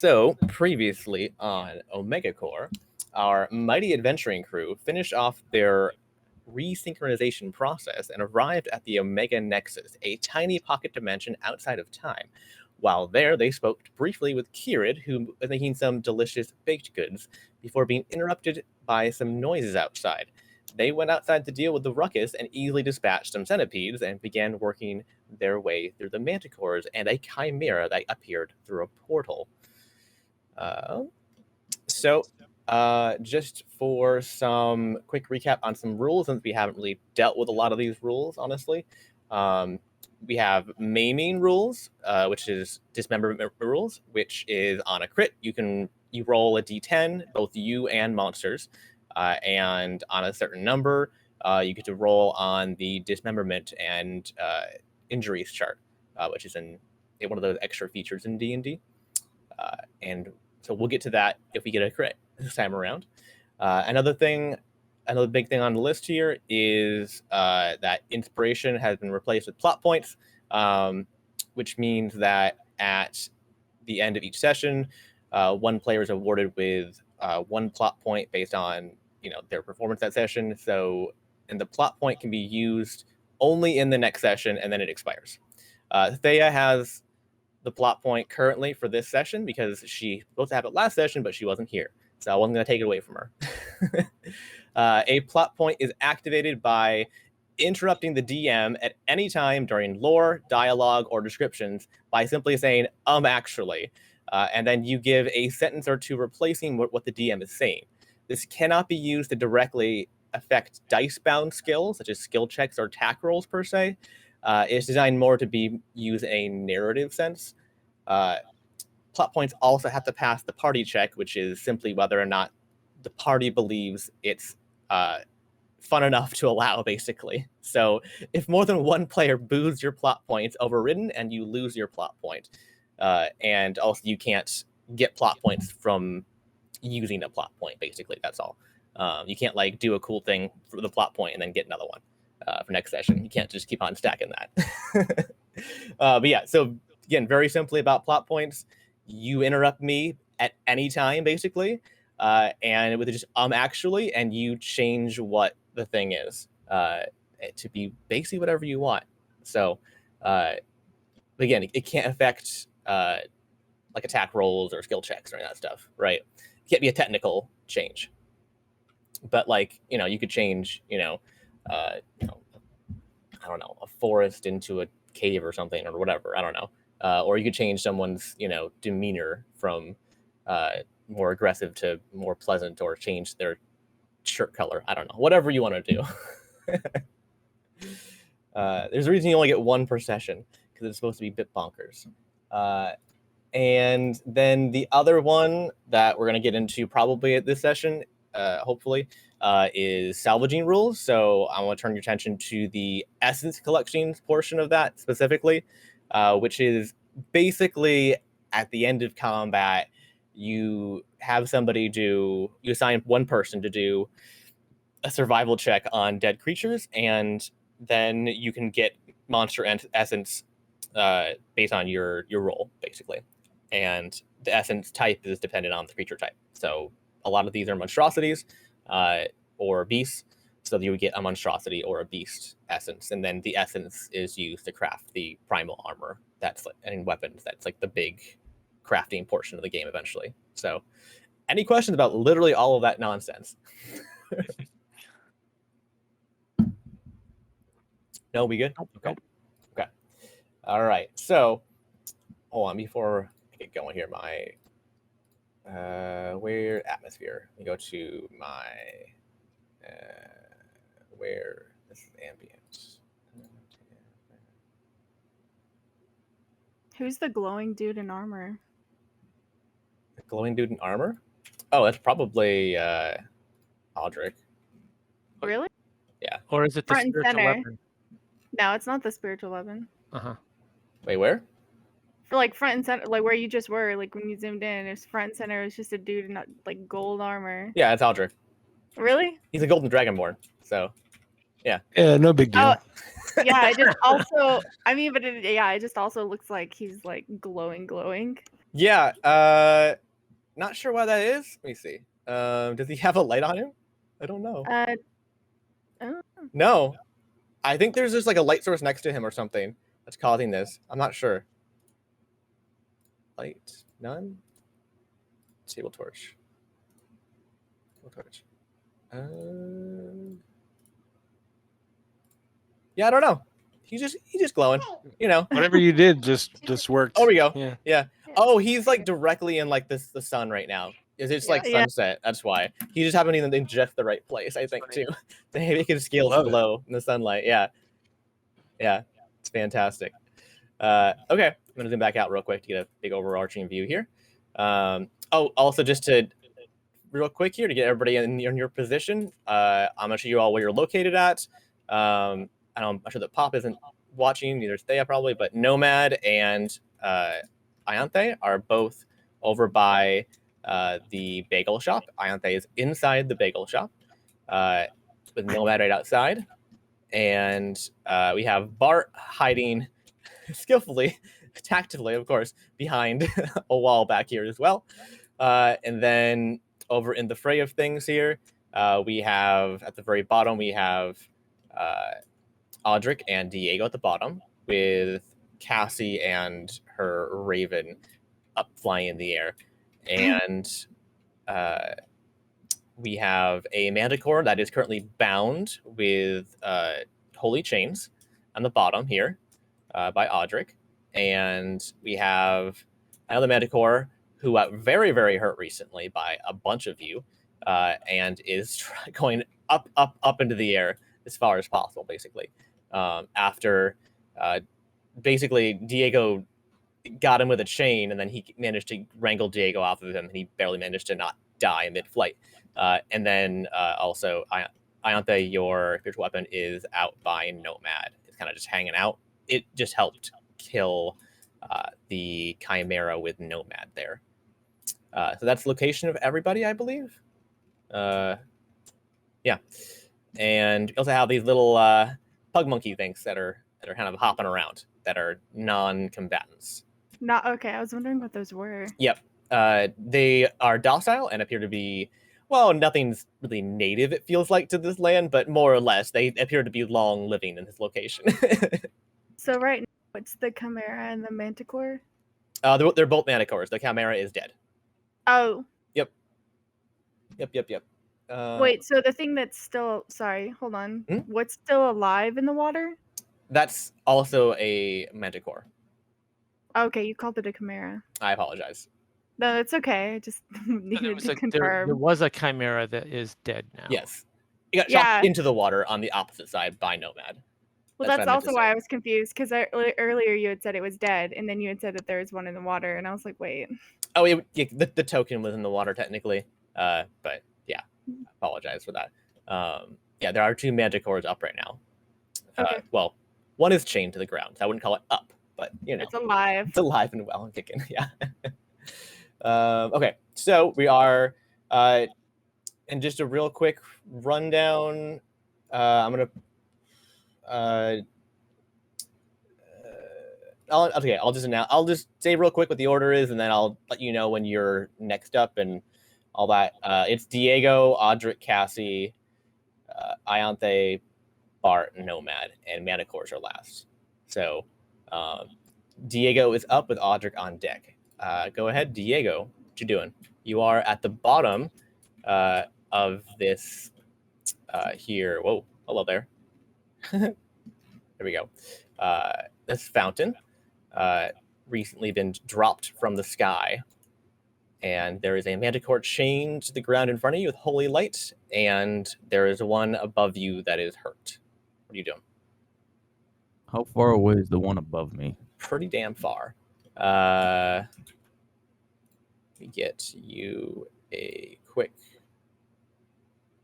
So, previously on Omega Core, our mighty adventuring crew finished off their resynchronization process and arrived at the Omega Nexus, a tiny pocket dimension outside of time. While there, they spoke briefly with Khirad, who was making some delicious baked goods, before being interrupted by some noises outside. They went outside to deal with the ruckus and easily dispatched some centipedes and began working their way through the manticores and a chimera that appeared through a portal. Just for some quick recap on some rules, since we haven't really dealt with a lot of these rules, honestly. We have maiming rules, which is dismemberment rules, which is on a crit. You roll a d10, both you and monsters, and on a certain number, you get to roll on the dismemberment and injuries chart, which is one of those extra features in D&D. And so we'll get to that if we get a crit this time around. Another big thing on the list here is that inspiration has been replaced with plot points, which means that at the end of each session, one player is awarded with one plot point based on their performance that session. And the plot point can be used only in the next session, and then it expires. Thea has the plot point currently for this session because she was supposed to have it last session, but she wasn't here. So I wasn't going to take it away from her. A plot point is activated by interrupting the DM at any time during lore, dialogue, or descriptions by simply saying, actually. And then you give a sentence or two replacing what the DM is saying. This cannot be used to directly affect dice-bound skills, such as skill checks or attack rolls per se. It's designed more to be used in a narrative sense. Plot points also have to pass the party check, which is simply whether or not the party believes it's fun enough to allow, basically. So if more than one player boos your plot point, it's overridden and you lose your plot point. And also you can't get plot points from using a plot point, basically. That's all. You can't do a cool thing for the plot point and then get another one for next session. You can't just keep on stacking that. But yeah, so again, very simply about plot points, you interrupt me at any time, basically, and with just actually, and you change what the thing is to be basically whatever you want. So again, it can't affect attack rolls or skill checks or any of that stuff, right? It can't be a technical change, but you could change I don't know, a forest into a cave or something or whatever. I don't know. Or you could change someone's, demeanor from more aggressive to more pleasant, or change their shirt color. I don't know. Whatever you want to do. There's a reason you only get one per session, because it's supposed to be bit bonkers. And then the other one that we're going to get into probably at this session, hopefully, is salvaging rules. So I want to turn your attention to the essence collections portion of that specifically, which is basically at the end of combat, you have you assign one person to do a survival check on dead creatures, and then you can get monster essence based on your roll, basically. And the essence type is dependent on the creature type. So a lot of these are monstrosities or beasts. So you would get a monstrosity or a beast essence, and then the essence is used to craft the primal armor and weapons. That's the big crafting portion of the game eventually. So, any questions about literally all of that nonsense? No, we good? Okay. All right. So, hold on before I get going here. My where atmosphere? Let me go to my where this is ambient. Who's the glowing dude in armor? The glowing dude in armor? Oh, that's probably Aldrich. Really? Yeah. Or is it the Front and spiritual center. weapon? No, it's not the spiritual weapon. Wait, where? For front and center, where you just were, when you zoomed in, it's front and center. It's just a dude in gold armor. Yeah, it's Aldrich. Really? He's a golden dragonborn, so yeah. Yeah, no big deal. Yeah, it just also, it just also looks like he's glowing. Yeah. Not sure why that is. Let me see. Does he have a light on him? I don't know. Oh. No. I think there's just like a light source next to him or something that's causing this. I'm not sure. Light. None. Table torch. Table torch. Yeah, I don't know. He's just glowing. You know. Whatever you did just worked. Oh, there we go. Yeah. Yeah. Oh, he's like directly in like the sun right now. It's like Yeah. sunset. That's why he just happened in just the right place, I think, too. To make his scales Love it. glow in the sunlight. Yeah. Yeah. It's fantastic. Okay, I'm gonna zoom back out real quick to get a big overarching view here. Oh, also just to real quick here to get everybody in your position. I'm gonna show you all where you're located at. I'm sure that Pop isn't watching, neither is Thea probably, but Nomad and Ianthe are both over by the bagel shop. Ianthe is inside the bagel shop with Nomad right outside. And we have Bart hiding skillfully, tactfully, of course, behind a wall back here as well. And then over in the fray of things here, we have at the very bottom, we have Audric and Diego at the bottom with Cassie and her Raven up flying in the air. And we have a manticore that is currently bound with holy chains on the bottom here by Audric. And we have another manticore who got very, very hurt recently by a bunch of you and is going up into the air as far as possible, basically. After basically Diego got him with a chain, and then he managed to wrangle Diego off of him, and he barely managed to not die mid-flight. And then also, Ianthe, your spiritual weapon is out by Nomad. It's kind of just hanging out. It just helped kill the chimera with Nomad there. So that's the location of everybody, I believe. Yeah. And we also have these little pug monkey things that are kind of hopping around that are non-combatants. Not okay. I was wondering what those were. Yep. They are docile and appear to be, well, nothing's really native, it feels like, to this land, but more or less, they appear to be long living in this location. So right now, it's the chimera and the manticore? They're both manticores. The chimera is dead. Oh. Yep. Wait, so the thing that's still, sorry, hold on. What's still alive in the water? That's also a manticore. Okay, you called it a chimera. I apologize. No, it's okay. I just needed to confirm. There was a chimera that is dead now. Yes. It got shot into the water on the opposite side by Nomad. Well, that's also why I was confused, because earlier you had said it was dead, and then you had said that there was one in the water, and I was like, wait. Oh, the token was in the water, technically. But yeah, I apologize for that. Yeah, there are two manticores up right now. Okay. Well, one is chained to the ground. So I wouldn't call it up, but you know. It's alive. It's alive and well and kicking, yeah. Okay, so we are, and just a real quick rundown. I'm gonna, I'll just say real quick what the order is, and then I'll let you know when you're next up and all that. It's Diego, Audric, Cassie, Ianthe, Bart, Nomad, and manticores are last. So Diego is up with Audric on deck. Go ahead, Diego. What you doing? You are at the bottom of this here. Whoa, hello there. There we go. This fountain recently been dropped from the sky, and there is a manticore chained to the ground in front of you with holy light, and there is one above you that is hurt. What are you doing? How far away is the one above me? Pretty damn far. We get you a quick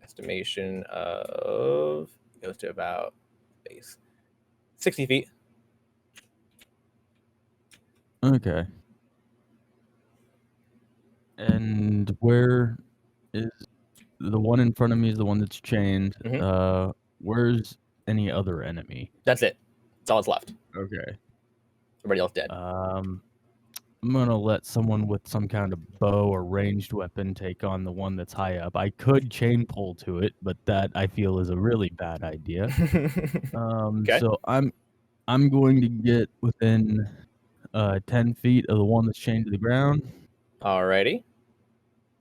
estimation of, it goes to about 60 feet. Okay. And where is the one in front of me? Is the one that's chained? Where's any other enemy? That's it. That's all that's left. Okay. Everybody else dead. I'm gonna let someone with some kind of bow or ranged weapon take on the one that's high up. I could chain pull to it, but that I feel is a really bad idea. Okay. So I'm going to get within 10 feet of the one that's chained to the ground. Alrighty.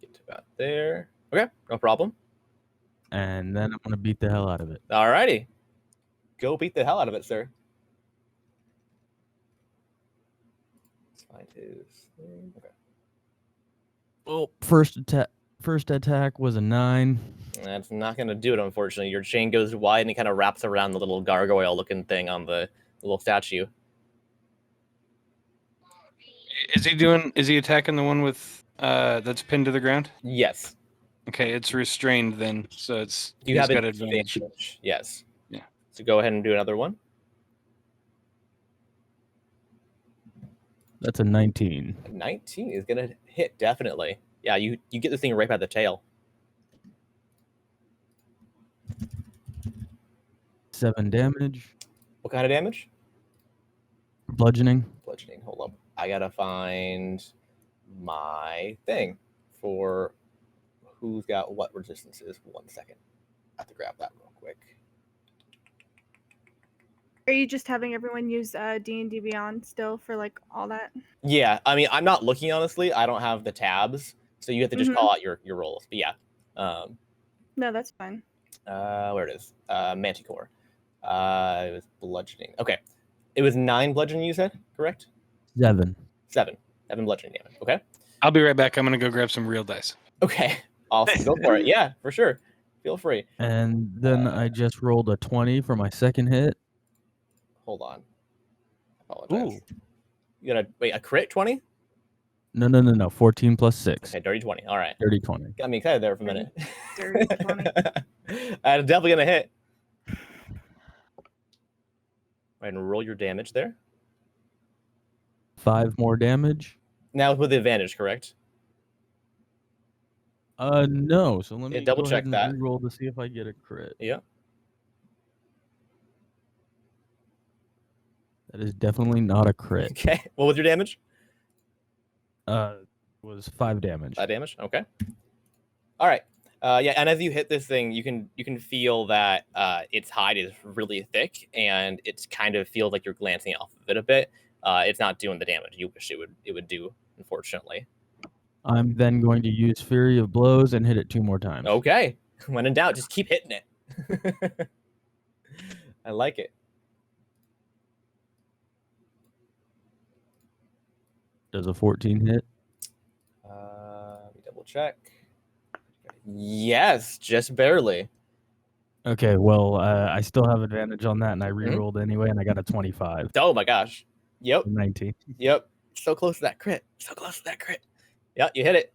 Get to about there. Okay, no problem. And then I'm gonna beat the hell out of it. Alrighty. Go beat the hell out of it, sir. Let's find his thing. Okay. Well, first attack was a 9. That's not going to do it, unfortunately. Your chain goes wide and it kind of wraps around the little gargoyle-looking thing on the little statue. Is he attacking the one with that's pinned to the ground? Yes. Okay, it's restrained then, so it's You he's have got advantage. advantage. Yes. Yeah. So go ahead and do another one. That's a 19. 19 is going to hit, definitely. Yeah, you get this thing right by the tail. 7 damage. What kind of damage? Bludgeoning. Bludgeoning. Hold up. I got to find my thing for who's got what resistances. 1 second. I have to grab that real quick. Are you just having everyone use D&D Beyond still for like all that? Yeah, I mean, I'm not looking, honestly. I don't have the tabs, so you have to just call out your rolls. But yeah. No, that's fine. Where it is. Manticore. It was bludgeoning. Okay. It was 9 bludgeoning, you said, correct? 7. 7 bludgeoning damage. Okay. I'll be right back. I'm gonna go grab some real dice. Okay. Awesome. Go for it. Yeah, for sure. Feel free. And then I just rolled a 20 for my second hit. Hold on. Apologize. You gonna wait a crit 20? No. 14 plus 6. Okay, dirty 20. All right. Dirty 20. Got me excited there for a minute. Dirty 20. I'm definitely gonna hit. Go ahead and roll your damage there. 5 more damage. Now with advantage, correct? No. So let me double go check ahead that. and re-roll to see if I get a crit. Yeah. That is definitely not a crit. Okay. What was your damage? Was 5 damage. 5 damage. Okay. All right. Yeah, and as you hit this thing, you can feel that its hide is really thick, and it kind of feels like you're glancing off of it a bit. It's not doing the damage you wish it would do, unfortunately. I'm then going to use Fury of Blows and hit it 2 more times. Okay. When in doubt, just keep hitting it. I like it. Does a 14 hit? Let me double check. Yes, just barely. Okay, well, I still have advantage on that, and I re-rolled anyway, and I got a 25. Oh my gosh. Yep. 19. Yep. So close to that crit. So close to that crit. Yep, you hit it.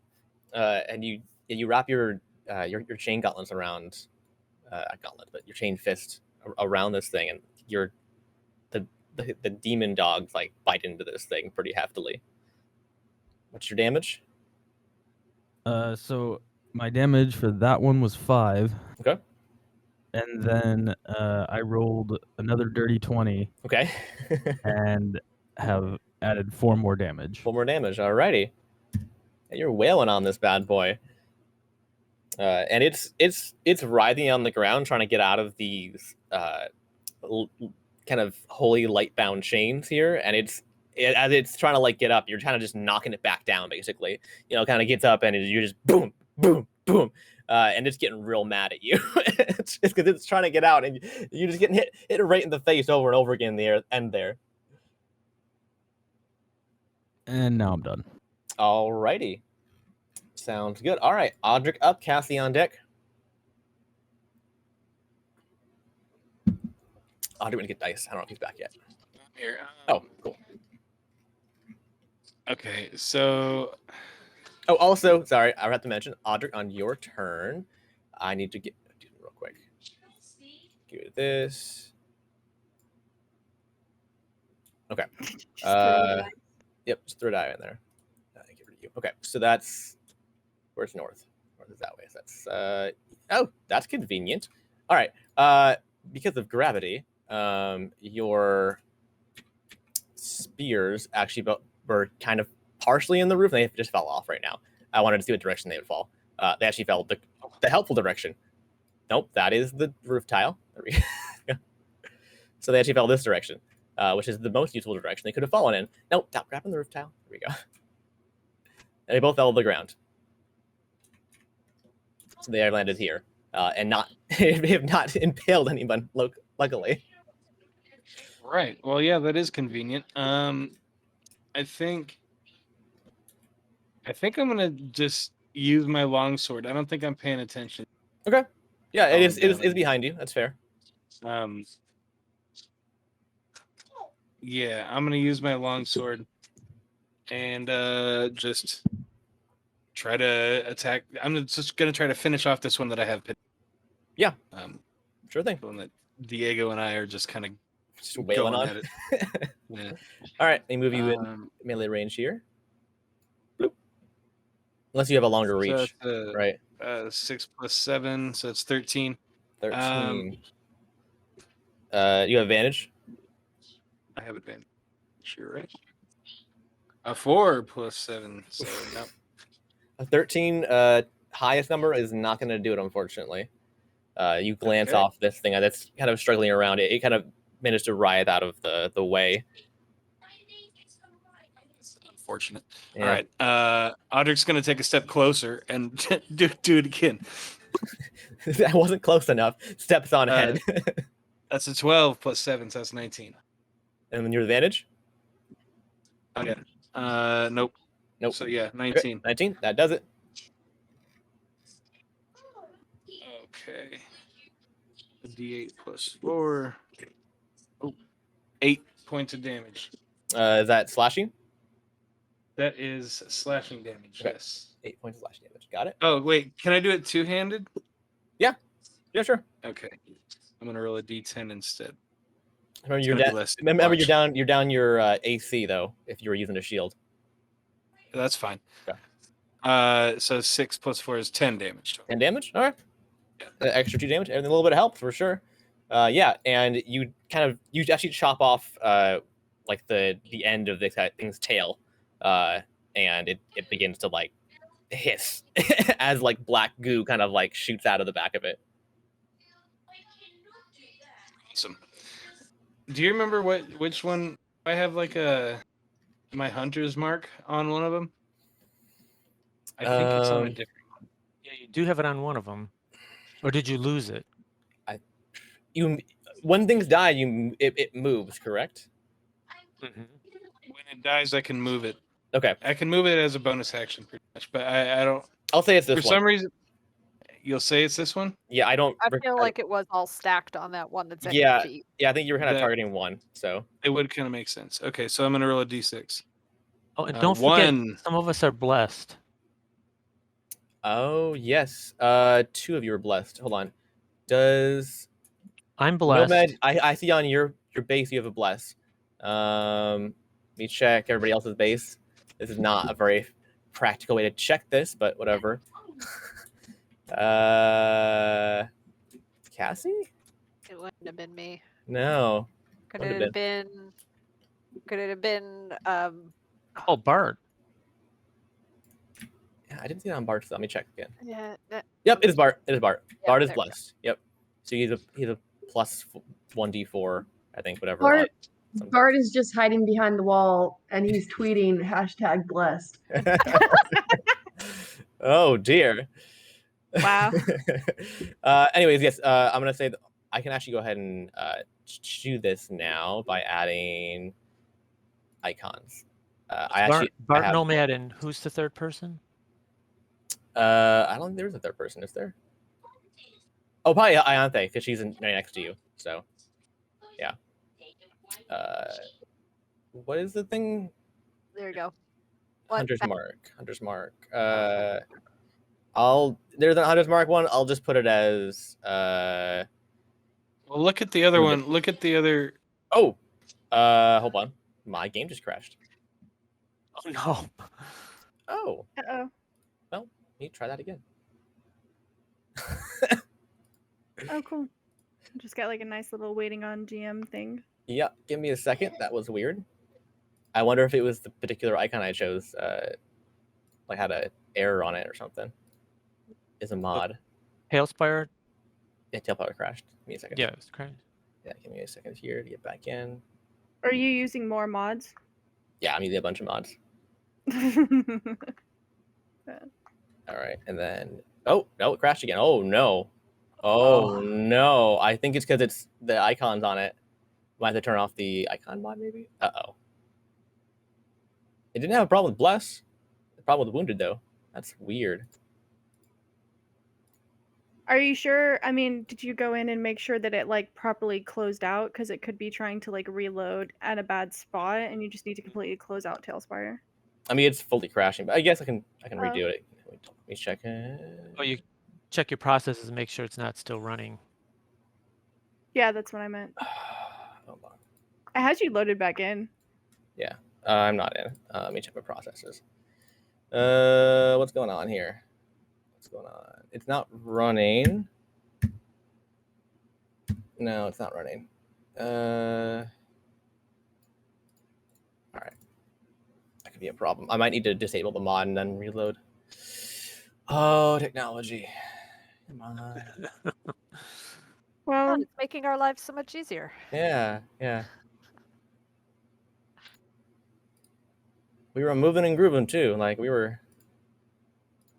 And you wrap your chain gauntlets around but your chain fist around this thing, and the demon dogs like bite into this thing pretty heftily. What's your damage? So my damage for that one was 5. Okay. And then I rolled another dirty 20. Okay. And have added 4 more damage. 4 more damage. Alrighty. And you're wailing on this bad boy. And it's writhing on the ground trying to get out of these kind of holy light bound chains here, and as it's trying to like get up, you're kind of just knocking it back down, basically. Kind of gets up and you just boom, boom, boom, and it's getting real mad at you. It's because it's trying to get out, and you're just getting hit right in the face over and over again in the end there. And now I'm done. Alrighty. Sounds good. All right, Audric up, Cassie on deck. Audric gonna get dice. I don't know if he's back yet. Here. Oh, cool. Okay, so. Oh, also, sorry, I forgot to mention, Audric, on your turn, I need to do it real quick. Give it this. Okay. Yep, just throw a die in there. Get rid of you. Okay, so that's where's north? North is that way. So that's oh, that's convenient. All right. Because of gravity, your spears actually were kind of partially in the roof, and they just fell off right now. I wanted to see what direction they would fall. They actually fell the helpful direction. Nope, that is the roof tile. There we go. So they actually fell this direction, which is the most useful direction they could have fallen in. Nope, stop grabbing the roof tile. There we go. And they both fell to the ground. So they have landed here, and not have not impaled anyone. Luckily, Right. Well, yeah, that is convenient. I think I'm gonna just use my longsword. I don't think I'm paying attention. okay. Yeah, it is. It down. is behind you. That's fair. Yeah, I'm gonna use my longsword and just try to attack. I'm just gonna try to finish off this one that I have pinned. Yeah. Sure thing. The one that Diego and I are just kind of Just wailing on at it. Yeah. All right, they move you in melee range here. Bloop. Unless you have a longer reach, So right? 6 plus 7, so it's 13. 13. You have advantage. I have advantage. Sure, right? A 4 plus 7, so no. A 13, highest number is not going to do it, unfortunately. You glance Okay. off this thing that's kind of struggling around. It kind of managed to writhe out of the way. It's unfortunate. Yeah. All right. Audric's going to take a step closer and do it again. That wasn't close enough. Steps on ahead. That's a 12 plus 7, so that's 19. And then your advantage? Okay. Nope. Nope. So yeah, 19. 19. That does it. Okay. A D8 plus 4. Oh, 8 points of damage. Is that slashing? That is slashing damage. Okay. Yes. 8 points of slashing damage. Got it? Oh wait, can I do it two-handed? Yeah, sure. Okay. I'm gonna roll a D10 instead. Remember, It's you're gonna be down. less Remember, damage. you're down your AC though. If you were using a shield. That's fine. Okay. So 6 plus 4 is 10 damage. Total. 10 damage. All right. Yeah. Extra 2 damage. And a little bit of help for sure. Yeah, and you actually chop off like the end of this thing's tail, and it begins to like hiss as like black goo kind of like shoots out of the back of it. Awesome. Do you remember which one I have like my hunter's mark on one of them? I think it's on a different one. Yeah, you do have it on one of them. Or did you lose it? When things die, it moves, correct? Mm-hmm. When it dies, I can move it. Okay, I can move it as a bonus action, pretty much. But I don't. I'll say it's this For one. some reason, you'll say it's this one. Yeah, I don't. I feel like it was all stacked on that one that's at Yeah. your feet. Yeah, I think you were kind of That- targeting one. So It would kind of make sense. Okay, so I'm gonna roll a d6. Oh, and don't forget, one. some of us are blessed. oh yes, 2 of you are blessed. Hold on. Does I'm blessed. Nomad? I see on your base you have a bless. Let me check everybody else's base. This is not a very practical way to check this, but whatever. Cassie? It wouldn't have been me. No. Could Wouldn't it have have been? Could it have been? Oh, Bart. Yeah, I didn't see that on Bart. So let me check again. Yeah. Yep, it is Bart. It is Bart. Yeah, Bart is there we go. blessed. Yep. So he's a plus 1d4, I think, whatever. Bart is just hiding behind the wall and he's tweeting #blessed. Oh dear. Wow. Anyways, yes. I'm gonna say that I can actually go ahead and do this now by adding icons. I Bart have, Nomad, and who's the third person? I don't think there's a third person, is there? Oh, probably Ianthe, because she's right next to you. So, yeah. What is the thing? There you go. What? Hunter's Mark. Hunter's Mark. There's a Hunter's Mark one. I'll just put it as. Well, look at the other one. Look at the other. Oh, hold on. My game just crashed. Oh no. Oh, Uh-oh. let me try that again. Oh, cool. Just got like a nice little waiting on GM thing. Yeah, give me a second. That was weird. I wonder if it was the particular icon I chose, like had an error on it or something. Is a mod. Hailspire. Yeah, Tailpower crashed. Give me a second. Yeah, it's correct. Yeah, give me a second here to get back in. Are you using more mods? Yeah, I'm using a bunch of mods. All right, and then oh no, it crashed again. Oh no, oh no. I think it's because it's the icons on it. Might have to turn off the icon mod maybe. Uh-oh. It didn't have a problem with Bless. The problem with Wounded though. That's weird. Are you sure? I mean, did you go in and make sure that it like properly closed out? Because it could be trying to like reload at a bad spot, and you just need to completely close out Tailspire. I mean, it's fully crashing, but I guess I can redo it. Let me check it. Oh, you check your processes and make sure it's not still running. Yeah, that's what I meant. Hold on. It has you loaded back in. Yeah, I'm not in. Let me check my processes. What's going on here? What's going on? It's not running. No, it's not running. All right. That could be a problem. I might need to disable the mod and then reload. Oh, technology. Come on. Well, It's making our lives so much easier. Yeah, yeah. We were moving and grooving too. Like we were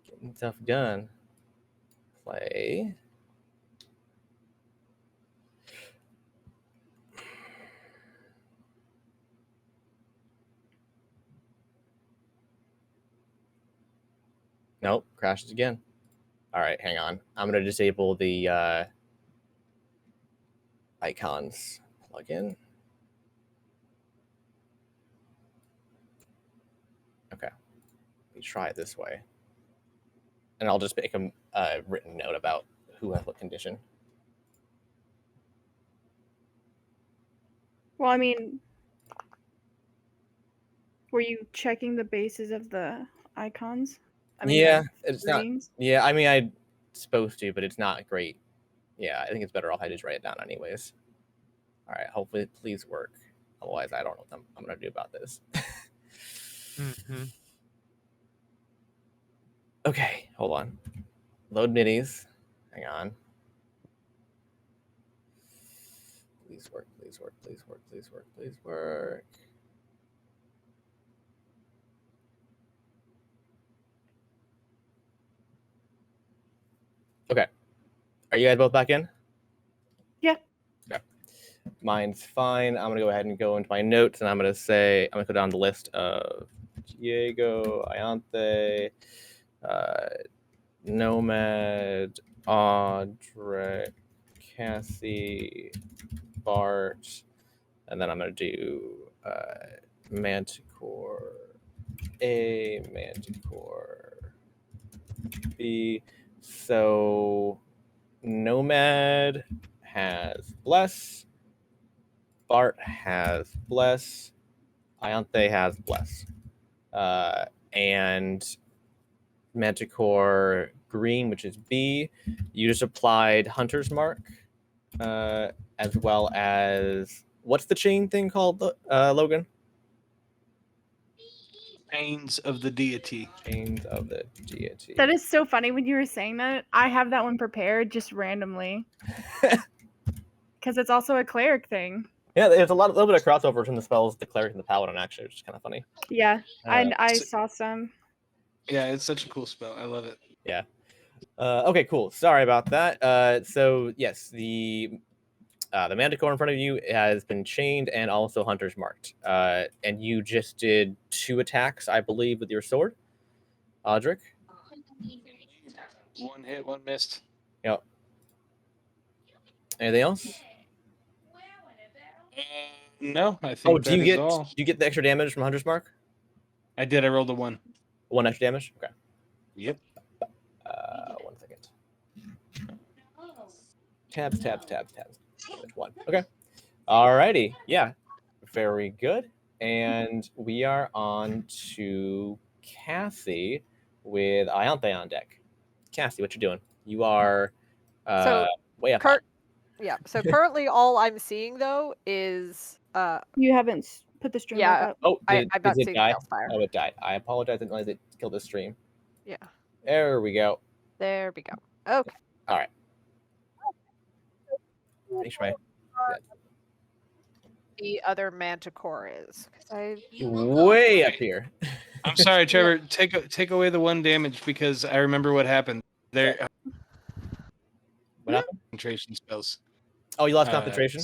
getting stuff done. Play. Nope, crashes again. All right, hang on. I'm gonna disable the icons plugin. Okay, let me try it this way, and I'll just make a written note about who has what condition. well, I mean, were you checking the bases of the icons? I mean, Yeah, the it's not. screens? Yeah, I mean, I'm supposed to, but it's not great. Yeah, I think it's better off I just write it down anyways. All right, hopefully it please work. Otherwise, I don't know what I'm going to do about this. Mm-hmm. Okay, hold on. Load minis. Hang on. Please work, please work, please work, please work, please work. Okay. Are you guys both back in? Yeah. Okay. Mine's fine. I'm gonna go ahead and go into my notes, and I'm gonna go down the list of Diego, Ayante, Nomad, Audrey, Cassie, Bart, and then I'm gonna do Manticore A, Manticore B. So Nomad has Bless, Bart has Bless, Ayante has Bless, and Manticore Green, which is B. You just applied Hunter's Mark, as well as what's the chain thing called, Logan? Chains of the Deity. Chains of the Deity. That is so funny when you were saying that. I have that one prepared just randomly. Because it's also a cleric thing. Yeah, there's a little bit of crossover between the spells, the cleric and the paladin, actually, which is kind of funny. Yeah, and I saw some. Yeah, it's such a cool spell. I love it. Yeah. Okay, cool. Sorry about that. So yes, the Manticore in front of you has been chained and also Hunter's marked. And you just did 2 attacks, I believe, with your sword, Audric. One hit, one missed. Yep. Anything else? No, I think do you that is all. do you get the extra damage from Hunter's mark? I did. I rolled a 1. 1 extra damage. Okay. Yep. 1 second. Tabs. 1. Okay. Alrighty. Yeah. Very good. And we are on to Cassie with Ayante on deck. Cassie, what you doing? You are way up. Yeah. So currently, all I'm seeing though is You haven't put the stream Yeah. back up. Oh, I'm did not it seeing die? Balefire. Oh, it died. I apologize. I didn't realize it killed the stream. Yeah. There we go. There we go. Okay. All right. Make sure The other manticore is. 'Cause I way up here. I'm sorry, Trevor. Take away the 1 damage because I remember what happened. There, What happened? concentration spells. Oh, you lost concentration?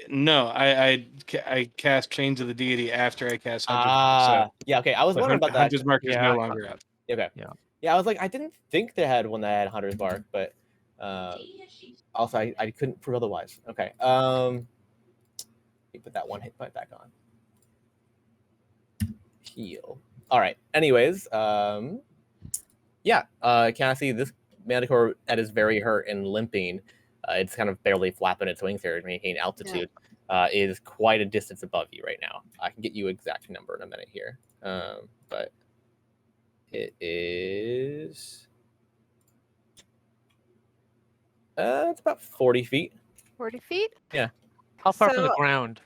No, I cast Chains of the Deity after I cast Hunter's Mark. Ah, So yeah. Okay, I was the wondering about that. Hunter's Mark is Yeah, no I longer out. Okay. Yeah. I was like, I didn't think they had one that had Hunter's Mark, but also I couldn't prove otherwise. Okay. Let me put that 1 hit point back on. Heal. All right. Anyways, yeah. Can I see this manticore that is very hurt and limping? It's kind of barely flapping its wings here, maintaining altitude. Is quite a distance above you right now. I can get you exact number in a minute here, but it is it's about 40 feet. 40 feet. Yeah. How far from the So- ground?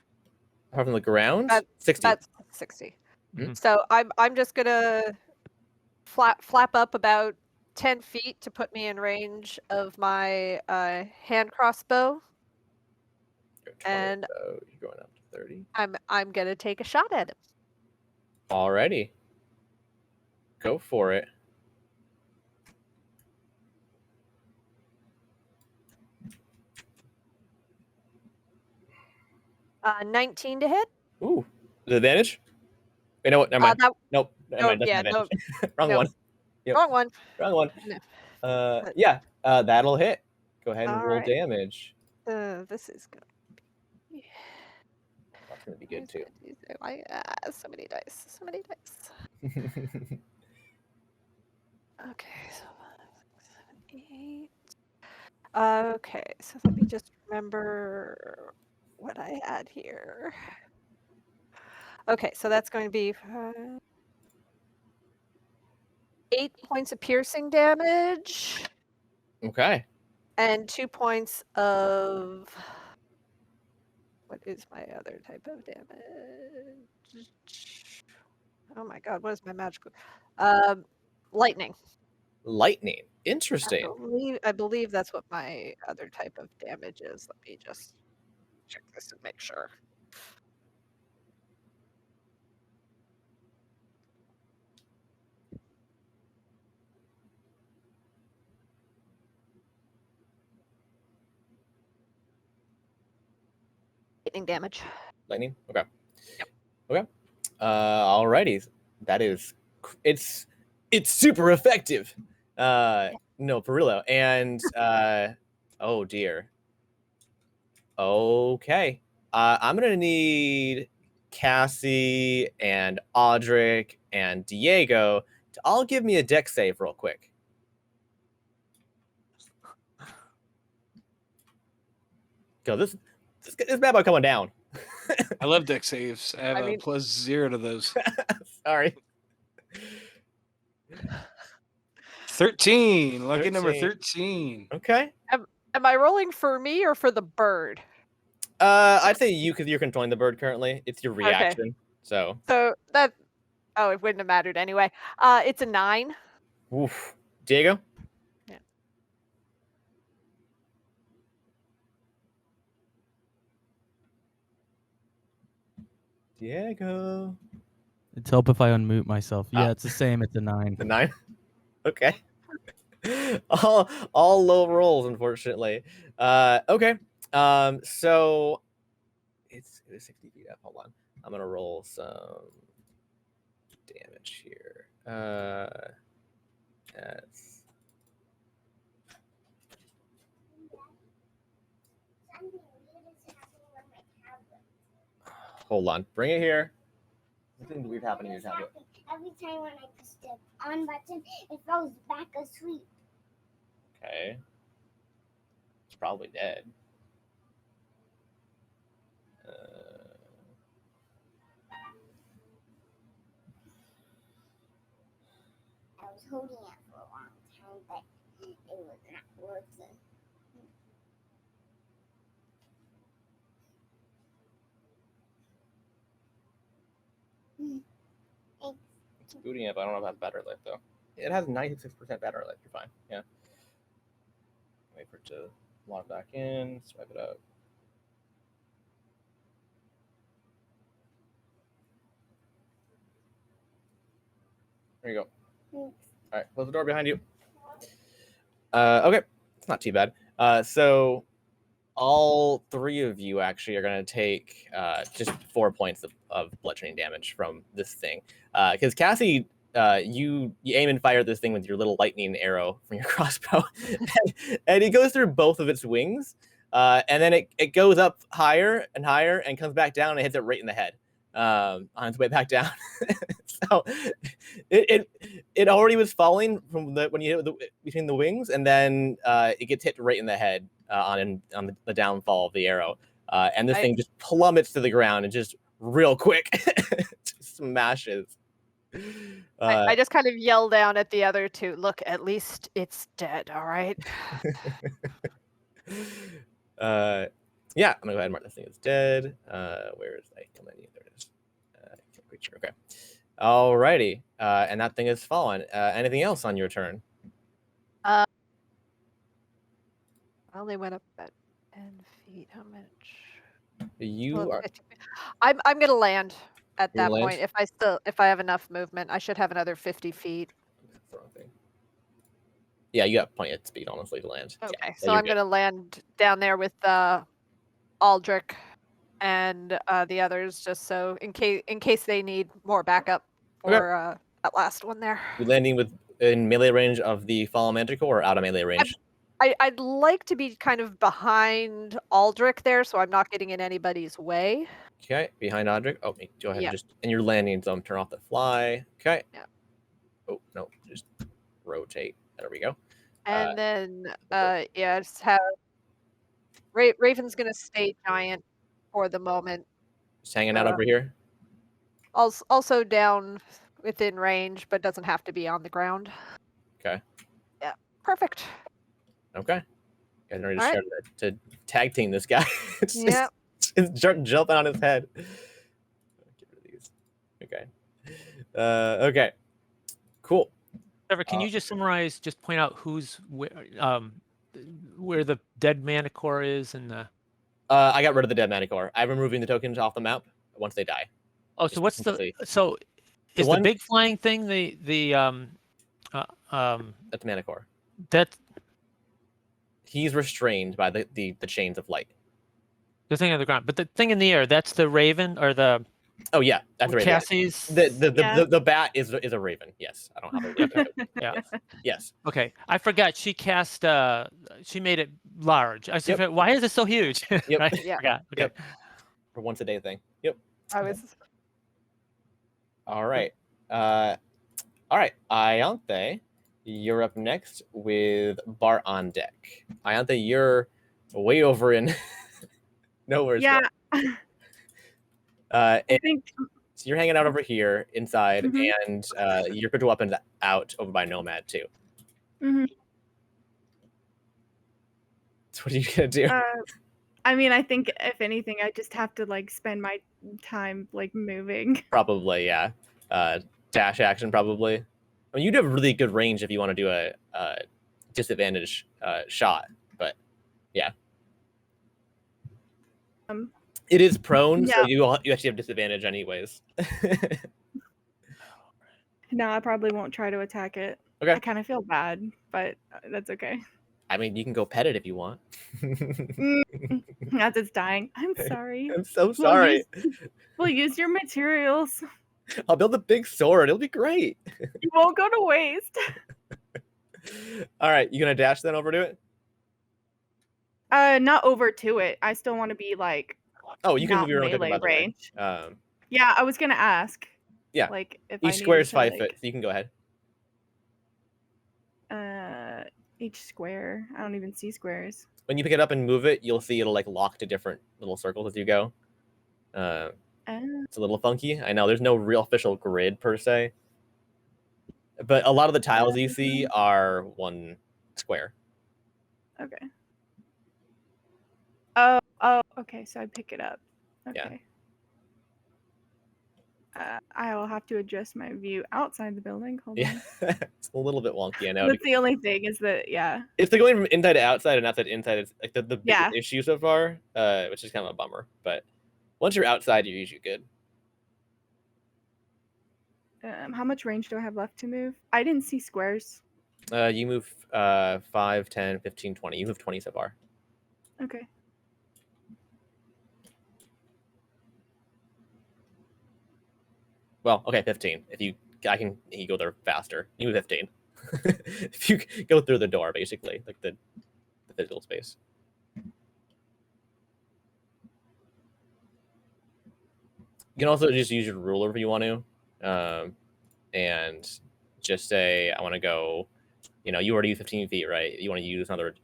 Apart from the ground, That- 60. That's 60. Mhm. So I'm just gonna flap up about 10 feet to put me in range of my hand crossbow. You're 20, and- so you're going up to 30. I'm gonna take a shot at him. Alrighty. Go for it. 19 to hit. Ooh. The advantage? You know what? Never mind. That, Nope. Never no, mind. Doesn't yeah, have no, advantage. Wrong no. one. Yep. Wrong one. Wrong one. No. Yeah. That'll hit. Go ahead and roll Alright. damage. This is good. That's gonna be good too. So many dice. So many dice. Okay, so 5, 7, 8. Okay, so let me just remember what I had here. Okay, so that's going to be 8 points of piercing damage Okay. and 2 points of what is my other type of damage? Oh my god, what is my magical? Lightning. Lightning. Interesting. I believe that's what my other type of damage is. Let me just check this and make sure. Lightning damage. Lightning. Okay. Yep. Okay. Alrighty. That is. It's super effective. No, for real though. And oh dear. Okay. I'm gonna need Cassie and Audric and Diego to all give me a dex save real quick. Go. This bad boy coming down. I love deck saves. I have I a mean- +0 to those. Sorry. 13. Lucky number 13. 13. Okay. Am I rolling for me or for the bird? I'd say you because you're controlling the bird currently. It's your Okay. reaction. So. So that it wouldn't have mattered anyway. It's a 9. Oof. Diego. Yeah. Diego. It's help if I unmute myself. Yeah, Ah. it's the same. It's a 9. The 9. Okay. all low rolls, unfortunately. Okay. So it is 60 feet up. Hold on. I'm gonna roll some damage here. That's hold on. Bring it here. Something weird happening in your tablet. Every time when I push the on button, it falls back asleep. Okay. It's probably dead. I was holding it for a long time, but it was not working. booting it, but I don't know if it has battery life though. It has 96% battery life. You're fine. Yeah. Wait for it to log back in. Swipe it out. There you go. All right, close the door behind you. Okay, it's not too bad. So all three of you actually are going to take just 4 points of bludgeoning damage from this thing. Because Cassie, you aim and fire this thing with your little lightning arrow from your crossbow, and it goes through both of its wings, and then it goes up higher and higher and comes back down and hits it right in the head on its way back down. So it already was falling from when you hit it between the wings, and then it gets hit right in the head on the downfall of the arrow, and this thing just plummets to the ground and just real quick just smashes. I just kind of yell down at the other two. Look, at least it's dead. All right. Yeah, I'm gonna go ahead and mark this thing as dead. Where is that? There it is. Creature. Okay. Alrighty. And that thing has fallen. Anything else on your turn? I only went up about 10 feet. How much? You are. I'm gonna land at You're that gonna point. If I have enough movement, I should have another 50 feet. Yeah, you got plenty of speed, honestly, to land. Okay, Yeah, so I'm gonna land down there with Aldrich and the others, just so in case they need more backup for that last one there. You landing in melee range of the fallen manticore or out of melee range? I'd like to be kind of behind Aldrich there, so I'm not getting in anybody's way. Okay, behind Aldrich. Oh, go ahead and you're landing, so turn off the fly. Okay. Yeah. Oh no, just rotate. There we go. And then just have Raven's gonna stay giant for the moment. Just hanging out over here. Also down within range, but doesn't have to be on the ground. Okay. Yeah, perfect. Okay. You guys already started to tag team this guy. It's jumping on his head. Get rid of these. Okay. Okay. Cool. Trevor, can you just summarize? Just point out where the dead manticore is and the. I got rid of the dead manticore. I'm removing the tokens off the map once they die. Oh, so what's the big flying thing that's manticore. He's restrained by the chains of light. The thing on the ground, but the thing in the air, that's the raven or the. Oh yeah, that's the raven. Cassie's. The bat is a raven. Yes, I don't have a raven. Yeah. Yes. Okay, I forgot. She cast. She made it large. I said, why is it so huge? Yep. Right? Yeah. Okay. Yep. For once a day thing. Yep. I was. All right. All right. Ianthe, you're up next with Bart on deck. Ianthe, you're way over in nowhere. Yeah. I think so. You're hanging out over here inside, and your put weapons out over by Nomad too. Mm-hmm. So what are you gonna do? I mean, I think if anything, I just have to like spend my time like moving. Probably, yeah. Dash action, probably. I mean, you'd have really good range if you want to do a disadvantage shot, but yeah. It is prone, so you actually have disadvantage anyways. No, I probably won't try to attack it. Okay. I kind of feel bad, but that's okay. I mean, you can go pet it if you want. As it's dying. I'm sorry. I'm so sorry. We'll use your materials. I'll build a big sword. It'll be great. You won't go to waste. All right, you gonna dash then over to it? Not over to it. I still want to be like. Oh, you can move your own melee range. Way. Yeah, I was gonna ask. Yeah. Like if each square is 5 foot, so you can go ahead. Each square. I don't even see squares. When you pick it up and move it, you'll see it'll like lock to different little circles as you go. It's a little funky. I know there's no real official grid per se, but a lot of the tiles you see are one square. Okay. Oh, okay. So I pick it up. Okay. I will have to adjust my view outside the building. Hold Yeah, on. it's a little bit wonky. I know. That's the only thing is that, yeah. It's like going from inside to outside and outside to inside. It's like the biggest Yeah. issue so far, which is kind of a bummer. But once you're outside, you're usually good. How much range do I have left to move? I didn't see squares. You move 5, 10, 15, 20. You move 20 so far. Okay. Well, okay, 15. If you go there faster. You move 15. If you go through the door, basically, like the physical space. You can also just use your ruler if you want to, and just say, I want to go. You already use 15 feet, right? You want to use another,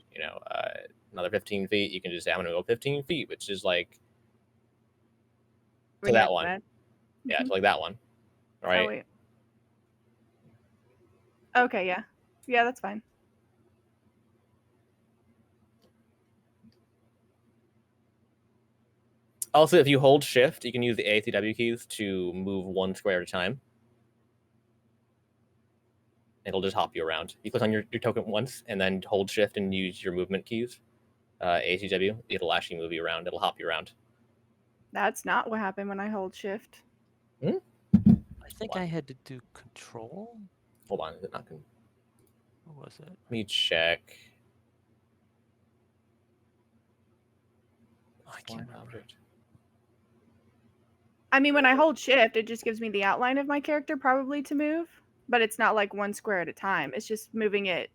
another 15 feet. You can just say, I'm going to go 15 feet, which is like to that one. Yeah, to like that one. All right. Oh, wait. Okay, yeah. Yeah, that's fine. Also, if you hold shift, you can use the A, C, W keys to move one square at a time. It'll just hop you around. You click on your token once and then hold shift and use your movement keys. A, C, W. It'll actually move you around. It'll hop you around. That's not what happened when I hold shift. I think I had to do control. Hold on, is it not? What was it? Let me check. I can't remember. I mean, when I hold shift, it just gives me the outline of my character probably to move, but it's not like one square at a time. It's just moving it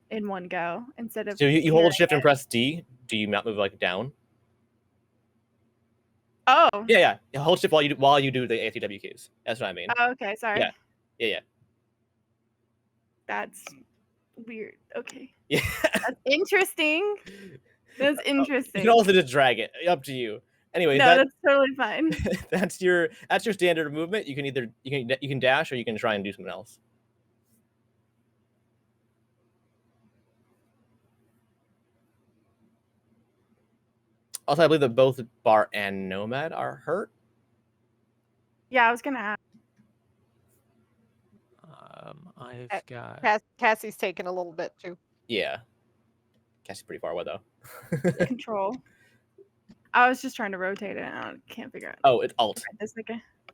in one go instead of. So you hold shift and press D. Do you not move like down? Oh. Yeah. You hold shift while you do the ACW keys. That's what I mean. Oh, okay. Sorry. Yeah. That's weird. Okay. Yeah. That's interesting. That's interesting. You can also just drag it. Up to you. Anyway, no, that's totally fine. That's your standard movement. You can dash or you can try and do something else. Also, I believe that both Bart and Nomad are hurt. Yeah, I was gonna ask. I've got Cassie's taking a little bit too. Yeah, Cassie's pretty far away though. Control. I was just trying to rotate it. I can't figure out. Oh, it's Alt.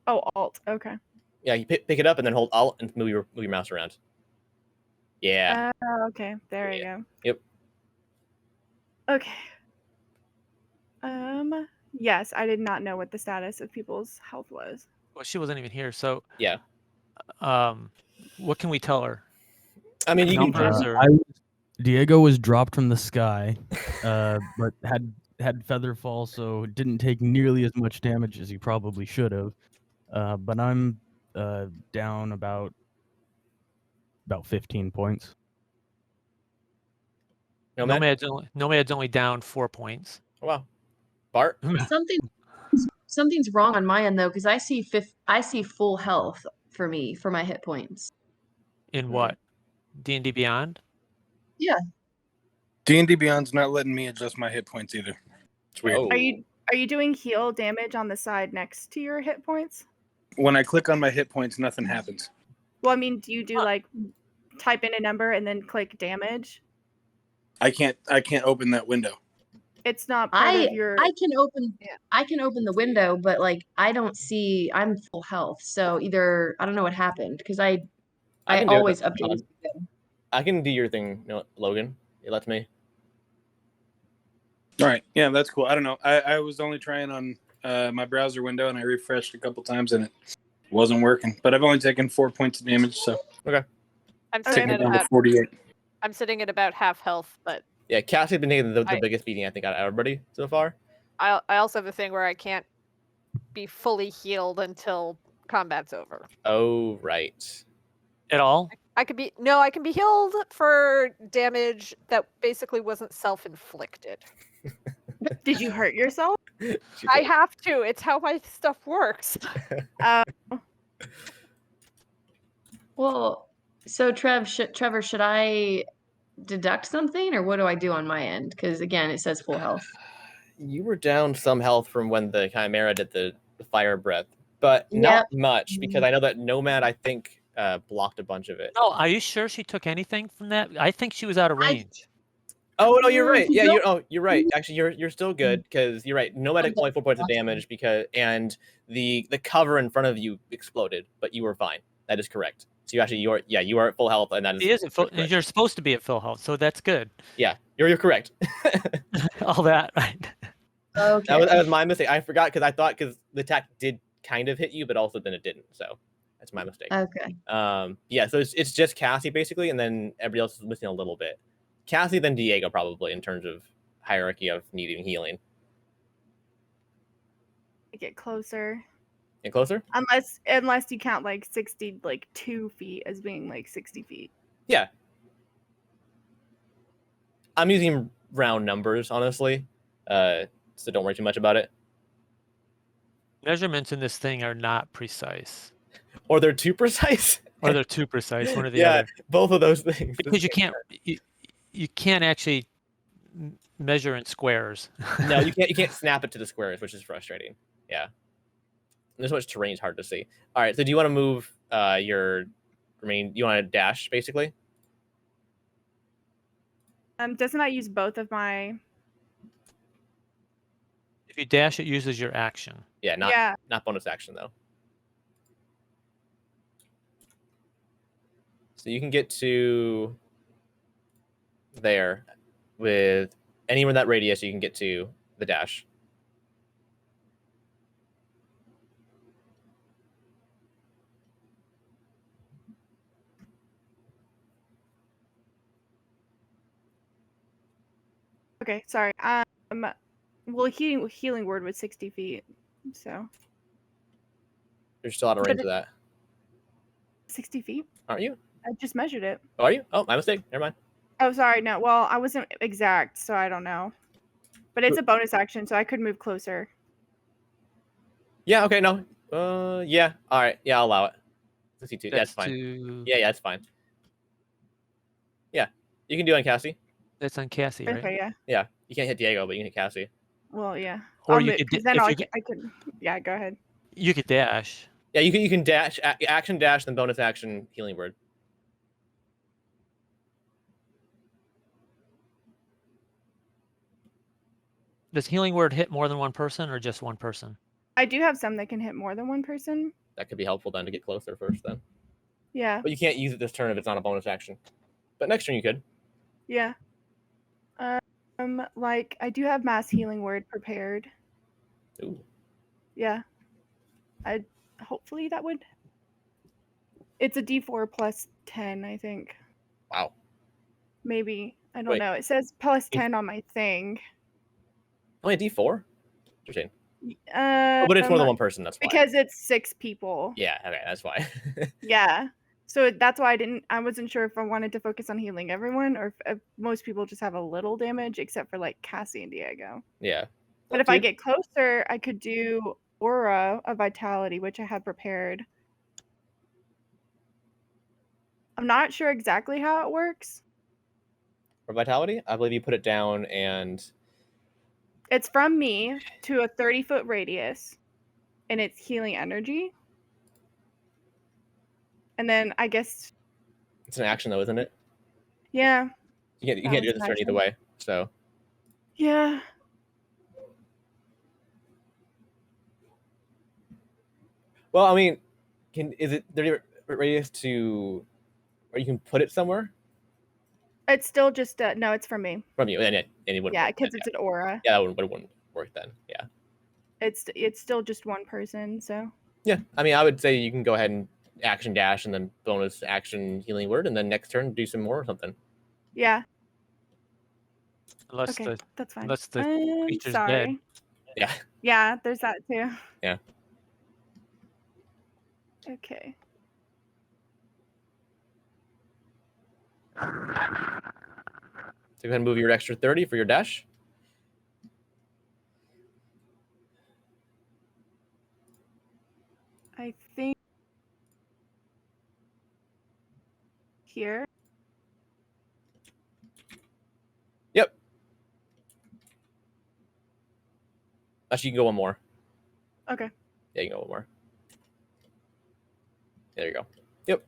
Oh, Alt. Okay. Yeah, you pick it up and then hold Alt and move your mouse around. Yeah. Okay. There you go. Yep. Okay. Yes, I did not know what the status of people's health was. Well, she wasn't even here, so yeah. What can we tell her? I mean, you can. Diego was dropped from the sky, but had feather fall, so didn't take nearly as much damage as he probably should have. But I'm down about 15 points. Nomad's only down 4 points. Oh, wow. Bart? Something's wrong on my end though, because I see full health for me for my hit points. In what? D&D Beyond? Yeah. D&D Beyond's not letting me adjust my hit points either. It's weird. Are you doing heal damage on the side next to your hit points? When I click on my hit points, nothing happens. Well, I mean, do you do like type in a number and then click damage? I can't open that window. It's not part of your. I can open the window, but like I'm full health. So either I don't know what happened because I always update. I can do your thing, Logan. It lets me. All right. Yeah, that's cool. I don't know. I was only trying on my browser window and I refreshed a couple times and it wasn't working. But I've only taken 4 points of damage, so okay. I'm sitting at about 48. I'm sitting at about half health, but yeah, Cassie's been taking the biggest beating I think out of everybody so far. I also have a thing where I can't be fully healed until combat's over. Oh, right. At all? I can be healed for damage that basically wasn't self-inflicted. Did you hurt yourself? I have to. It's how my stuff works. Well, so Trevor, should I deduct something or what do I do on my end? Because again, it says full health. You were down some health from when the chimera did the fire breath but not Yep. much because I know that Nomad I think blocked a bunch of it. No, are you sure she took anything from that? I think she was out of range. Oh no, you're right. You Yeah, don't- you're right. Actually, you're still good because you're right. Nomad took only 4 points of damage and the cover in front of you exploded, but you were fine. That is correct. So you are at full health, and that is She is at full, correct. you're supposed to be at full health, so that's good. Yeah, you're correct. All that, right? Okay. That was my mistake. I forgot because I thought because the attack did kind of hit you, but also then it didn't. So that's my mistake. Okay. Yeah. So it's just Cassie basically, and then everybody else is missing a little bit. Cassie, then Diego probably in terms of hierarchy of needing healing. Get closer. Get closer. Unless you count like 2 feet as being like 60 feet. Yeah. I'm using round numbers, honestly. So don't worry too much about it. Measurements in this thing are not precise. Or they're too precise. Or they're too precise, one or the Yeah, other. both of those things. Because you can't actually measure in squares. No, you can't snap it to the squares, which is frustrating. Yeah. There's so much terrain, it's hard to see. All right, so do you want to move you want to dash basically? Doesn't that use both of my? If you dash, it uses your action. Yeah, not bonus action though. So you can get to there with anywhere in that radius you can get to the dash. Okay, sorry. Well, healing word was 60 feet, so You're still out of range of that. 60 feet. Aren't you? I just measured it. Oh, are you? Oh, my mistake. Never mind. Oh, sorry. No, well, I wasn't exact, so I don't know. But it's a bonus action, so I could move closer. Yeah. Okay. No. Yeah. All right. Yeah, I'll allow it. 62. That's fine. Yeah. That's fine. Yeah, you can do it on Cassie. That's on Cassie, right? Okay. Yeah. Yeah, you can't hit Diego, but you can hit Cassie. Well, yeah. Or you could. Then I could. Yeah. Go ahead. You could dash. Yeah, you can dash, action dash, then bonus action healing word. Does healing word hit more than one person or just one person? I do have some that can hit more than one person. That could be helpful then to get closer first then. Yeah. But you can't use it this turn if it's not a bonus action. But next turn you could. Yeah. Like I do have mass healing word prepared. Ooh. Yeah. Hopefully that would. It's a D4 plus 10, I think. Wow. Maybe. I don't Wait. know. It says plus 10 on my thing. Only a D4? Interesting. But it's more than one person, that's why. Because it's 6 people. Yeah, okay, that's why. Yeah. So that's why I wasn't sure if I wanted to focus on healing everyone or if most people just have a little damage except for like Cassie and Diego. Yeah. But if I get closer, I could do Aura of Vitality, which I had prepared. I'm not sure exactly how it works. For Vitality, I believe you put it down and... It's from me to a 30-foot radius, and it's healing energy. And then I guess... It's an action though, isn't it? Yeah. You can't do this turn either way, so... Yeah. Well, I mean, is it 30 radius to... Or you can put it somewhere? It's still just... no, it's from me. From you, and it wouldn't Yeah, work because then, it's an aura. Yeah, it wouldn't work then, yeah. It's still just one person, so... Yeah, I mean, I would say you can go ahead and action dash and then bonus action healing word, and then next turn do some more or something. Yeah. Unless okay, that's fine. Unless the creature's sorry. dead. Yeah. Yeah, there's that too. Yeah. Okay. So go ahead and move your extra 30 for your dash. I think here. Yep. Actually, you can go one more. Okay. Yeah, you can go one more. There you go. Yep.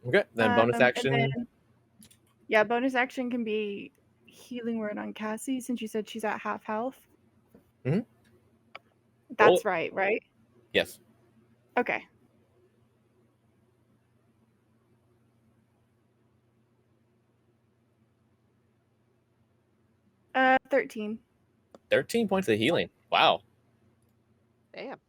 Okay. Then bonus And action. then, yeah, bonus action can be healing word on Cassie since you said she's at half health. Mhm. That's Roll. right? Yes. Okay. 13. 13 points of healing. Wow. Damn.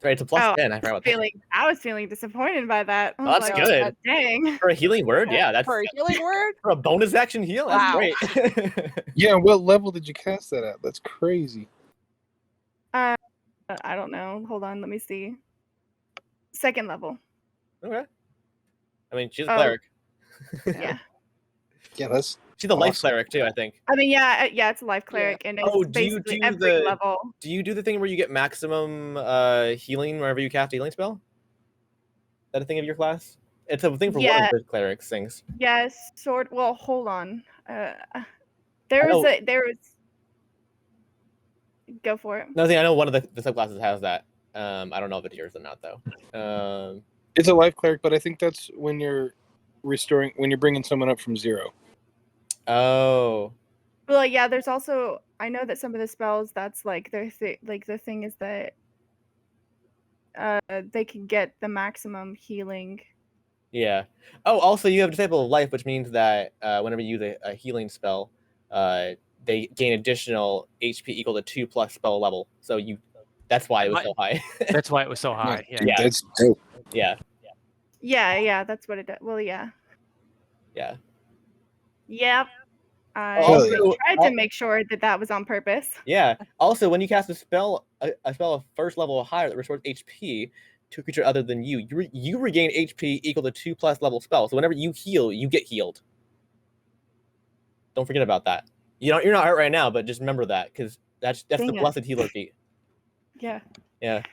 Right, it's a plus Oh, 10. I forgot about that. I was feeling disappointed by that. I Oh, was that's like, good. dang. For a healing word, yeah, that's For a healing word? for a bonus action heal. That's Wow. great. Yeah, what level did you cast that at? That's crazy. I don't know. Hold on, let me see. 2nd level. Okay. I mean, she's a Oh. cleric. Yeah. Yeah, that's She's a life awesome. cleric too, I think. I mean, yeah, it's a life cleric, and it's Oh, do you basically do every the level. do you do the thing where you get maximum healing whenever you cast a healing spell? Is that a thing of your class? It's a thing for one Yeah. of the clerics things. Yes, sort. Well, hold on. There was. Go for it. No, see, I know one of the subclasses has that. I don't know if it's yours or not though. It's a life cleric, but I think that's when you're bringing someone up from 0. Oh. Well, yeah. There's also. I know that some of the spells. That's like their the thing is that. They can get the maximum healing. Yeah. Oh, also you have Disciple of Life, which means that whenever you use a healing spell, they gain additional HP equal to 2+ spell level. So that's why it was so high. That's why it was so high. Yeah. Dude, that's dope. Yeah. Yeah, that's what it does. Well, yeah. Yeah. Yep. I Also, tried to make sure that was on purpose. Yeah. Also, when you cast a spell of 1st level or higher that restores HP to a creature other than you, you regain HP equal to 2+ level spell. So whenever you heal, you get healed. Don't forget about that. You're not hurt right now, but just remember that because that's the blessed healer feat. Yeah. Yeah.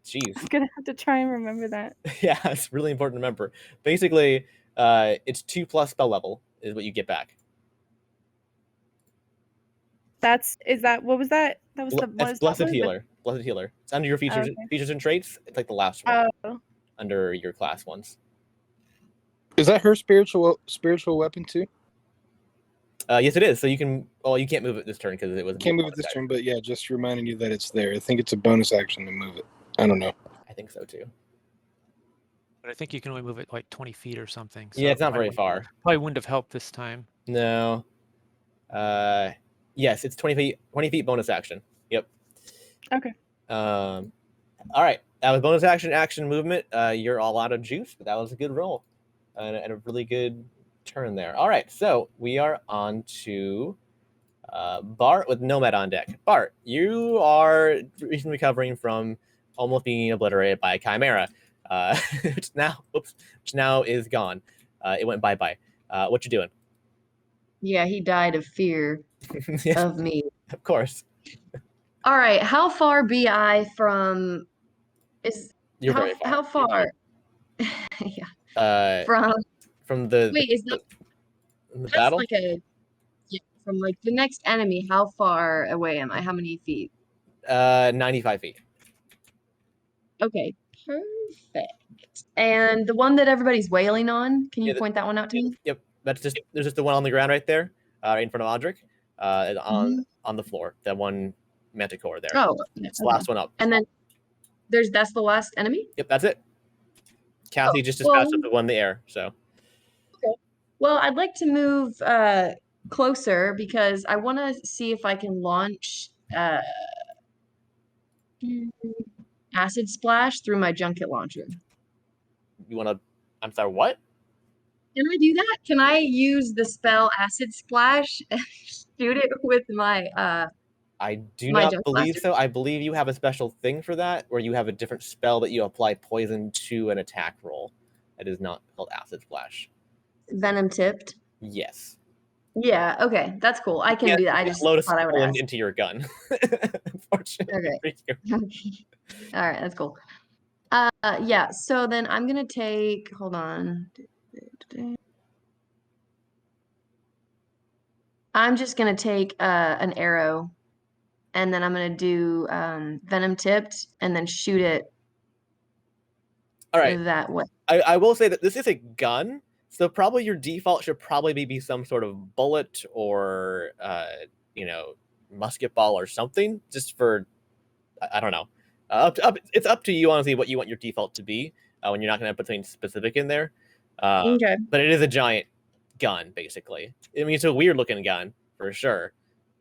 Jeez. I'm gonna have to try and remember that. Yeah, it's really important to remember. Basically, it's 2+ spell level is what you get back. What was that? That was That's blessed healer. Blessed healer. It's under your features and traits. It's like the last one under your class ones. Is that her spiritual weapon too? Yes, it is. So you can. Well, you can't move it this turn because it was. Can't move it this turn, but yeah, just reminding you that it's there. I think it's a bonus action to move it. I don't know. I think so too. But I think you can only move it like 20 feet or something. So yeah, it's not very far. Probably wouldn't have helped this time. No. Yes, it's 20 feet. 20 feet bonus action. Yep. Okay. All right. That was bonus action movement. You're all out of juice, but that was a good roll and a really good turn there. All right, so we are on to Bart with Nomad on deck. Bart, you are recently recovering from almost being obliterated by a chimera, which now is gone. It went bye-bye. What you doing? Yeah, he died of fear of me. Of course. All right, how far be I from? You're very far. How far? Yeah. From the wait, is that the battle? Like from like the next enemy? How far away am I? How many feet? 95 feet. Okay, perfect. And the one that everybody's wailing on, can you point that one out to me? Yep, there's just the one on the ground right there, right in front of Audric, on the floor. That one manticore there. Oh, it's the last one up. And then that's the last enemy? Yep, that's it. Kathy just dispatched up the one in the air, so. Okay. Well, I'd like to move closer because I want to see if I can launch acid splash through my junket launcher. You want to? I'm sorry. What? Can I do that? Can I use the spell acid splash and shoot it with my I do not believe so. I believe you have a special thing for that, where you have a different spell that you apply poison to an attack roll. That is not called acid splash. Venom tipped. Yes. Yeah. Okay, that's cool. I can do that. I just load a thought I would ask. into your gun. Unfortunately. Okay. All right, that's cool. Yeah. So then I'm gonna take. Hold on. I'm just gonna take an arrow, and then I'm gonna do venom tipped, and then shoot it All right. that way. I will say that this is a gun, so probably your default should probably be some sort of bullet or musket ball or something, just for I don't know. It's up to you, honestly, what you want your default to be when you're not going to put something specific in there. Okay. But it is a giant gun, basically. I mean, it's a weird looking gun for sure.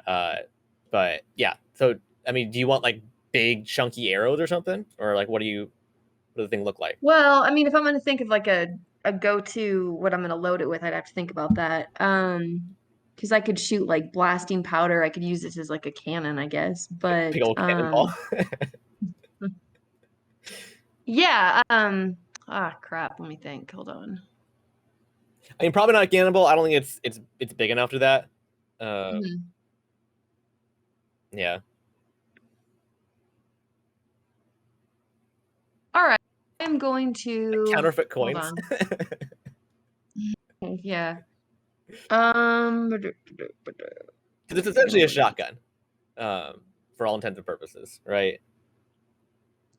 But yeah. So I mean, do you want like big chunky arrows or something, or like what does the thing look like? Well, I mean, if I'm going to think of like a go-to, what I'm going to load it with, I'd have to think about that. Because I could shoot like blasting powder. I could use this as like a cannon, I guess. But Big old cannonball. yeah. Crap. Let me think. Hold on. I mean, probably not a cannonball. I don't think it's big enough to that. Yeah. All right. I'm going to Counterfeit hold coins. on. Yeah. Because it's essentially a shotgun, for all intents and purposes, right?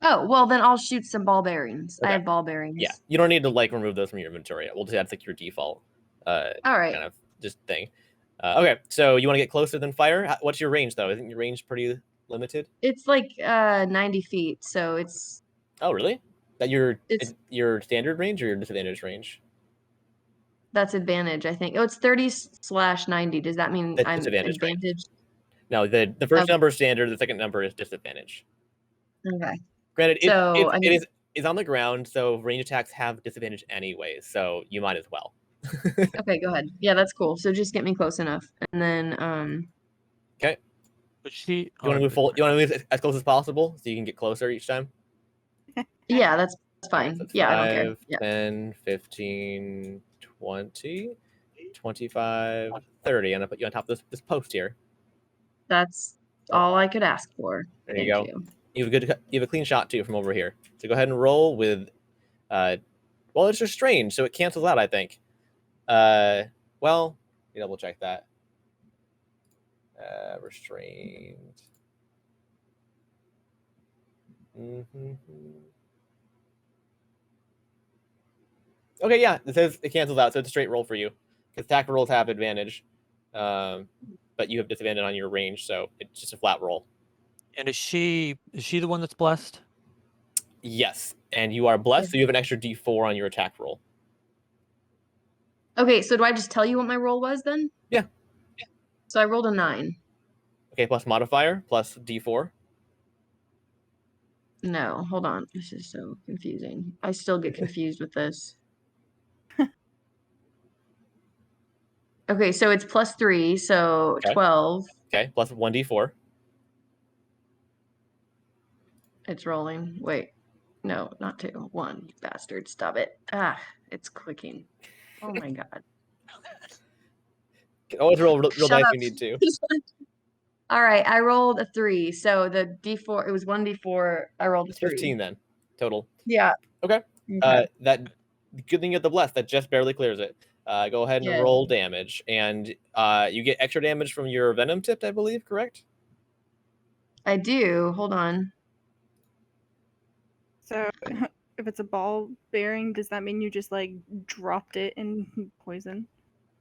Oh, well, then I'll shoot some ball bearings. Okay. I have ball bearings. Yeah, you don't need to like remove those from your inventory. We'll just add like your default. All right. Kind of just thing. Okay, so you want to get closer than fire? What's your range though? Isn't your range pretty limited? It's like 90 feet, so it's. Oh, really? That your standard range or your disadvantage range? That's advantage, I think. Oh, it's 30/90. Does that mean That's I'm disadvantage, right? advantage? No, the first number is standard. The second number is disadvantage. Okay. Granted, So, it is on the ground, so range attacks have disadvantage anyway, so you might as well. Okay, go ahead. Yeah, that's cool. So just get me close enough, and then Okay. But she. You want to move full? You want to move as close as possible so you can get closer each time. Yeah, that's fine. So Yeah, 5, I don't care. Yeah. 10, 15, 20, 25, 30, and I put you on top of this post here. That's all I could ask for. There you go. You have a clean shot too from over here. So go ahead and roll with, well, it's restrained, so it cancels out, I think. Well, let me double check that. Restrained. Okay, yeah, it says it cancels out, so it's a straight roll for you. Because attack rolls have advantage, but you have disadvantage on your range, so it's just a flat roll. And is she the one that's blessed? Yes, and you are blessed, so you have an extra D4 on your attack roll. Okay, so do I just tell you what my roll was then? Yeah. So I rolled a 9. Okay, plus modifier, plus D4. No, hold on. This is so confusing. I still get confused with this. Okay, so it's plus 3, so Okay. 12. Okay, plus 1D4. It's rolling. Wait. No, not 2. 1, you bastard. Stop it. Ah, it's clicking. Oh my god. Can always roll real Shut dice up. if you need to. All right, I rolled a 3. So the D4, it was 1D4. I rolled a 3. 15 then, total. Yeah. Okay. That good thing you get the bless. That just barely clears it. Go ahead and roll damage. And you get extra damage from your venom tipped, I believe, correct? I do. Hold on. So if it's a ball bearing, does that mean you just like dropped it in poison?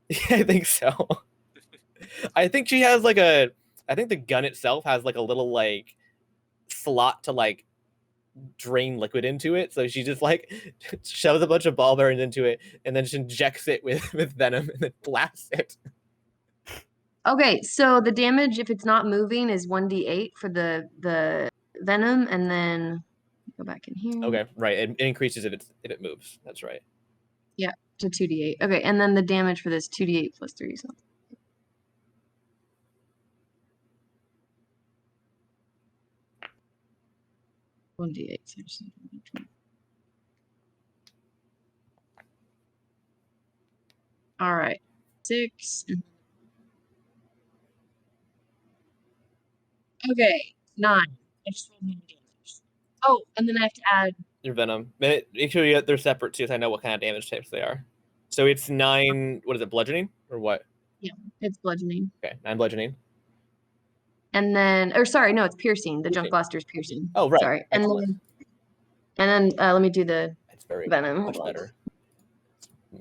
Yeah, I think so. I think she has like I think the gun itself has like a little like slot to like drain liquid into it. So she just like shoves a bunch of ball bearings into it and then she injects it with venom and then blasts it. Okay, so the damage, if it's not moving, is 1d8 for the venom, and then go back in here. Okay, right. It increases if it moves. That's right. Yeah, to 2d8. Okay, and then the damage for this 2d8 plus 3. So. One d8. All right, 6. Okay, 9. I just rolled 9 damage. Oh, and then I have to add your venom. Make sure they're separate too, so I know what kind of damage types they are. So it's 9. What is it? Bludgeoning or what? Yeah, it's bludgeoning. Okay, 9 bludgeoning. And then, or sorry, no, it's piercing. The junk blaster is piercing. Oh, right. Sorry. And then let me do the. It's very Venom. much Hold better.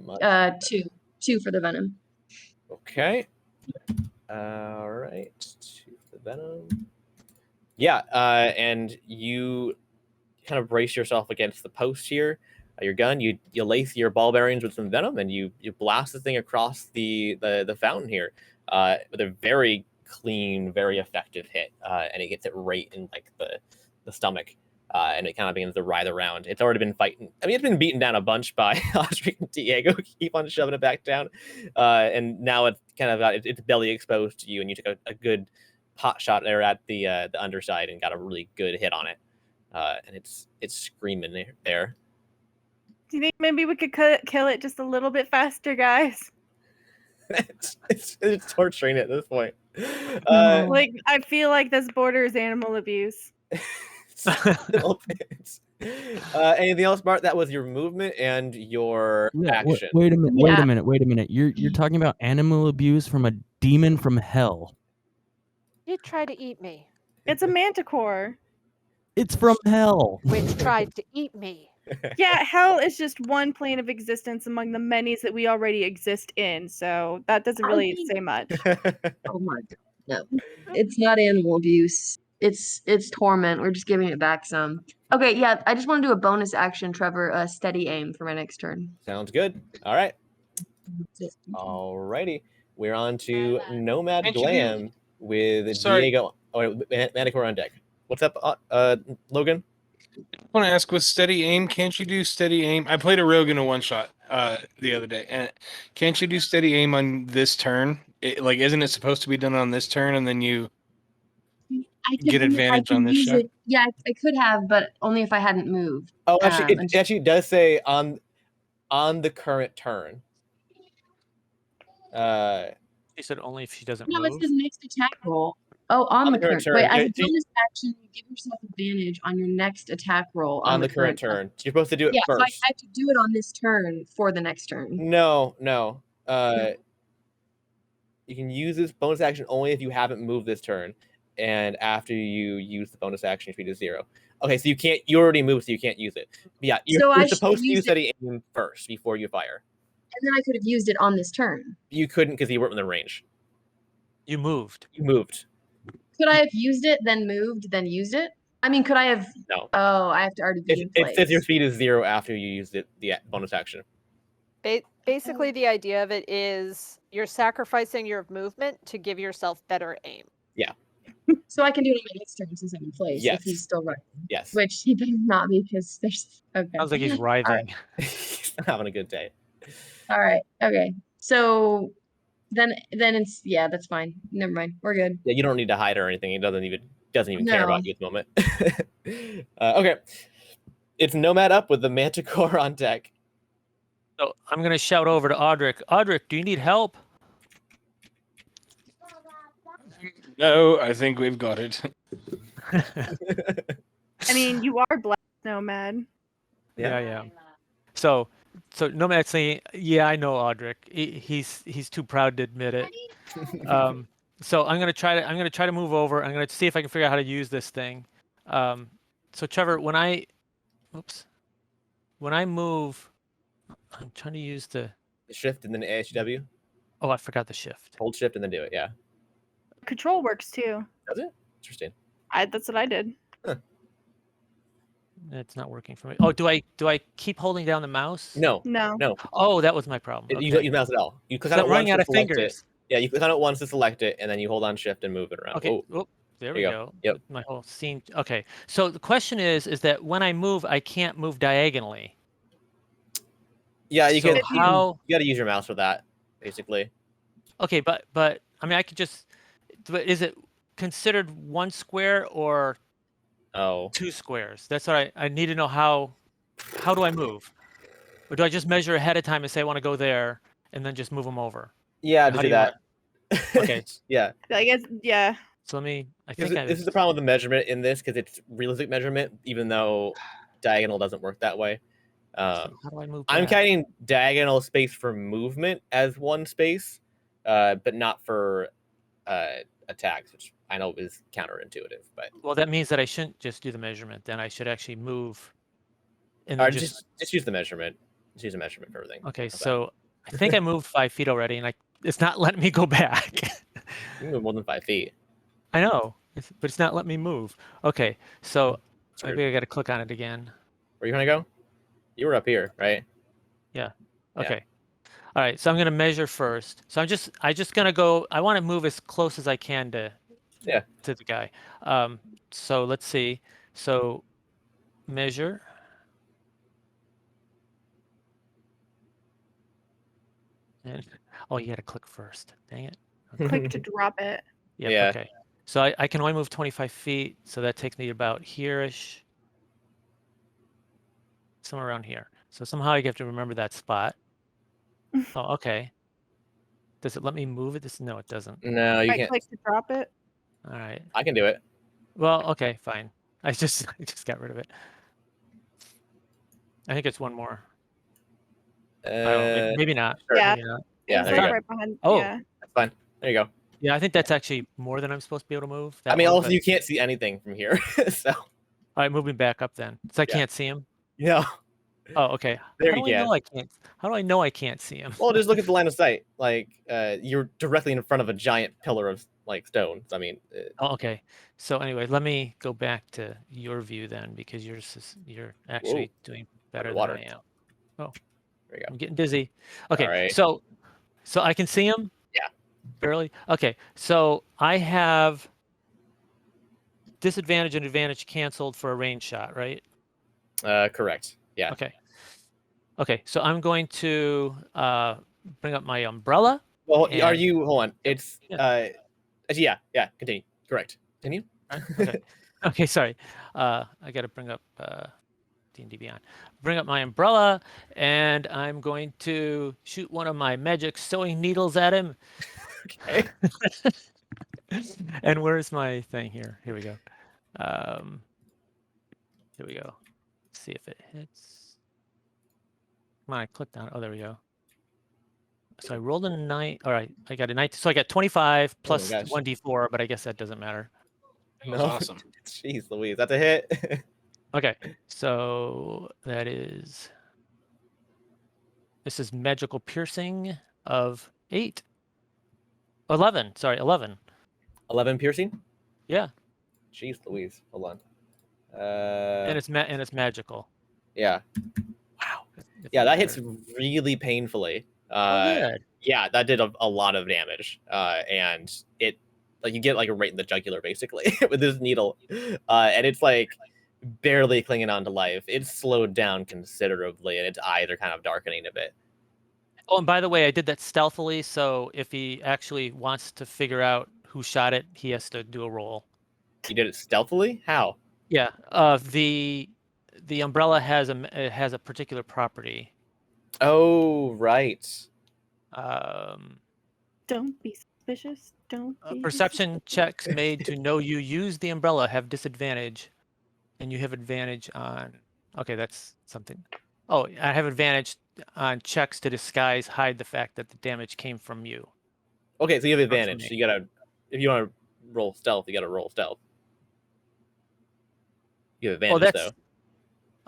Much on. Two for the venom. Okay. All right. 2 for the venom. Yeah, and you kind of brace yourself against the post here. Your gun, you lace your ball bearings with some venom, and you blast the thing across the fountain here with a very clean, very effective hit, and it gets it right in like the stomach. And it kind of begins to writhe around. It's already been fighting. I mean, it's been beaten down a bunch by Audric and Diego. Keep on shoving it back down, and now it's kind of got its belly exposed to you, and you took a good pot shot there at the underside and got a really good hit on it. And it's screaming there. Do you think maybe we could kill it just a little bit faster, guys? it's torturing it at this point. Like, I feel like this borders animal abuse. Anything else, Bart? That was your movement and your action. Wait a minute. You're talking about animal abuse from a demon from hell. He tried to eat me. It's a manticore. It's from hell. Which tried to eat me. Yeah, hell is just one plane of existence among the many that we already exist in, so that doesn't really say much. Oh my god. No. It's not animal abuse. It's torment. We're just giving it back some. Okay, yeah, I just want to do a bonus action, Trevor, steady aim for my next turn. Sounds good. All right. Alrighty. We're on to Nomad Glam with Diego. Oh, wait, Manticore on deck. What's up, Logan? I want to ask, with steady aim, can't you do steady aim? I played a rogue in a one-shot the other day, and can't you do steady aim on this turn? Isn't it supposed to be done on this turn, and then you get advantage on this shot? Yeah, I could have, but only if I hadn't moved. Oh, actually, it actually does say on the current turn. She said only if she doesn't No, move. it says next attack roll. Oh, on the current turn. Wait, as a bonus action, you give yourself advantage on your next attack roll on the current turn. You're supposed to do it first. So I have to do it on this turn for the next turn. No. You can use this bonus action only if you haven't moved this turn, and after you use the bonus action, speed is 0. Okay, so you can't. You already moved, so you can't use it. But yeah, you're supposed to use steady aim first before you fire. And then I could have used it on this turn. You couldn't because you weren't within range. You moved. You moved. Could I have used it, then moved, then used it? I mean, could I have? No. Oh, I have to already be in place. It says your speed is 0 after you used it, the bonus action. Basically, the idea of it is you're sacrificing your movement to give yourself better aim. Yeah. So I can do it on my next turn since I'm in place. Yes. If he's still running. Yes. Which he better not be because there's. Okay. Sounds like he's writhing. He's not having a good day. All right. Okay. So then it's that's fine. Never mind. We're good. Yeah, you don't need to hide or anything. He doesn't even care about you at the moment. Okay. It's Nomad up with the Manticore on deck. So I'm gonna shout over to Audric. Audric, do you need help? No, I think we've got it. I mean, you are Black Nomad. Yeah. So Nomad's saying, yeah, I know Audric. He's too proud to admit it. So I'm gonna try to move over. I'm gonna see if I can figure out how to use this thing. So Trevor, when I move, I'm trying to use the shift and then ASW. Oh, I forgot the shift. Hold shift and then do it. Yeah. Control works too. Does it? Interesting. That's what I did. Huh. It's not working for me. Oh, do I keep holding down the mouse? No. Oh, that was my problem. Okay. You mouse it all. You click on it once running out to of select fingers. it. Yeah, you click on it once to select it, and then you hold on shift and move it around. Okay. Oh, there we go. Yep. My whole scene. Okay. So the question is that when I move, I can't move diagonally. Yeah, you so can. How? You got to use your mouse for that, basically. Okay, but I mean, I could just. But is it considered one square or 2 squares? That's what I need to know. How do I move? Or do I just measure ahead of time and say I want to go there and then just move them over? Yeah, to do that. Okay. Yeah. I guess. Yeah. So this is the problem with the measurement in this, because it's realistic measurement, even though diagonal doesn't work that way. How do I move? I'm counting diagonal space for movement as one space, but not for attacks, which I know is counterintuitive. But well, that means that I shouldn't just do the measurement. Then I should actually move. and Or then just use the measurement. Just use a measurement for everything. Okay, so I think I moved 5 feet already, and it's not letting me go back. You can move more than 5 feet. I know, but it's not letting me move. Okay, so maybe I got to click on it again. Where you want to go? You were up here, right? Yeah. Okay. All right. So I'm gonna measure first. So I just gonna go. I want to move as close as I can to the guy. So let's see. So measure. And oh, you got to click first. Dang it. Click to drop it. Yep, Yeah. okay. So I can only move 25 feet. So that takes me about here-ish. Somewhere around here. So somehow you have to remember that spot. Oh, okay. Does it let me move it? No, it doesn't. No, you I can't. click to drop it. All right. I can do it. Well, okay, fine. I just got rid of it. I think it's one more. Maybe not. Sure. Yeah. Maybe not. Yeah, It's there you like go. right behind. Oh. Yeah. That's fine. There you go. Yeah, I think that's actually more than I'm supposed to be able to move. I mean, one, also but- you can't see anything from here. So. All right, moving back up then. So I can't see him. Yeah. Oh, okay. There How you do I can. know I can't? How do I know I can't see him? Well, just look at the line of sight. Like, you're directly in front of a giant pillar of like stones. I mean. Oh, okay. So anyway, let me go back to your view then, because you're actually doing better than I am. Oh, there you go. I'm getting dizzy. Okay, All right. so I can see him. Yeah. Barely. Okay, so I have disadvantage and advantage canceled for a range shot, right? Correct. Yeah. Okay. Okay, so I'm going to bring up my umbrella. Well, and- are you? Hold on. It's Yeah. Yeah. Continue. Correct. Continue. Okay. Okay. Sorry. I got to bring up D&D Beyond. Bring up my umbrella, and I'm going to shoot one of my magic sewing needles at him. Okay. And where's my thing here? Here we go. Here we go. Let's see if it hits. Come on, I clicked on it. Oh, there we go. So I rolled a 9. All right, I got a 19. So I got 25 plus gosh. 1d4, but I guess that doesn't matter. That was No. awesome. Jeez Louise, that's a hit. Okay, so this is magical piercing of 11. Sorry, 11. 11 piercing. Yeah, Jeez Louise, hold on. and it's magical. Yeah. Wow. Yeah, that hits really painfully. Good. Yeah, that did a lot of damage. And it like you get like right in the jugular basically with this needle. And it's like barely clinging on to life. It's slowed down considerably, and its eyes are kind of darkening a bit. Oh, and by the way, I did that stealthily, so if he actually wants to figure out who shot it, he has to do a roll. You did it stealthily? How? Yeah. The umbrella has a particular property. Oh, right. Don't be suspicious. Don't be Perception checks made to know you use the umbrella have disadvantage, and you have advantage on. Okay, that's something. Oh, I have advantage on checks to disguise, hide the fact that the damage came from you. Okay, so you have Not from advantage. me. So you gotta, if you want to roll stealth, you gotta roll stealth. You have advantage though.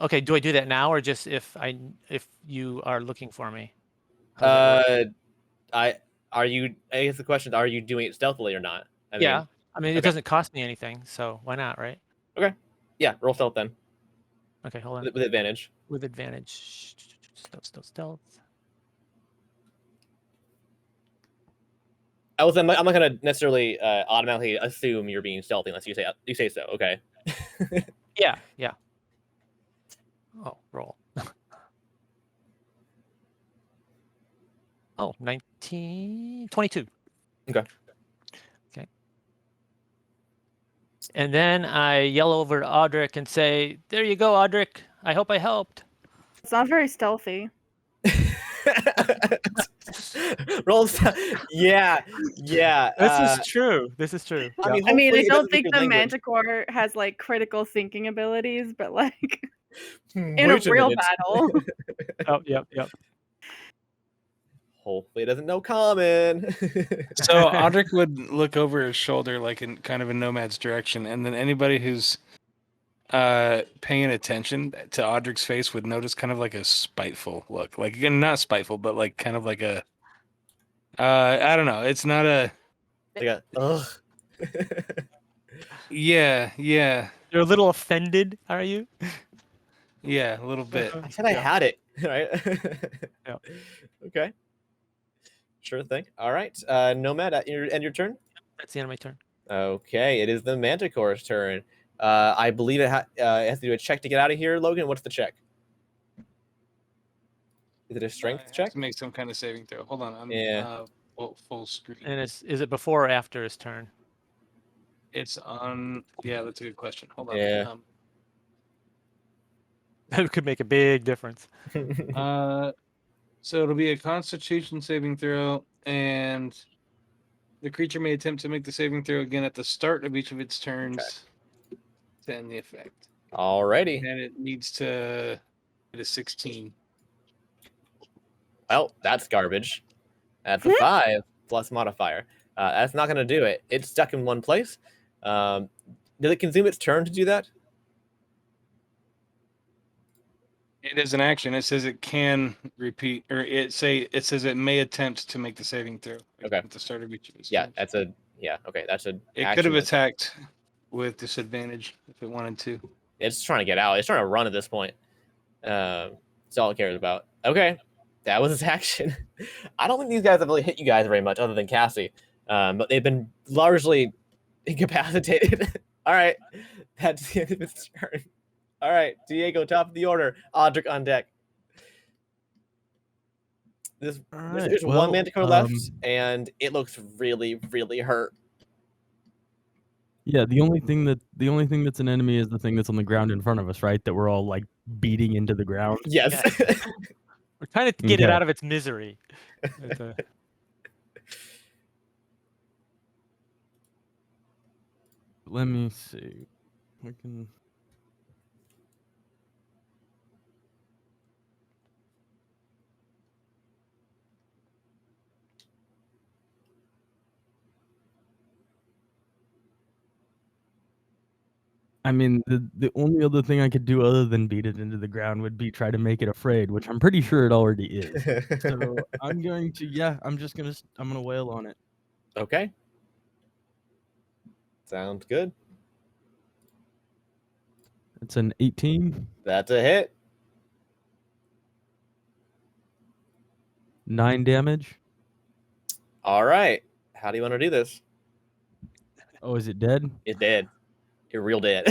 Okay. Do I do that now, or just if you are looking for me? I guess the question is, are you doing it stealthily or not? Yeah. I mean, it okay. doesn't cost me anything, so why not, right? Okay. Yeah, roll stealth then. Okay, hold on. With advantage. With advantage. Stealth. I'm not gonna necessarily automatically assume you're being stealthy unless you say so. Okay. Yeah. Oh, roll. Oh, 22. Okay. And then I yell over to Audric and say, "There you go, Audric. I hope I helped." It's not very stealthy. Roll. Yeah. This is true. I mean, I mean, I hopefully it don't doesn't think speak the your language. manticore has like critical thinking abilities, but like in Wait a real minute. battle. Oh, yep. Hopefully it doesn't know common. So Audric would look over his shoulder like in kind of a nomad's direction, and then anybody who's paying attention to Audric's face would notice kind of like a spiteful look. Like, again, not spiteful, but like kind of like a I don't know. It's not a Like ugh. yeah. You're a little offended, are you? Yeah, a little bit. I said I had it, right? Yeah. Okay. Sure thing. All right. Nomad, end your turn. That's the end of my turn. Okay, it is the manticore's turn. I believe it has to do a check to get out of here. Logan, what's the check? Is it a strength It has check? to make some kind of saving throw. Hold on, I'm Yeah. full screen. And is it before or after his turn? It's on. Yeah, that's a good question. Hold on. Yeah. That could make a big difference. So it'll be a Constitution saving throw, and the creature may attempt to make the saving throw again at the start of each of its turns to end the effect. Alrighty. And it needs to get a 16. Well, that's garbage. That's a 5 plus modifier. That's not going to do it. It's stuck in one place. Did it consume its turn to do that? It is an action. It says it can repeat, or it says it may attempt to make the saving throw. Okay. At the start of each of its Yeah, turns. that's a okay. That's a. It could have attacked with disadvantage if it wanted to. It's trying to get out. It's trying to run at this point. That's all it cares about. Okay, that was its action. I don't think these guys have really hit you guys very much, other than Cassie. But they've been largely incapacitated. All right, that's the end of its turn. All right, Diego, top of the order. Audric on deck. There's one manticore left, and it looks really, really hurt. Yeah, the only thing that's an enemy is the thing that's on the ground in front of us, right? That we're all like beating into the ground. Yes. We're trying to get it out of its misery. Let me see. We can. I mean, the only other thing I could do other than beat it into the ground would be try to make it afraid, which I'm pretty sure it already is. So I'm going to, I'm gonna wail on it. Okay. Sounds good. It's an 18. That's a hit. 9 damage. All right. How do you want to do this? Oh, is it dead? It's dead. You're real dead.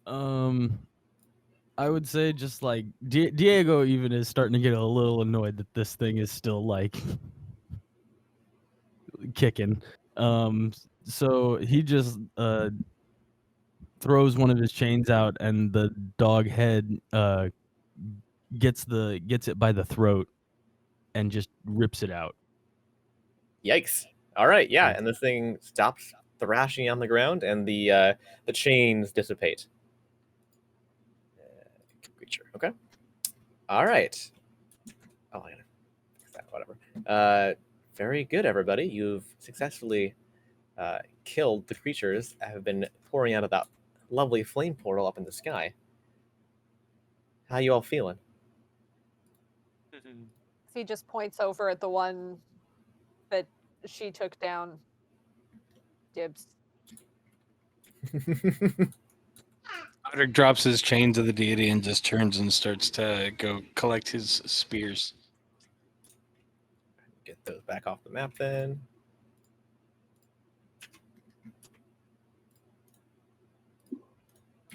I would say just like Diego even is starting to get a little annoyed that this thing is still like kicking. So he just throws one of his chains out, and the dog head gets it by the throat and just rips it out. Yikes. All right, yeah, and this thing stops thrashing on the ground, and the chains dissipate. Creature. Okay. All right. Oh, I gotta fix that. Whatever. Very good, everybody. You've successfully killed the creatures that have been pouring out of that lovely flame portal up in the sky. How you all feeling? He just points over at the one that she took down. Dibs. Audric drops his chains of the deity and just turns and starts to go collect his spears. Get those back off the map then.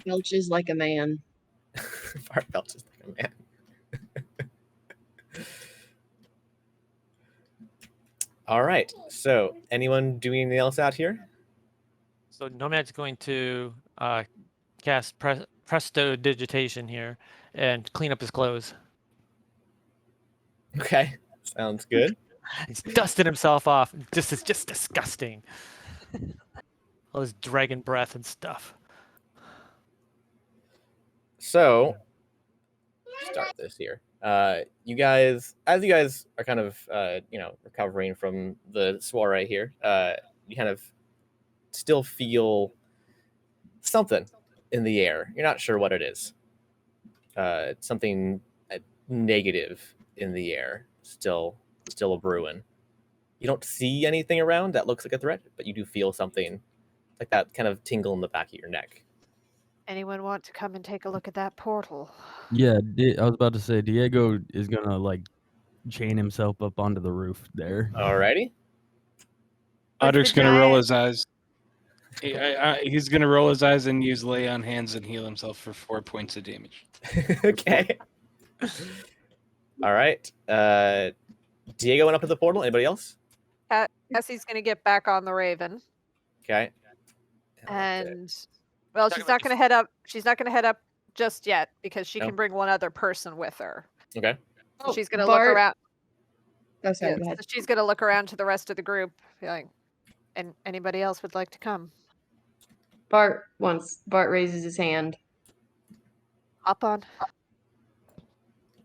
Belches like a man. Bart belches like a man. All right. So, anyone doing anything else out here? So Nomad's going to cast prestidigitation here and clean up his clothes. Okay, sounds good. He's dusting himself off. It's just disgusting. All his dragon breath and stuff. So, start this here. You guys, as you guys are kind of, recovering from the soiree here, you kind of still feel something in the air. You're not sure what it is. Something negative in the air, still a brewing. You don't see anything around that looks like a threat, but you do feel something like that kind of tingle in the back of your neck. Anyone want to come and take a look at that portal? Yeah, I was about to say Diego is gonna like chain himself up onto the roof there. Alrighty. Audric's the gonna roll giant- his eyes. He's gonna roll his eyes and use lay on hands and heal himself for 4 points of damage. Okay. All right. Diego went up to the portal. Anybody else? Cassie's going to get back on the Raven, Okay. and well, Talking she's about not going to head up. She's not going to head up just yet because she No. can bring one other person with her. Okay. So she's going to look Bart- around. Oh, sorry, Yeah, go ahead. so she's going to look around to the rest of the group, like, and anybody else would like to come. Bart raises his hand. Hop on.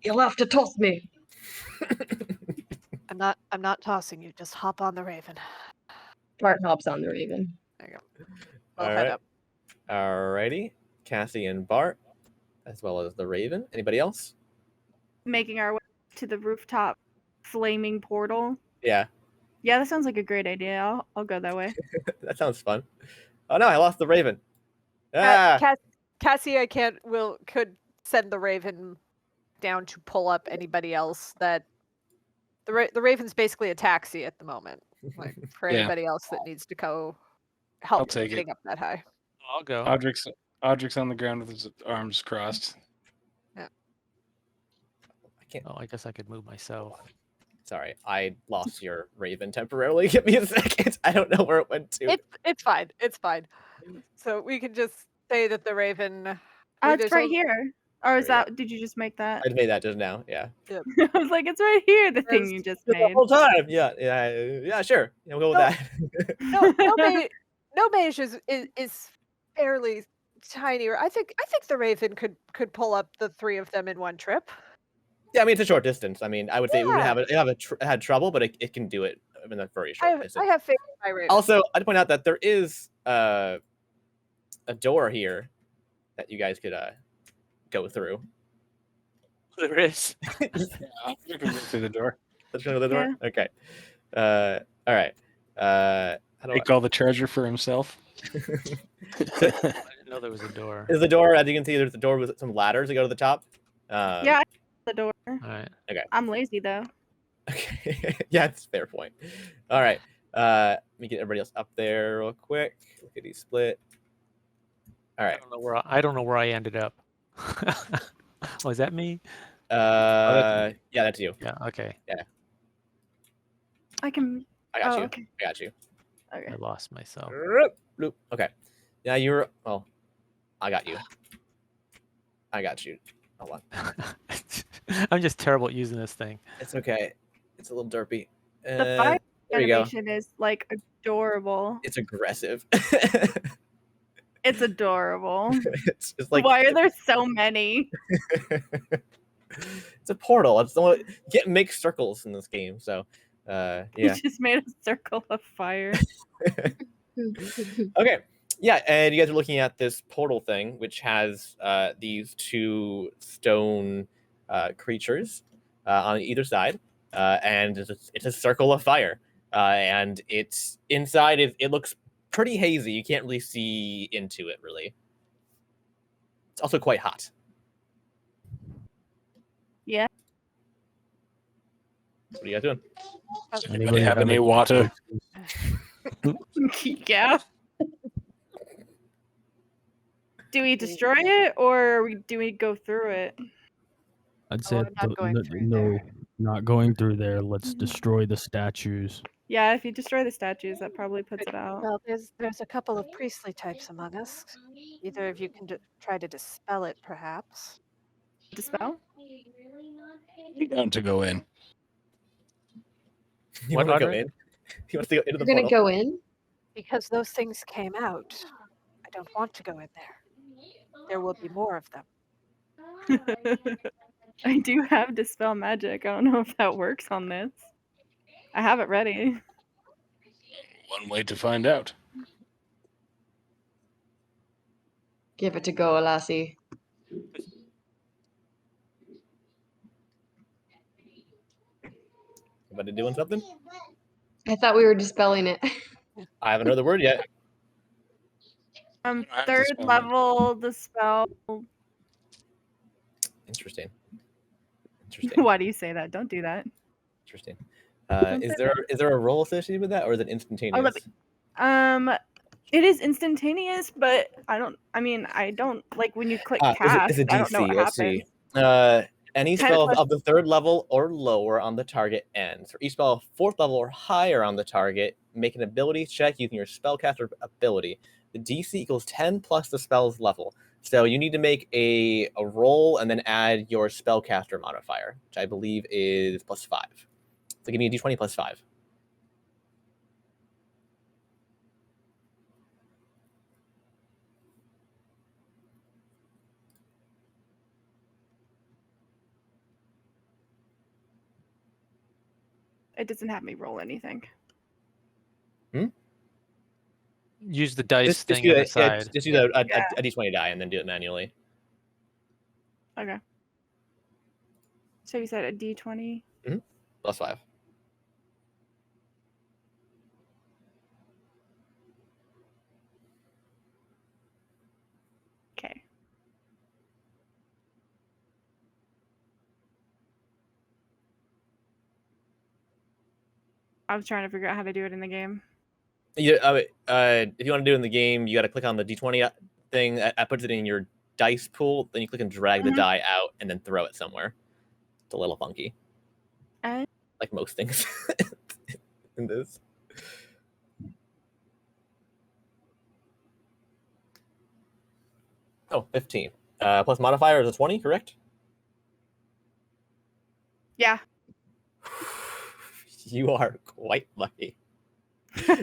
You'll have to toss me. I'm not tossing you. Just hop on the Raven. Bart hops on the Raven. There you go. I'll All head right. up. Alrighty. Cassie and Bart, as well as the Raven. Anybody else? Making our way to the rooftop flaming portal. Yeah. Yeah, that sounds like a great idea. I'll go that way. That sounds fun. Oh no, I lost the Raven. Ah. Cassie, could send the Raven down to pull up anybody else that the Raven's basically a taxi at the moment, like for Yeah. anybody else that needs to go help I'll take it. getting up that high. I'll go. Audric's on the ground with his arms crossed. I can't. Oh, I guess I could move myself. Sorry, I lost your Raven temporarily. Give me a second. I don't know where it went to. It's fine. It's fine. So we can just say that the Raven. It's right here. Or is There you that? Did you just make that? I made that just now. Yeah. I was like, it's right here. The thing There's- you just The made. whole time. Yeah. Sure. Yeah, we'll go with No. that. No mage is fairly tiny. I think the Raven could pull up the three of them in one trip. Yeah, I mean it's a short distance. I mean, I would say it would Yeah. had trouble, but it can do it in a very short distance. I have faith in my Raven. Also, I'd point out that there is a door here that you guys could go through. There is. Audric can go through the door. Let's go to the door. Okay. All right. How do Take all the treasure for himself. I didn't know there was a door. Is the door? As you can see, there's a door with some ladders to go to the top. Yeah, I the door. All right. I'm lazy though. Okay. Yeah, it's a fair point. All right. Let me get everybody else up there real quick. Lickety split. All right. I don't know where I ended up. Was that me? Yeah, that's you. Yeah. Okay. I can. I got Oh, you. okay. I got you. Okay. I lost myself. Bloop. Okay. Yeah, you're. Well, I got you. I got you. Hold on. I'm just terrible at using this thing. It's okay. It's a little derpy. The fire There you go. animation is like adorable. It's aggressive. It's adorable. it's like Why are there so many? it's a portal. It's the one you can't make circles in this game. So, yeah. You just made a circle of fire. Okay. Yeah, and you guys are looking at this portal thing, which has these two stone creatures on either side, and it's a circle of fire. And it's inside. It looks pretty hazy. You can't really see into it, really. It's also quite hot. Yeah. What are you guys doing? Anybody have any water? Yeah. Do we destroy it or do we go through it? I'd say I'm not going through no, there. not going through there. Let's destroy the statues. Yeah, if you destroy the statues, that probably puts it out. Well, there's a couple of priestly types among us. Either of you can try to dispel it, perhaps. Dispel? You down to go in? You What, want to go Audrey? in? You want to go into the You're gonna portal? go in? Because those things came out. I don't want to go in there. There will be more of them. I do have dispel magic. I don't know if that works on this. I have it ready. One way to find out. Give it to go, Lassie. Everybody doing something? I thought we were dispelling it. I haven't heard the word yet. I have to Third spell it. level dispel. Interesting. Interesting. Why do you say that? Don't do that. Interesting. Don't Is say there a roll associated with that, or is it instantaneous? It is instantaneous, but I don't like when you click cast. Is it I don't know DC? what Let's happens. see. Any 10 spell plus- of the 3rd level or lower on the target ends. For each spell of 4th level or higher on the target, make an ability check using your spellcaster ability. The DC equals 10 plus the spell's level. So you need to make a roll and then add your spellcaster modifier, which I believe is +5. So give me a d20 plus 5. It doesn't have me roll anything. Use the dice Just thing do on the it. side. Yeah, just use a d20 die and then do it manually. Okay. So you said a D20? +5. Okay. I was trying to figure out how to do it in the game. Yeah, if you want to do it in the game, you got to click on the d20 thing. That puts it in your dice pool. Then you click and drag the die out, and then throw it somewhere. It's a little funky, like most things in this. Oh, 15. Plus modifier is a 20, correct? Yeah. You are quite lucky.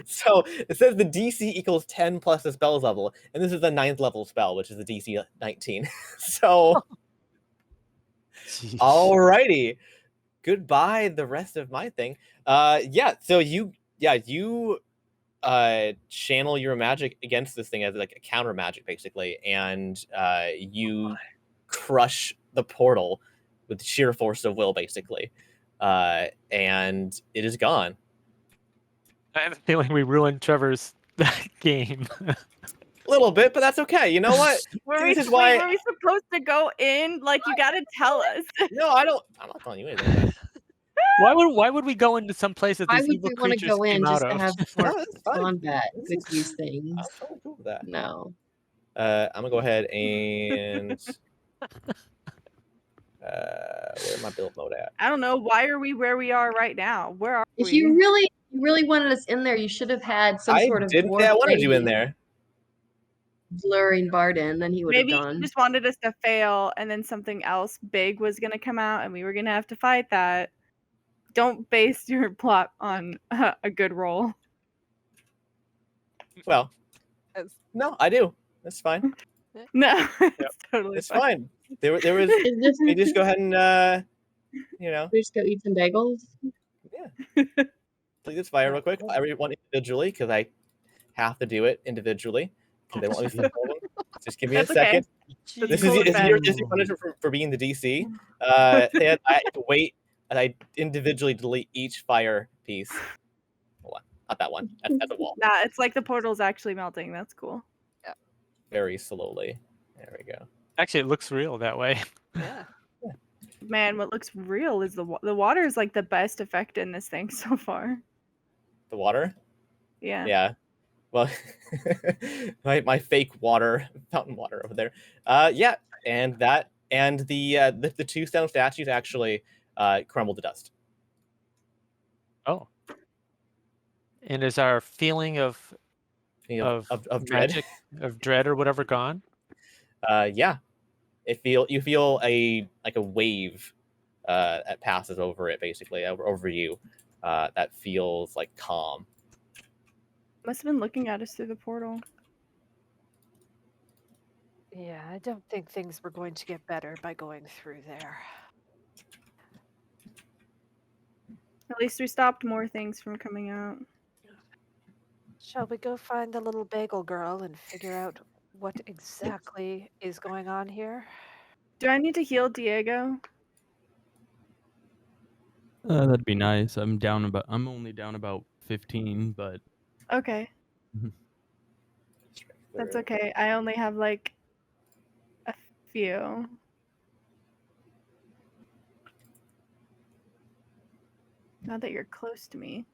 So it says the DC equals 10 plus the spell's level, and this is the 9th level spell, which is the DC 19. So, alrighty, goodbye. The rest of my thing. So you channel your magic against this thing as like a counter magic, basically, and you crush the portal with sheer force of will, basically, and it is gone. I have a feeling we ruined Trevor's game. A little bit, but that's okay. You know what? Were we supposed to go in? Like, you gotta tell us. No, I don't. I'm not telling you anything. Why would we go into some place that Why these would evil we want to creatures go in came just out to of? have No, more it's fine. combat This with is- these things? I'm totally cool with that. No. I'm gonna go ahead and where's my build mode at? I don't know. Why are we where we are right now? Where are If we? you really wanted us in there, you should have had some sort of didn't say I wanted you in there. luring Bard in, then he would have Maybe gone. he just wanted us to fail, and then something else big was gonna come out, and we were gonna have to fight that. Don't base your plot on a good roll. Well, no, I do. That's fine. No, it's totally It's fine. fine. There was. You just go ahead and We just go eat some bagels. Please this fire real quick. Everyone individually, because I have to do it individually. Because they won't let me flip them. Just give me That's a second. okay. This cool is with your that. punishment for being the DC. I have to wait and I individually delete each fire piece. Hold on. Not that one. That's a wall. Nah, it's like the portal's actually melting. That's cool. Very slowly. There we go. Actually, it looks real that way. Yeah. Man, what looks real is the water is like the best effect in this thing so far. The water? Yeah. Yeah. Well, my fake water, fountain water over there. Yeah, and that and the two stone statues actually crumbled to dust. Oh. And is our feeling of Of dread. magic, of dread or whatever gone? Yeah. You feel a wave that passes over it, basically over you. That feels like calm. Must have been looking at us through the portal. Yeah, I don't think things were going to get better by going through there. At least we stopped more things from coming out. Shall we go find the little bagel girl and figure out what exactly is going on here? Do I need to heal Diego? That'd be nice. I'm only down about 15, but Okay, that's okay. I only have like a few. Not that you're close to me.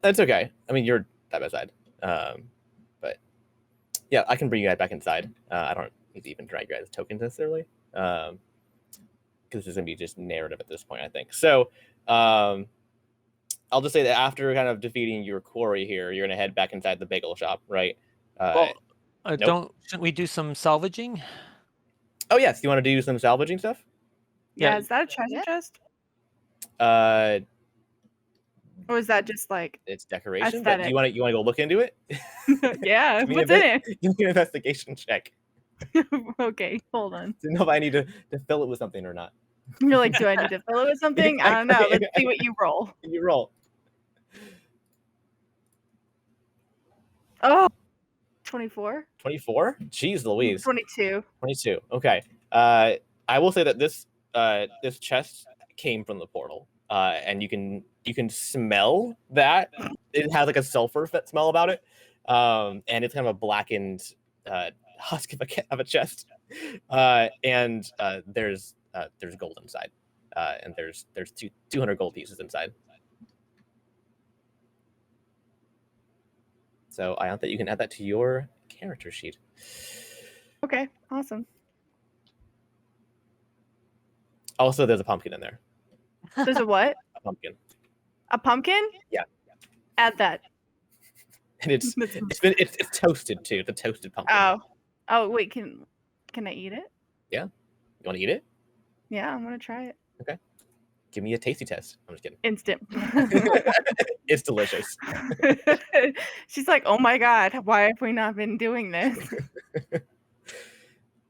That's okay. I mean, you're side by side. But yeah, I can bring you guys back inside. I don't need to even drag you guys tokens necessarily. Because this is gonna be just narrative at this point, I think. So I'll just say that after kind of defeating your quarry here, you're gonna head back inside the bagel shop, right? Well, nope. shouldn't we do some salvaging? Oh yes, you want to do some salvaging stuff? Yeah, Yeah. is that a treasure chest? Or is that just like It's decoration, but do you want to go look into it? yeah, what's in it? Give me an investigation check. Okay, hold on. To know if I need to fill it with something or not. You're like, do I need to fill it with something? I don't know. Let's see what you roll. You roll. Oh, 24. 24? Jeez Louise. 22. 22. Okay. I will say that this chest came from the portal. And you can smell that it has like a sulfur smell about it. And it's kind of a blackened husk of a chest. And there's gold inside. And there's 200 gold pieces inside. So I don't think you can add that to your character sheet. Okay, awesome. Also, there's a pumpkin in there. There's a what? A pumpkin. A pumpkin? Yeah. Add that. And it's toasted too. The toasted pumpkin. Oh wait, can I eat it? Yeah. You want to eat it? Yeah, I'm gonna try it. Okay. Give me a tasty test. I'm just kidding. Instant. It's delicious. She's like, oh my god, why have we not been doing this?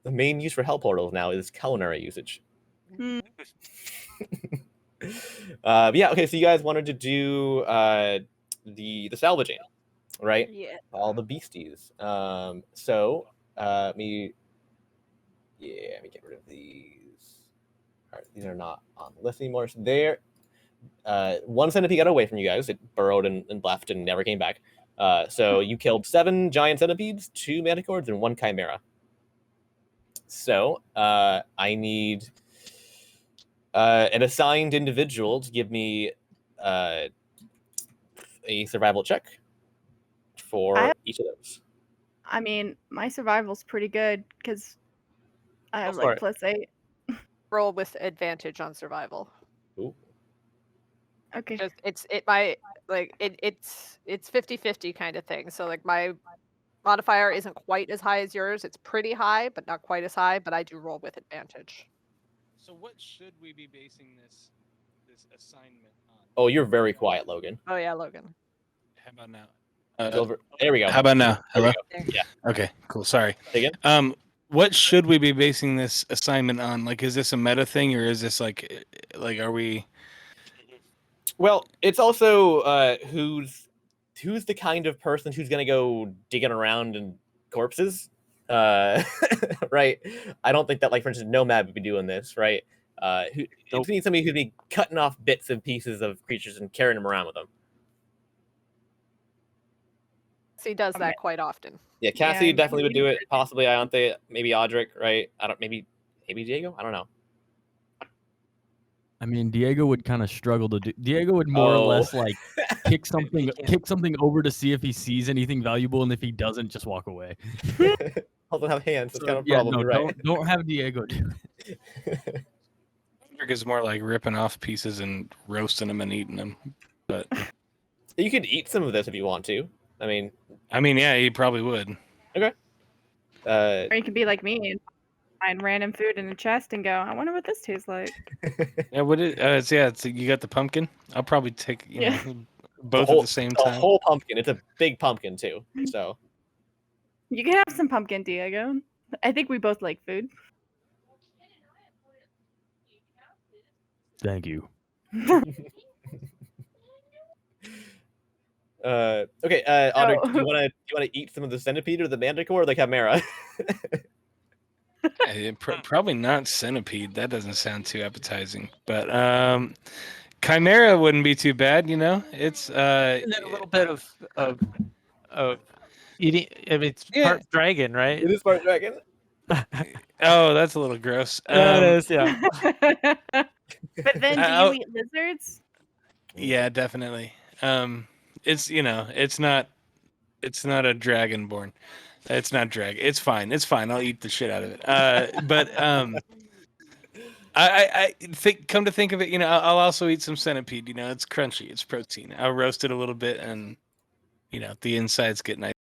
The main use for hell portals now is culinary usage. Yeah, okay, so you guys wanted to do the salvaging, right? Yeah. All the beasties. So let me get rid of these. All right, these are not on the list anymore. So there, one centipede got away from you guys. It burrowed and left and never came back. So you killed 7 giant centipedes, 2 manticores, and 1 chimera. So I need an assigned individual to give me a survival check for each of those. I mean, my survival's pretty good because I have like +8. Roll with advantage on survival. Ooh. Okay. Just it's 50-50 kind of thing. So like my modifier isn't quite as high as yours. It's pretty high, but not quite as high. But I do roll with advantage. So what should we be basing this assignment on? Oh, you're very quiet, Logan. Oh yeah, Logan. How about now? There we go. How about now? Hello? Yeah. Okay, cool. Sorry. Again? What should we be basing this assignment on? Like, is this a meta thing, or is this like are we? Well, it's also who's the kind of person who's gonna go digging around in corpses, right? I don't think that, like, for instance, Nomad would be doing this, right? It needs somebody who'd be cutting off bits and pieces of creatures and carrying them around with them. He does that quite often. Yeah, Cassie definitely would do it. Possibly Iante, maybe Audric, right? Maybe Diego. I don't know. I mean, Diego would kind of struggle to do. Diego would more or less like kick something over to see if he sees anything valuable, and if he doesn't, just walk away. Also have hands. That's kind of a yeah, problem, no, right? Don't have Diego do it. Is more like ripping off pieces and roasting them and eating them. But you could eat some of this if you want to. I mean, yeah, he probably would. Okay. Or you could be like me and find random food in the chest and go, I wonder what this tastes like. Yeah, it's you got the pumpkin. I'll probably take know, both at the same time. The whole pumpkin. It's a big pumpkin too. So you can have some pumpkin, Diego. I think we both like food. Thank you. Okay, Audrey, do you want to eat some of the centipede or the manticore or the chimera? Probably not centipede. That doesn't sound too appetizing. But chimera wouldn't be too bad. You know, it's And then a little bit of eating. I mean, it's part dragon, right? It is part dragon. Oh, that's a little gross. That is, yeah. But then, do you eat lizards? Yeah, definitely. It's it's not a dragonborn. It's not dragon. It's fine. It's fine. I'll eat the shit out of it. But I think, come to think of it, I'll also eat some centipede. It's crunchy. It's protein. I'll roast it a little bit, and the insides get nice.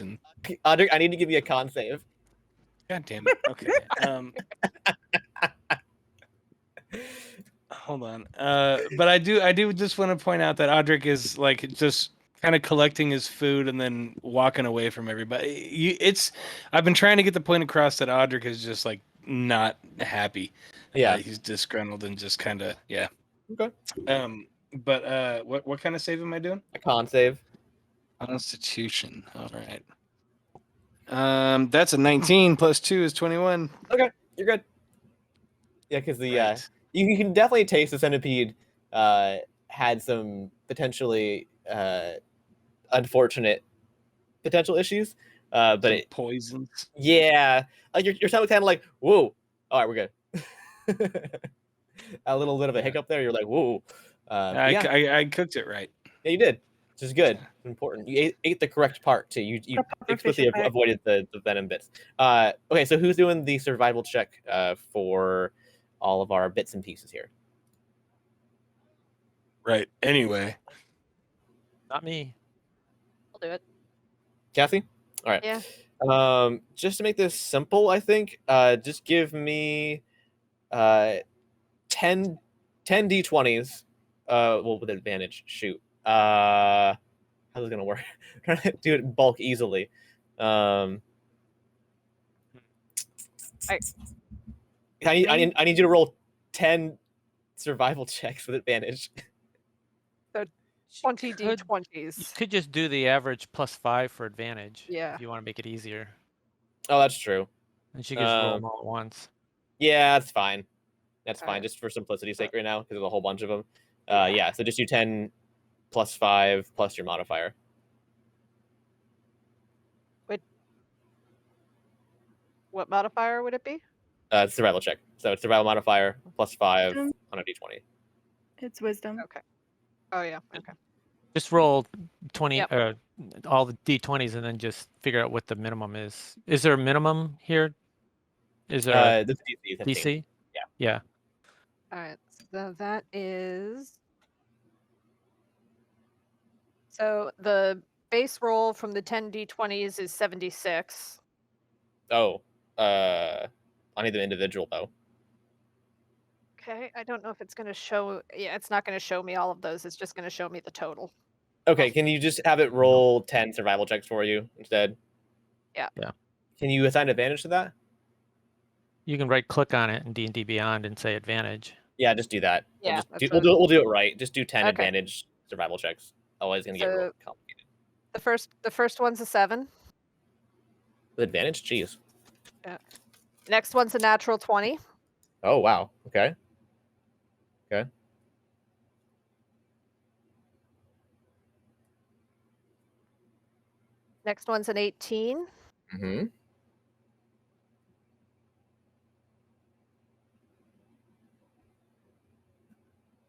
And Audrey, I need to give you a con save. God damn it. Okay. Hold on. But I do just want to point out that Audric is like just kind of collecting his food and then walking away from everybody. I've been trying to get the point across that Audric is just like not happy. Yeah. He's disgruntled and just kind of Okay. But what kind of save am I doing? A con save. Constitution. All right. That's a 19 plus 2 is 21. Okay, you're good. Yeah, because the you can definitely taste the centipede had some potentially unfortunate potential issues, but Some it poisons. Yeah, like your stomach kind of like, whoa, all right, we're good. A little bit of a hiccup there. You're like, whoa. I cooked it right. Yeah, you did, which is good. It's important. You ate the correct part too. You explicitly avoided the venom bits. Okay, so who's doing the survival check for all of our bits and pieces here? Right. Anyway. Not me. I'll do it. Kathy? All right. Yeah. Just to make this simple, I think, just give me 10 d20s. Well, with advantage. Shoot. How's this gonna work? I'm trying to do it in bulk easily. I need you to roll 10 survival checks with advantage. So 20 d20s. You could just do the average +5 for advantage. Yeah. If you want to make it easier. Oh, that's true. And she could just roll them all at once. Yeah, that's fine. That's fine, right. just for simplicity's sake right now, because there's a whole bunch of them. Yeah, so just do 10 plus 5 plus your modifier. What modifier would it be? Survival check. So it's survival modifier plus 5 on a d20. It's wisdom. Okay. Oh yeah. Okay. Just roll 20 Yep. all the d20s and then just figure out what the minimum is. Is there a minimum here? Is there This DC? 15. DC? Yeah. Yeah. All right. So that is. So the base roll from the 10 d20s is 76. Oh, I need them individual though. Okay, I don't know if it's going to show. Yeah, it's not going to show me all of those. It's just going to show me the total. Okay, can you just have it roll 10 survival checks for you instead? Yeah. Yeah. Can you assign advantage to that? You can right click on it in D&D Beyond and say advantage. Yeah, just do that. Yeah, We'll do it right. Just do 10 Okay. advantage survival checks. Otherwise, it's gonna get real complicated. The first one's a 7. With advantage, jeez. Yeah. Next one's a natural 20. Oh wow. Okay. Okay. Next one's an 18. Mm-hmm.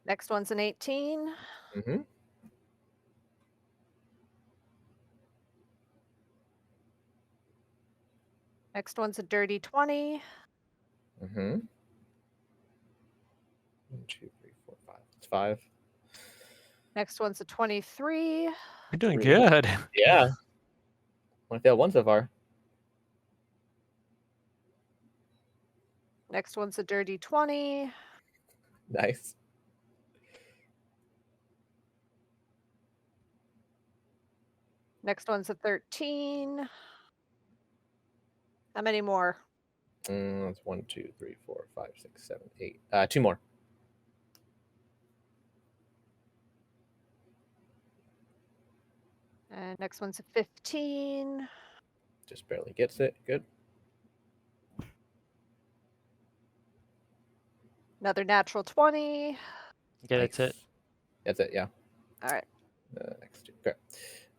Next one's an 18. Mm-hmm. Next one's a dirty 20. Mm-hmm. 1, 2, 3, 4, 5. It's 5. Next one's a 23. You're doing good. Yeah. Only failed one so far. Next one's a dirty 20. Nice. Next one's a 13. How many more? That's 1, 2, 3, 4, 5, 6, 7, 8. 2 more. And next one's a 15. Just barely gets it. Good. Another natural 20. Okay, that's it. Nice. That's it. Yeah. All right. Next two. Okay.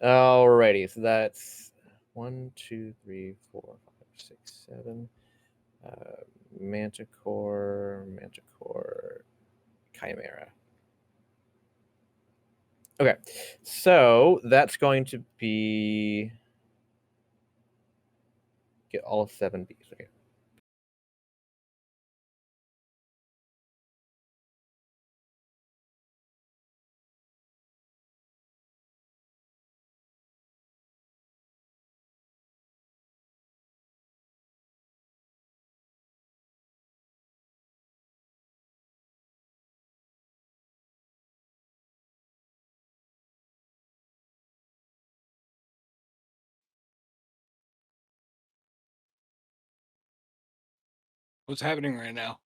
Alrighty. So that's 1, 2, 3, 4, 5, 6, 7. Manticore, chimera. Okay, so that's going to be get all 7 bees. Okay. What's happening right now?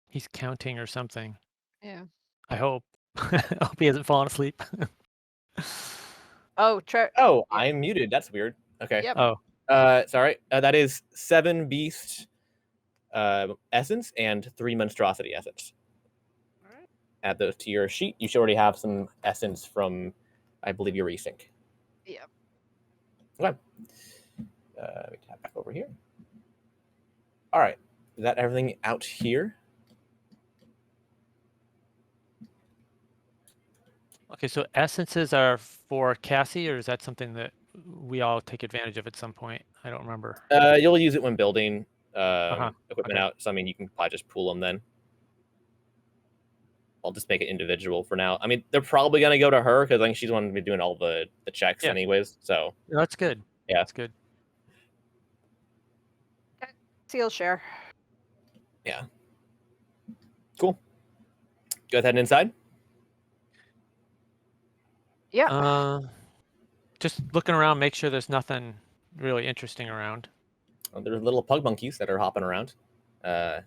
He's counting or something. Yeah. I hope. I hope he hasn't fallen asleep. Oh, Oh, yeah. I'm muted. That's weird. Okay. Yep. Oh, Sorry. That is 7 beast essence and 3 monstrosity essence. All right. Add those to your sheet. You should already have some essence from, I believe, your resync. Yeah. Okay. We tap back over here. All right. Is that everything out here? okay. So essences are for Cassie, or is that something that we all take advantage of at some point? I don't remember. You'll use it when building equipment Okay. out. So I mean, you can probably just pool them then. I'll just make it individual for now. I mean, they're probably gonna go to her because I think she's going to be doing all the checks Yeah. anyways. So That's good. Yeah. That's good. Seal share. yeah, cool. Go ahead and inside. Yeah. Just looking around, make sure there's nothing really interesting around. There's little pug monkeys that are hopping around,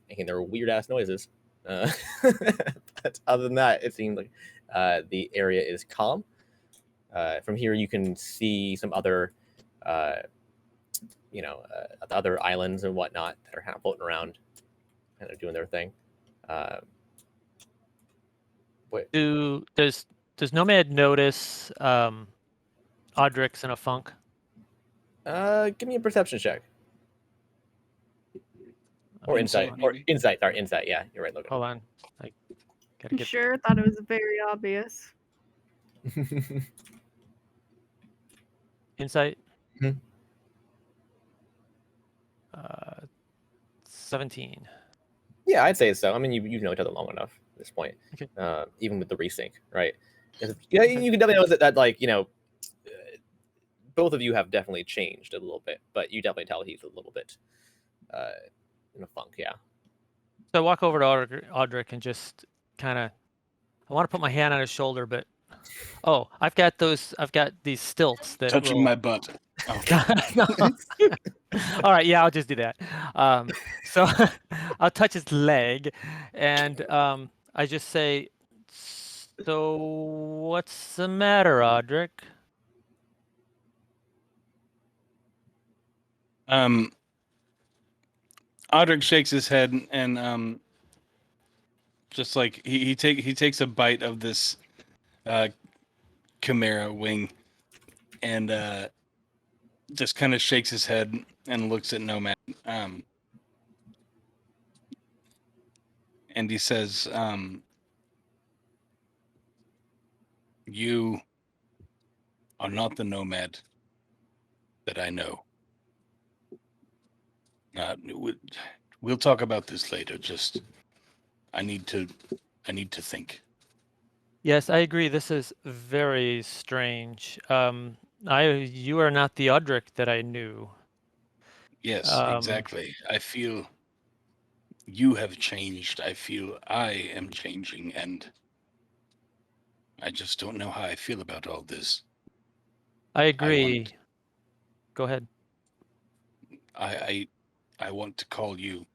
making their weird ass noises. But other than that, it seems like the area is calm. From here, you can see some other, the other islands and whatnot that are kind of floating around, kind of doing their thing. Does Nomad notice Audrix in a funk? Give me a perception check. Or insight. Insight. Sorry, insight. Yeah, you're right, Logan. Hold on. I gotta I'm get sure thought it was very obvious. insight. Mhm. 17. Yeah, I'd say so. I mean, you know each other long enough at this point. Okay. Even with the resync, right? Yeah, you can definitely notice that like both of you have definitely changed a little bit, but you definitely tell he's a little bit in a funk. Yeah. So I walk over to Audric and just kind of, I want to put my hand on his shoulder, but I've got these stilts that Touching my butt. Oh. All right, yeah, I'll just do that. So I'll touch his leg, and I just say, "So what's the matter, Audric?" Audric shakes his head and just like he takes a bite of this chimera wing and just kind of shakes his head and looks at Nomad. And he says, "You are not the Nomad that I know. We'll talk about this later. Just I need to think." Yes, I agree. This is very strange. You are not the Audric that I knew. Yes, exactly. I feel you have changed. I feel I am changing, and I just don't know how I feel about all this. I agree. Go ahead. I want to call you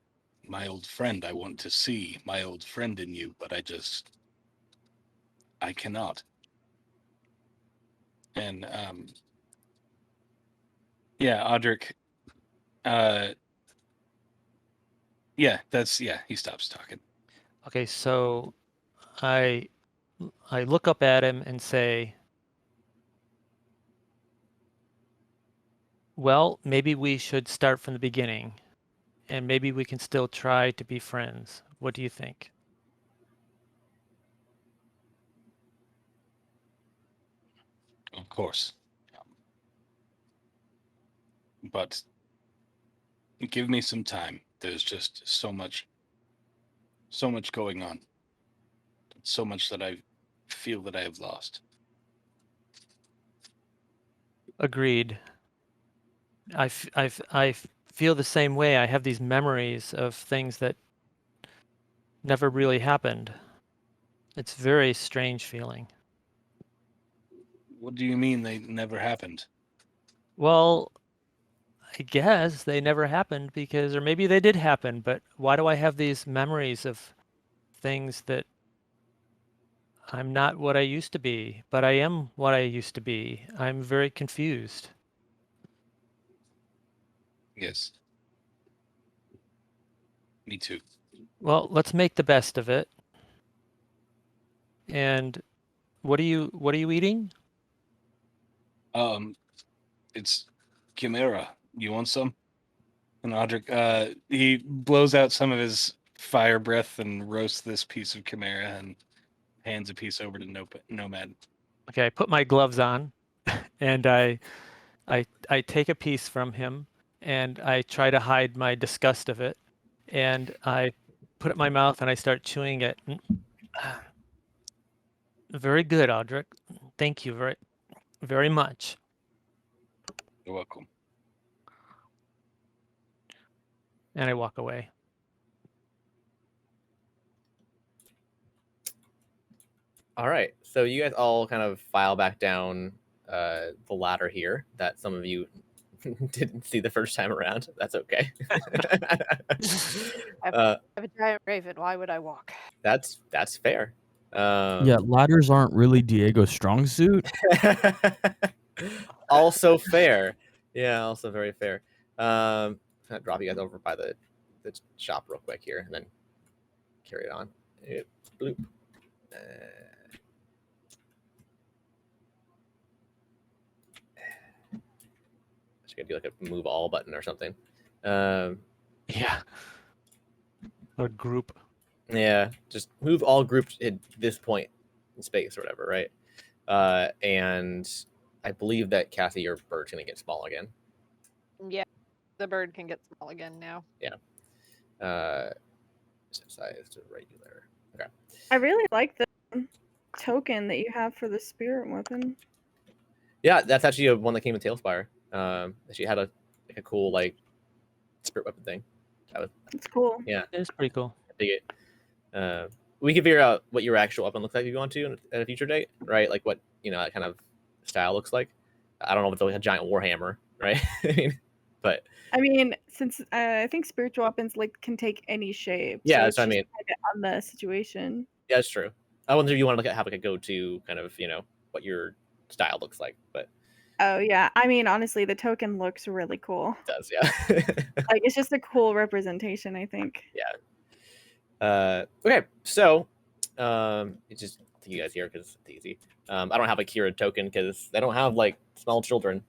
my old friend. I want to see my old friend in you, but I cannot. And Yeah, Audric. Yeah, he stops talking. Okay, so I look up at him and say, well, maybe we should start from the beginning, and maybe we can still try to be friends. What do you think? Of course. But give me some time. There's just so much going on. So much that I feel that I have lost. Agreed. I feel the same way. I have these memories of things that never really happened. It's a very strange feeling. What do you mean they never happened? Well, I guess they never happened because, or maybe they did happen, but why do I have these memories of things that I'm not what I used to be, but I am what I used to be? I'm very confused. Yes. Me too. Well, let's make the best of it. And what are you eating? It's chimera. You want some? And Audric, he blows out some of his fire breath and roasts this piece of chimera and hands a piece over to Nomad. Okay, I put my gloves on and I take a piece from him and I try to hide my disgust of it. And I put it in my mouth and I start chewing it. Very good, Audric. Thank you very, very much. You're welcome. And I walk away. All right, so you guys all kind of file back down the ladder here that some of you didn't see the first time around. That's okay. I have a giant raven. Why would I walk? That's fair. Yeah, ladders aren't really Diego's strong suit. Also fair. Yeah, also very fair. I'm gonna drop you guys over by the shop real quick here, and then carry it on. Bloop. Just gotta do like a move all button or something. Yeah. A group. Yeah, just move all groups at this point in space or whatever, right? And I believe that Kathy, your bird's gonna get small again. Yeah, the bird can get small again now. Yeah. Size to regular. Okay. I really like the token that you have for the spirit weapon. Yeah, that's actually one that came in Tailspire. She had a cool like spirit weapon thing. It's cool. Yeah, it's pretty cool. I dig it. We can figure out what your actual weapon looks like if you want to at a future date, right? Like what that kind of style looks like. I don't know if it's like a giant warhammer, right? I mean, since I think spiritual weapons like can take any shape. Yeah, so that's what I mean. On the situation. Yeah, that's true. I wonder if you want to have like a go-to kind of what your style looks like, but. Oh yeah, I mean honestly, the token looks really cool. It does, yeah. Like it's just a cool representation, I think. Yeah. Okay, so it's just you guys here because it's easy. I don't have a Khirad token because they don't have like small children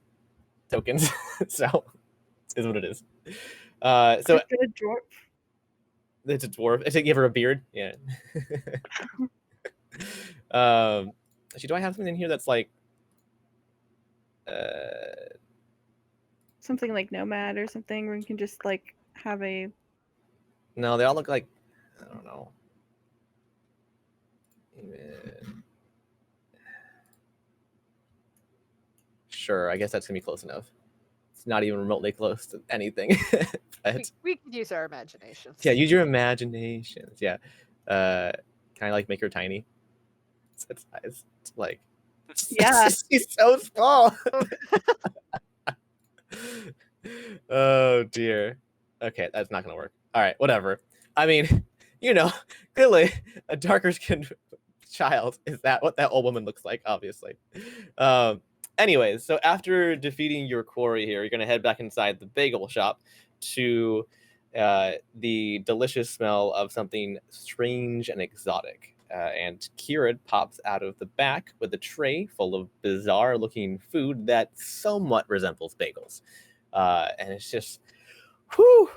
tokens, so it is what it is. So it's a dwarf. It's a dwarf. I think give her a beard. Yeah. Actually, do I have something in here that's like something like Nomad or something where you can just like have a. No, they all look like I don't know. Sure, I guess that's gonna be close enough. It's not even remotely close to anything. But, we could use our imaginations. Yeah, use your imaginations. Yeah. Can I like make her tiny? It's like yeah. She's so small. Oh dear. Okay, that's not gonna work. All right, whatever. I mean, clearly a darker skinned child is that what that old woman looks like, obviously. Anyways, so after defeating your quarry here, you're going to head back inside the bagel shop to the delicious smell of something strange and exotic. And Khirad pops out of the back with a tray full of bizarre-looking food that somewhat resembles bagels. And it's just, whew,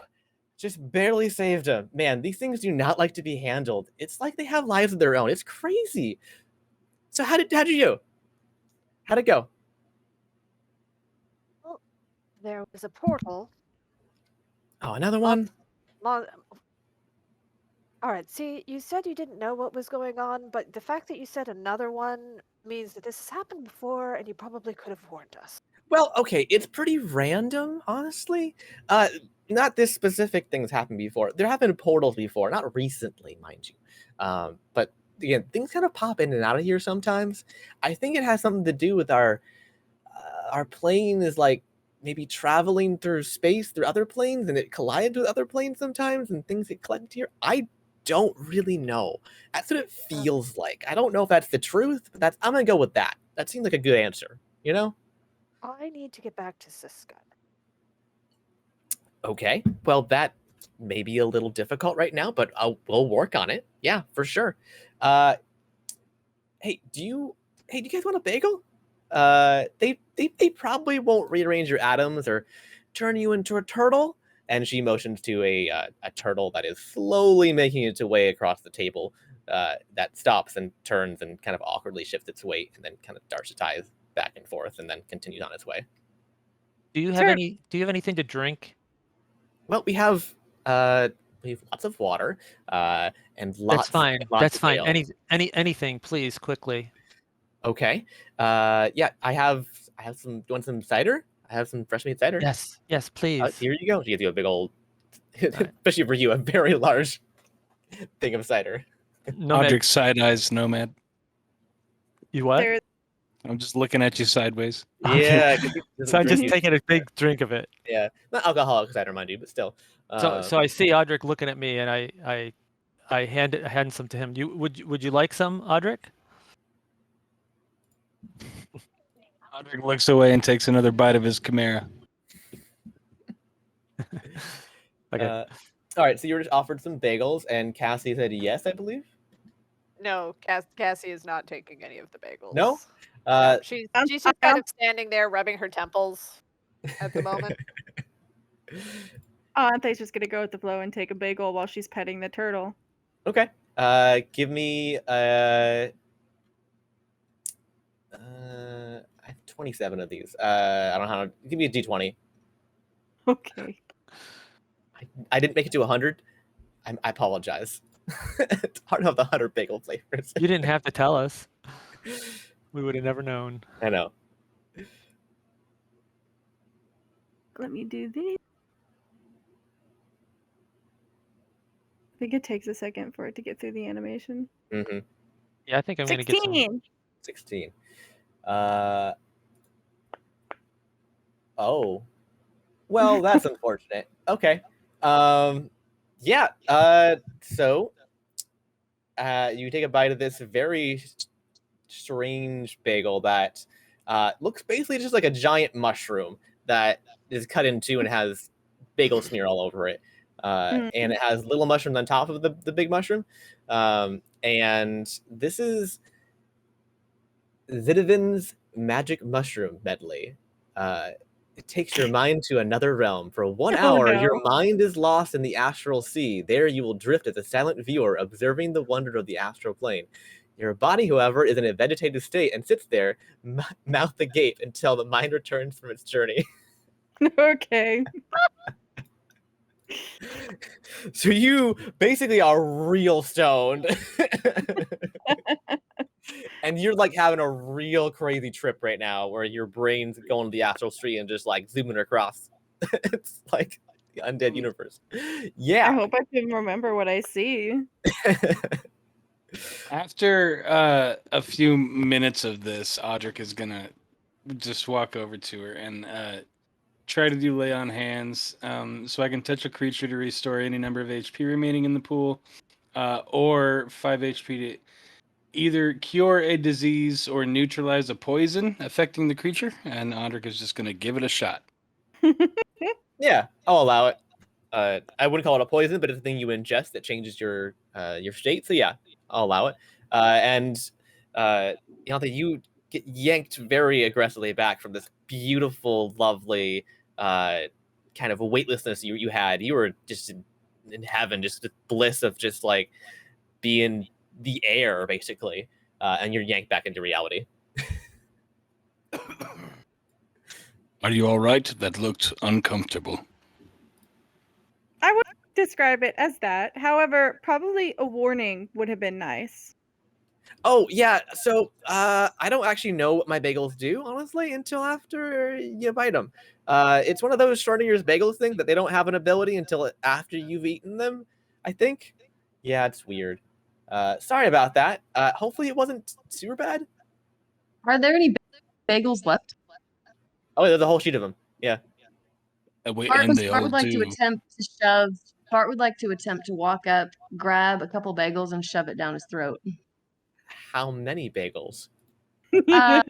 just barely saved him. Man, these things do not like to be handled. It's like they have lives of their own. It's crazy. So how'd you do? How'd it go? Well, there was a portal. Oh, another one? All right, see, you said you didn't know what was going on, but the fact that you said another one means that this has happened before, and you probably could have warned us. Well, okay, it's pretty random, honestly. Not this specific thing's happened before. There have been portals before, not recently, mind you. But again, things kind of pop in and out of here sometimes. I think it has something to do with our plane is like maybe traveling through space through other planes, and it collides with other planes sometimes, and things get collected here. I don't really know. That's what it feels like. I don't know if that's the truth, but I'm gonna go with that. That seems like a good answer, you know? I need to get back to Siska. Okay, well, that may be a little difficult right now, but we'll work on it. Yeah, for sure. Hey, do you guys want a bagel? They probably won't rearrange your atoms or turn you into a turtle. And she motions to a turtle that is slowly making its way across the table. That stops and turns and kind of awkwardly shifts its weight, and then kind of darts its eyes back and forth, and then continues on its way. Do you have anything to drink? Well, we have lots of water, and lots. That's fine. Lots That's of fine. ale. Anything, please, quickly. Okay. Yeah, I have some. Do you want some cider? I have some fresh made cider. Yes, please. Here you go. She gives you a big old, especially for you, a very large thing of cider. Audric side eyes Nomad. You what? I'm just looking at you sideways. Yeah. So I'm just taking a big drink of it. Yeah, not alcoholic cider, mind you, but still. So I see Audric looking at me, and I hand some to him. Would you like some, Audric? Audric looks away and takes another bite of his chimera. Okay. All right, so you were just offered some bagels, and Cassie said yes, I believe. No, Cassie is not taking any of the bagels. No? She's just kind of standing there rubbing her temples at the moment. Anthe's just gonna go with the flow and take a bagel while she's petting the turtle. Okay. Give me I have 27 of these. I don't know how to give me a D20. Okay. I didn't make it to 100. I apologize. It's hard to have the 100 bagel flavors. You didn't have to tell us. We would have never known. I know. Let me do this. I think it takes a second for it to get through the animation. Mm-hmm. Yeah, I think I'm gonna get some. 16. Oh. Well, that's unfortunate. Okay. Yeah. So you take a bite of this very strange bagel that looks basically just like a giant mushroom that is cut in two and has bagel smear all over it. And it has little mushrooms on top of the big mushroom. And this is Zidavin's magic mushroom medley. It takes your mind to another realm. For 1 hour, your mind is lost in the astral sea. There you will drift as a silent viewer, observing the wonder of the astral plane. Your body, however, is in a vegetative state and sits there, mouth agape, until the mind returns from its journey. Okay. So you basically are real stoned. And you're like having a real crazy trip right now where your brain's going to the astral street and just like zooming across. It's like the undead universe. Yeah. I hope I can remember what I see. After a few minutes of this, Audric is gonna just walk over to her and try to do lay on hands. So I can touch a creature to restore any number of HP remaining in the pool, or 5 HP either cure a disease or neutralize a poison affecting the creature, and Audric is just going to give it a shot. Yeah, I'll allow it. I wouldn't call it a poison, but it's a thing you ingest that changes your state. So yeah, I'll allow it. You get yanked very aggressively back from this beautiful, lovely kind of weightlessness you had. You were just in heaven, just the bliss of just like being the air, basically, and you're yanked back into reality. Are you all right? That looked uncomfortable. I would describe it as that. However, probably a warning would have been nice. Oh yeah, so I don't actually know what my bagels do, honestly, until after you bite them. It's one of those short years bagels thing that they don't have an ability until after you've eaten them, I think. Yeah, it's weird. Sorry about that. Hopefully it wasn't super bad. Are there any bagels left? Oh, there's a whole sheet of them. Yeah. Bart would like to attempt to shove. Bart would like to attempt to walk up, grab a couple bagels, and shove it down his throat. How many bagels? Are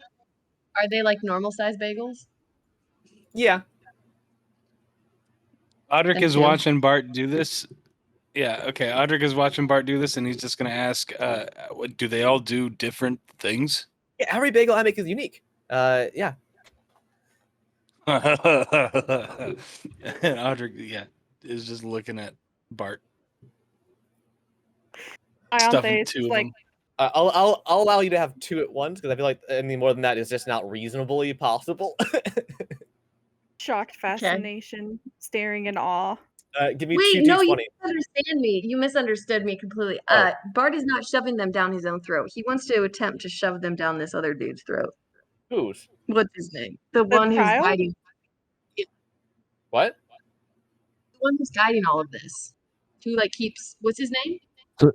they like normal size bagels? Yeah. Audric is watching Bart do this. Yeah, okay. Audric is watching Bart do this, and he's just going to ask, do they all do different things? Yeah, every bagel I make is unique. Yeah. And Audric, yeah, is just looking at Bart. Ion two like, I'll allow you to have two at once because I feel like any more than that is just not reasonably possible. Shocked fascination, staring in awe. Give me Wait, 2d20. no, you misunderstand me. You misunderstood me completely. Oh. Bart is not shoving them down his own throat. He wants to attempt to shove them down this other dude's throat. Whose? What's his name? The one who's guiding. What? The one who's guiding all of this. Who like keeps? What's his name?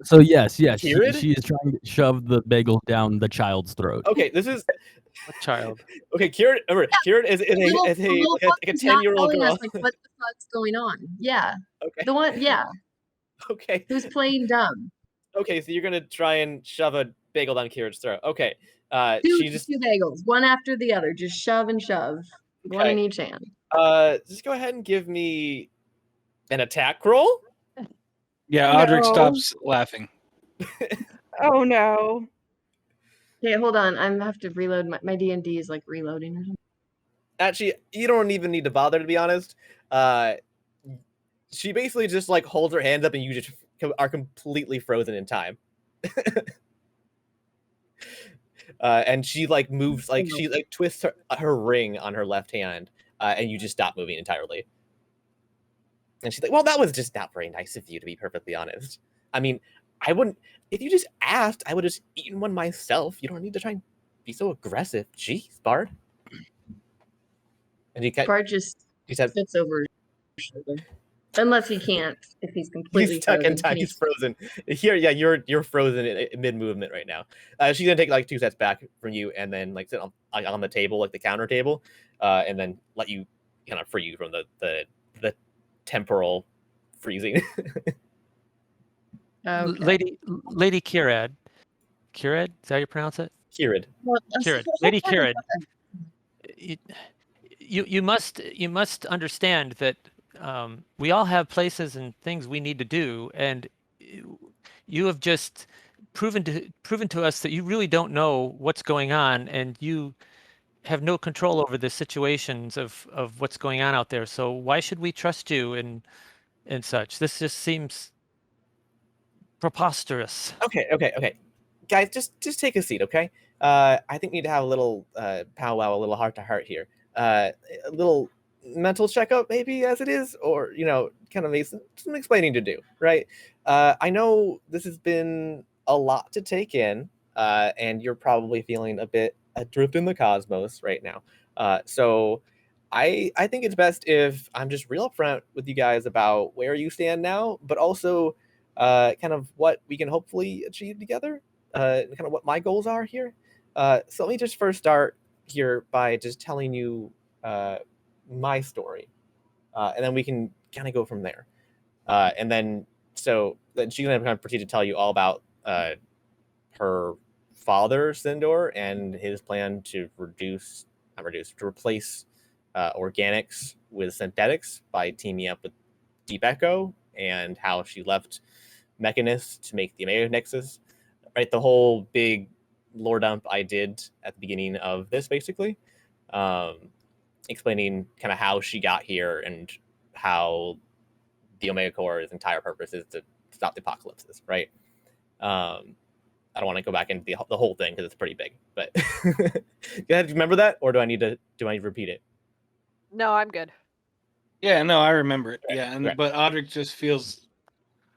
So yes, she Khirad? is trying to shove the bagel down the child's throat. Okay, this is What child? okay. Khirad, remember, Khirad is a 10-year-old girl. Like, what the fuck's going on? Yeah. Okay. The one, yeah. Okay. Who's playing dumb? Okay, so you're gonna try and shove a bagel down Khirad's throat. Okay. Two Two bagels, one after the other. Just shove and shove. Okay. One in each hand. Just go ahead and give me an attack roll. Yeah, Audric stops laughing. Oh no. Okay, hold on. I have to reload. My D&D is like reloading or something. Actually, you don't even need to bother, to be honest. She basically just like holds her hands up and you just are completely frozen in time. And she like moves, like she like twists her ring on her left hand, and you just stop moving entirely. And she's like, well, that was just not very nice of you, to be perfectly honest. I mean, I wouldn't, if you just asked, I would have just eaten one myself. You don't need to try and be so aggressive. Jeez, Bart. And Bart just sits over his shoulder. Unless he can't, if he's completely he's stuck frozen. in time. He's frozen. Here, yeah, you're frozen in mid-movement right now. She's gonna take like 2 steps back from you and then like sit on the table, like the counter table, and then let you kind of free you from the temporal freezing. Okay. Lady Khirad. Khirad? Is that how you pronounce it? Khirad. Khirad. Lady Khirad. You must understand that we all have places and things we need to do, and you have just proven to us that you really don't know what's going on, and you have no control over the situations of what's going on out there. So why should we trust you and such? This just seems preposterous. Okay. Guys, just take a seat, okay? I think we need to have a little powwow, a little heart-to-heart here. A little mental checkup, maybe, as it is, or, kind of some explaining to do, right? I know this has been a lot to take in, and you're probably feeling a bit adrift in the cosmos right now. So I think it's best if I'm just real upfront with you guys about where you stand now, but also kind of what we can hopefully achieve together, kind of what my goals are here. So let me just first start here by just telling you my story, and then we can kind of go from there. And then she's gonna kind of proceed to tell you all about her father Sindor and his plan to replace organics with synthetics by teaming up with Deep Echo, and how she left Mechanist to make the Omega Nexus. Right, the whole big lore dump I did at the beginning of this, basically, explaining kind of how she got here and how the Omega Core's entire purpose is to stop the apocalypses, right? I don't want to go back into the whole thing because it's pretty big, but go ahead. Remember that, or do I need to repeat it? No, I'm good. Yeah, no, I remember it. Okay, Yeah, and great. but Audric just feels,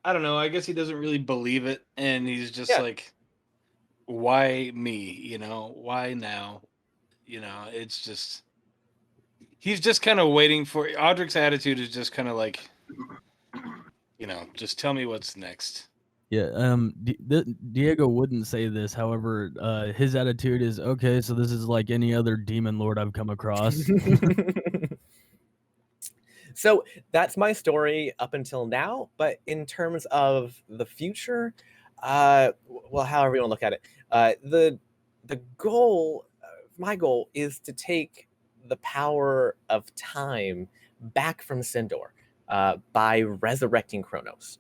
I don't know. I guess he doesn't really believe it, and he's just like, "Why me? You know, why now? You know, it's just." He's just kind of waiting for Audric's attitude is just kind of like, you know, just tell me what's next. Yeah, Diego wouldn't say this. However, his attitude is, okay, so this is like any other demon lord I've come across. So that's my story up until now. But in terms of the future, well, however you want to look at it, the goal, my goal, is to take the power of time back from Sindor by resurrecting Kronos.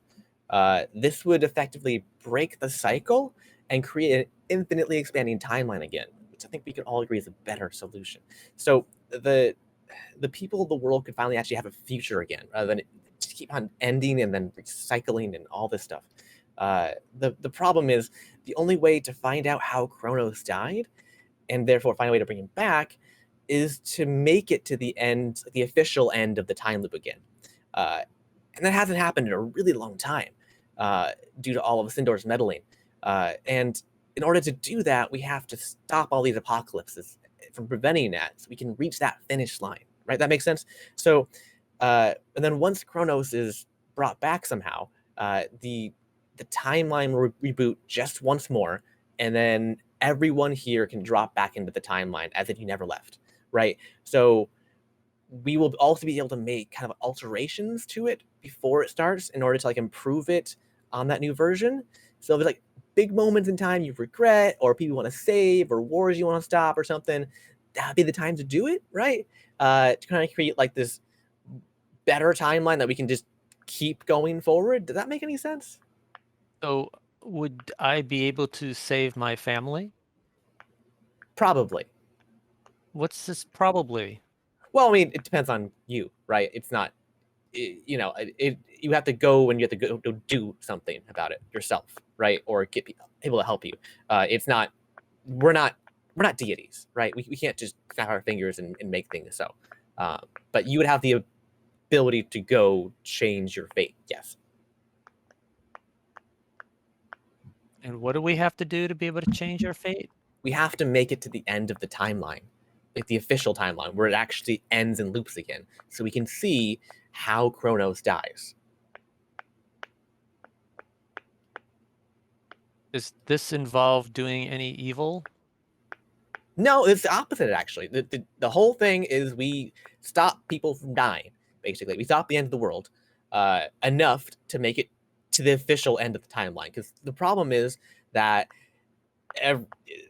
This would effectively break the cycle and create an infinitely expanding timeline again, which I think we could all agree is a better solution. So the people of the world could finally actually have a future again, rather than just keep on ending and then recycling and all this stuff. The problem is the only way to find out how Kronos died, and therefore find a way to bring him back, is to make it to the end, the official end of the time loop again. And that hasn't happened in a really long time due to all of Sindor's meddling. And in order to do that, we have to stop all these apocalypses from preventing that, so we can reach that finish line, right? That makes sense. So, and then once Kronos is brought back somehow, the timeline will reboot just once more, and then everyone here can drop back into the timeline as if you never left, right? So we will also be able to make kind of alterations to it before it starts in order to like improve it on that new version. So if there's like big moments in time you regret, or people want to save, or wars you want to stop or something, that'd be the time to do it, right? To kind of create like this better timeline that we can just keep going forward. Does that make any sense? So would I be able to save my family? Probably. What's this probably? Well, I mean, it depends on you, right? It's not, you know, you have to go and you have to go do something about it yourself, right? Or get people to help you. It's not, we're not deities, right? We can't just snap our fingers and make things so. But you would have the ability to go change your fate, yes. And what do we have to do to be able to change our fate? We have to make it to the end of the timeline, like the official timeline, where it actually ends and loops again, so we can see how Kronos dies. Does this involve doing any evil? No, it's the opposite, actually. The whole thing is we stop people from dying, basically. We stop the end of the world enough to make it to the official end of the timeline. Because the problem is that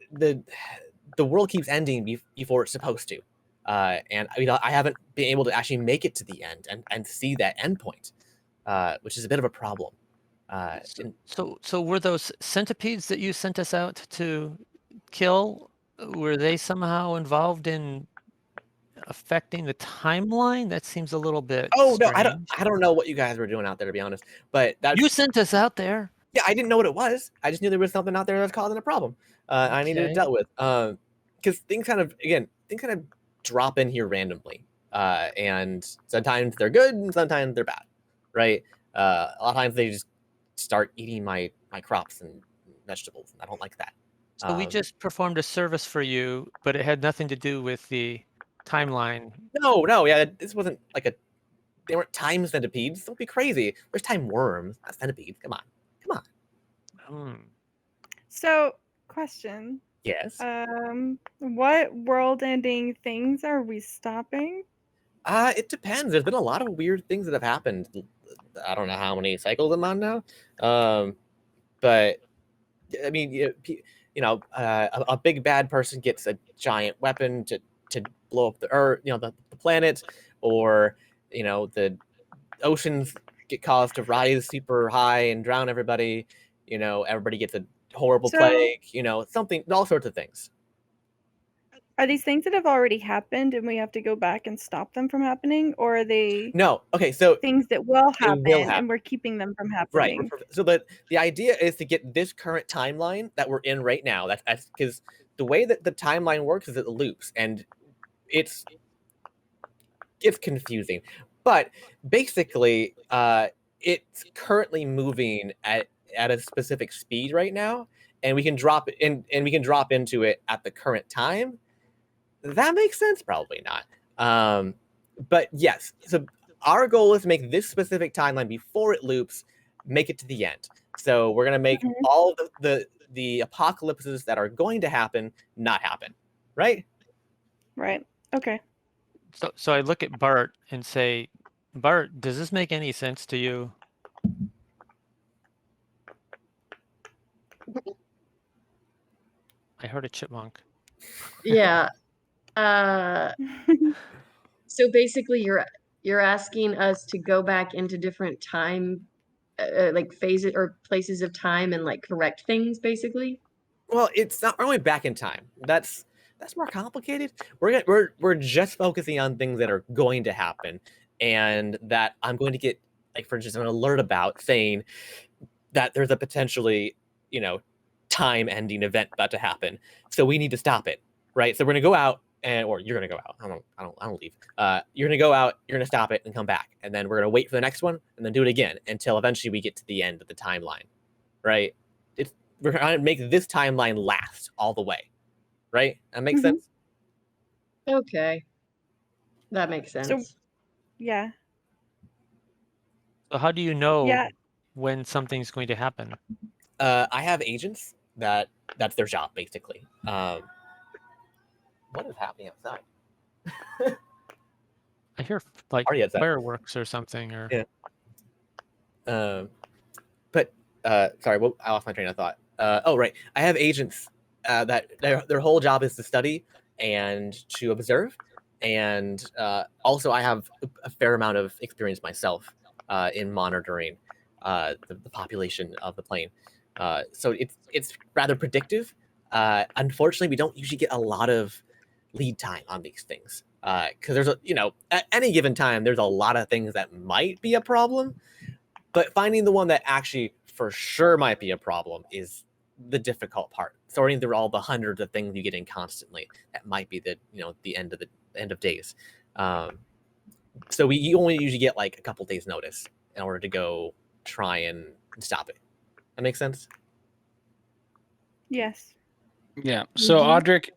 the world keeps ending before it's supposed to. And I haven't been able to actually make it to the end and see that end point, which is a bit of a problem. So were those centipedes that you sent us out to kill, were they somehow involved in affecting the timeline? That seems a little bit no, strange. I don't know what you guys were doing out there, to be honest. But You sent us out there. Yeah, I didn't know what it was. I just knew there was something out there that was causing a problem. I needed to deal with. Because things kind of drop in here randomly. And sometimes they're good and sometimes they're bad, right? A lot of times they just start eating my crops and vegetables, and I don't like that. So we just performed a service for you, but it had nothing to do with the timeline. No, yeah, this wasn't like they weren't time centipedes. Don't be crazy. There's time worms, not centipedes. Come on. So, question. Yes. What world-ending things are we stopping? It depends. There's been a lot of weird things that have happened. I don't know how many cycles I'm on now. But I mean, a big bad person gets a giant weapon to blow up the earth, the planet, or the oceans get caused to rise super high and drown everybody. Everybody gets a horrible plague. Something, all sorts of things. Are these things that have already happened and we have to go back and stop them from happening, or are they No. Okay, so things that will happen, happen. and we're keeping them from Right. happening? So the idea is to get this current timeline that we're in right now. That's because the way that the timeline works is it loops, and it's confusing. But basically, it's currently moving at a specific speed right now, and we can drop into it at the current time. That makes sense? Probably not. But yes, so our goal is to make this specific timeline before it loops, make it to the end. So we're gonna make all the apocalypses that are going to happen not happen, right? Right. Okay. So I look at Bart and say, Bart, does this make any sense to you? I heard a chipmunk. Yeah. So basically, you're asking us to go back into different time, like phases or places of time, and like correct things, basically. Well, it's not only back in time. That's more complicated. We're just focusing on things that are going to happen, and that I'm going to get, like, for instance, an alert about saying that there's a potentially, time-ending event about to happen. So we need to stop it, right? So we're gonna go out, or you're gonna go out. I don't leave. You're gonna go out. You're gonna stop it and come back, and then we're gonna wait for the next one, and then do it again until eventually we get to the end of the timeline, right? We're trying to make this timeline last all the way, right? That makes sense? Okay. That makes sense. So, yeah. So how do you know Yeah. when something's going to happen? I have agents that's their job, basically. What is happening outside? I hear like Party outside. fireworks or something, or Yeah. But sorry, I lost my train of thought. Oh, right. I have agents that their whole job is to study and to observe, and also I have a fair amount of experience myself in monitoring the population of the plane. So it's rather predictive. Unfortunately, we don't usually get a lot of lead time on these things because there's at any given time there's a lot of things that might be a problem, but finding the one that actually for sure might be a problem is the difficult part. Sorting through all the hundreds of things you get in constantly that might be the end of days. So you only usually get like a couple days notice in order to go try and stop it. That makes sense? Yes. Yeah. So Audric,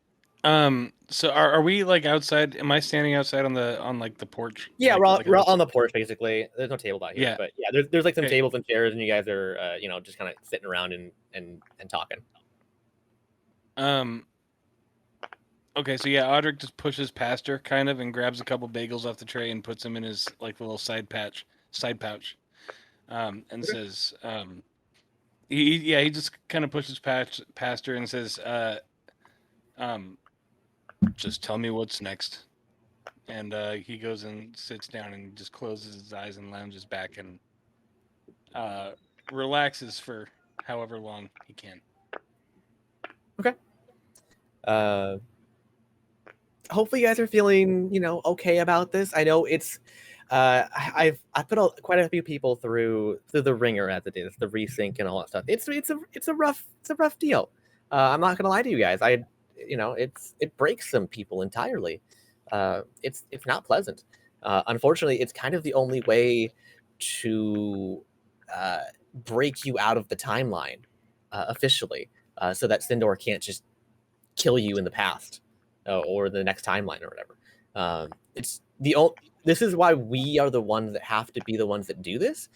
so are we like outside? Am I standing outside on like the porch? Yeah, like, we're on the porch basically. There's no table out here, Yeah. but yeah, there's like some Okay. tables and chairs, and you guys are just kind of sitting around and talking. Okay, so yeah, Audric just pushes past her kind of and grabs a couple bagels off the tray and puts them in his like little side pouch, and says, he just kind of pushes past her and says, just tell me what's next. And he goes and sits down and just closes his eyes and lounges back and relaxes for however long he can. Okay. Hopefully you guys are feeling, okay about this. I know it's I've put quite a few people through the ringer as it is, the resync and all that stuff. It's a rough deal. I'm not gonna lie to you guys. It breaks some people entirely. It's not pleasant. Unfortunately, it's kind of the only way to break you out of the timeline officially, so that Sindor can't just kill you in the past or the next timeline or whatever. This is why we are the ones that have to be the ones that do this,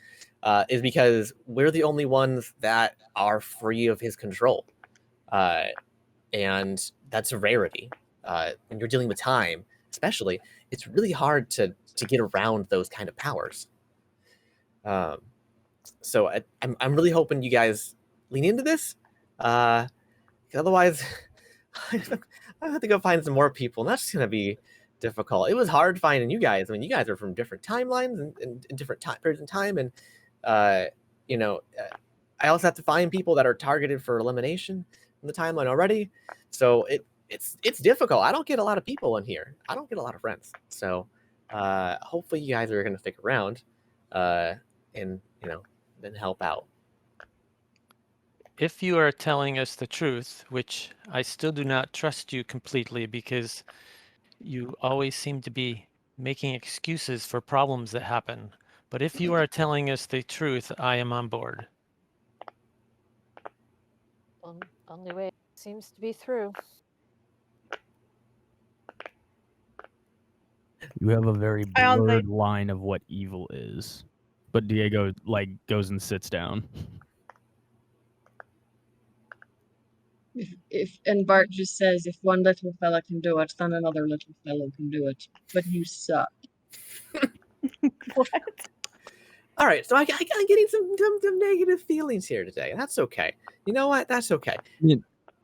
is because we're the only ones that are free of his control. And that's a rarity. When you're dealing with time, especially, it's really hard to get around those kind of powers. So I'm really hoping you guys lean into this, because otherwise, I have to go find some more people, and that's just gonna be difficult. It was hard finding you guys. I mean, you guys are from different timelines and different time periods in time, and you know, I also have to find people that are targeted for elimination in the timeline already. So it's difficult. I don't get a lot of people in here. I don't get a lot of friends. So hopefully you guys are going to stick around and then help out. If you are telling us the truth, which I still do not trust you completely because you always seem to be making excuses for problems that happen. But if you are telling us the truth, I am on board. Only way it seems to be through. You have a very I don't think- blurred line of what evil is. But Diego goes and sits down. And Bart just says, if one little fella can do it, then another little fellow can do it. But you suck. What? All right, so I'm getting some negative feelings here today. That's okay. You know what? That's okay.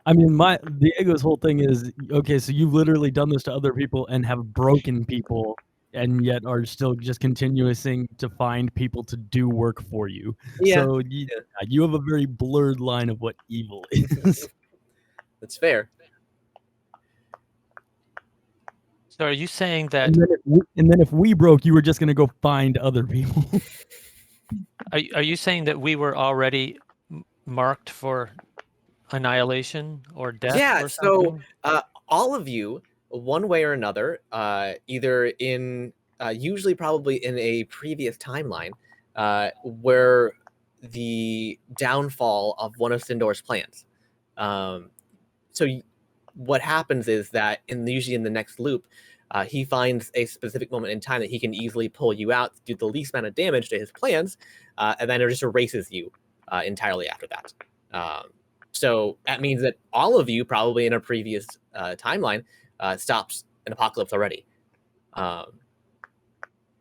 I mean, Diego's whole thing is, okay, so you've literally done this to other people and have broken people, and yet are still just continuing to find people to do work for you. Yeah. So you have a very blurred line of what evil is. That's fair. So are you saying that? And then if we broke, you were just going to go find other people. Are you saying that we were already marked for annihilation or death? Yeah. Or something? So all of you, one way or another, either in usually probably in a previous timeline, where the downfall of one of Sindor's plans. So what happens is that usually in the next loop, he finds a specific moment in time that he can easily pull you out, do the least amount of damage to his plans, and then it just erases you entirely after that. So that means that all of you, probably in a previous timeline, stops an apocalypse already.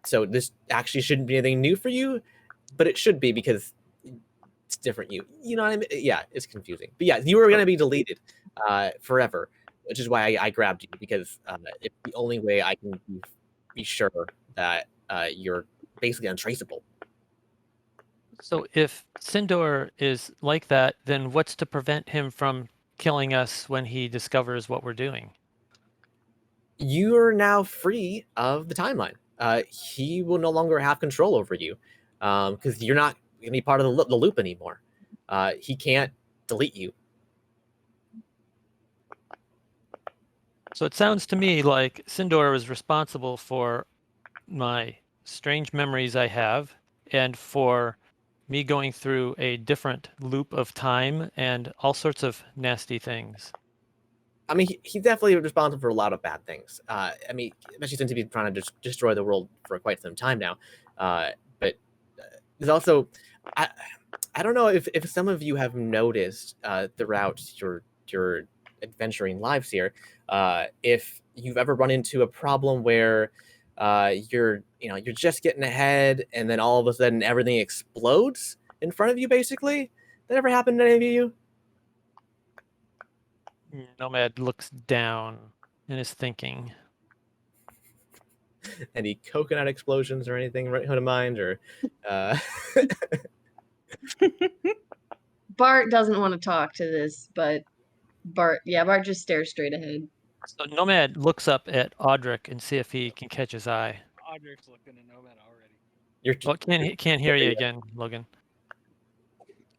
So this actually shouldn't be anything new for you, but it should be because it's different. You know what I mean? Yeah, it's confusing. But yeah, you are going to be deleted forever, which is why I grabbed you, because it's the only way I can be sure that you're basically untraceable. So if Sindor is like that, then what's to prevent him from killing us when he discovers what we're doing? You are now free of the timeline. He will no longer have control over you because you're not going to be part of the loop anymore. He can't delete you. So it sounds to me like Sindor is responsible for my strange memories I have and for me going through a different loop of time and all sorts of nasty things. I mean, he's definitely responsible for a lot of bad things. I mean, especially since he's been trying to destroy the world for quite some time now. But there's also, I don't know if some of you have noticed throughout your adventuring lives here, if you've ever run into a problem where you're just getting ahead and then all of a sudden everything explodes in front of you, basically. That ever happened to any of you? Nomad looks down in his thinking. Any coconut explosions or anything right to mind, or Bart doesn't want to talk to this, but Bart just stares straight ahead. So Nomad looks up at Audric and see if he can catch his eye. Audric's looking at Nomad already. Oh, can't hear you again, Logan.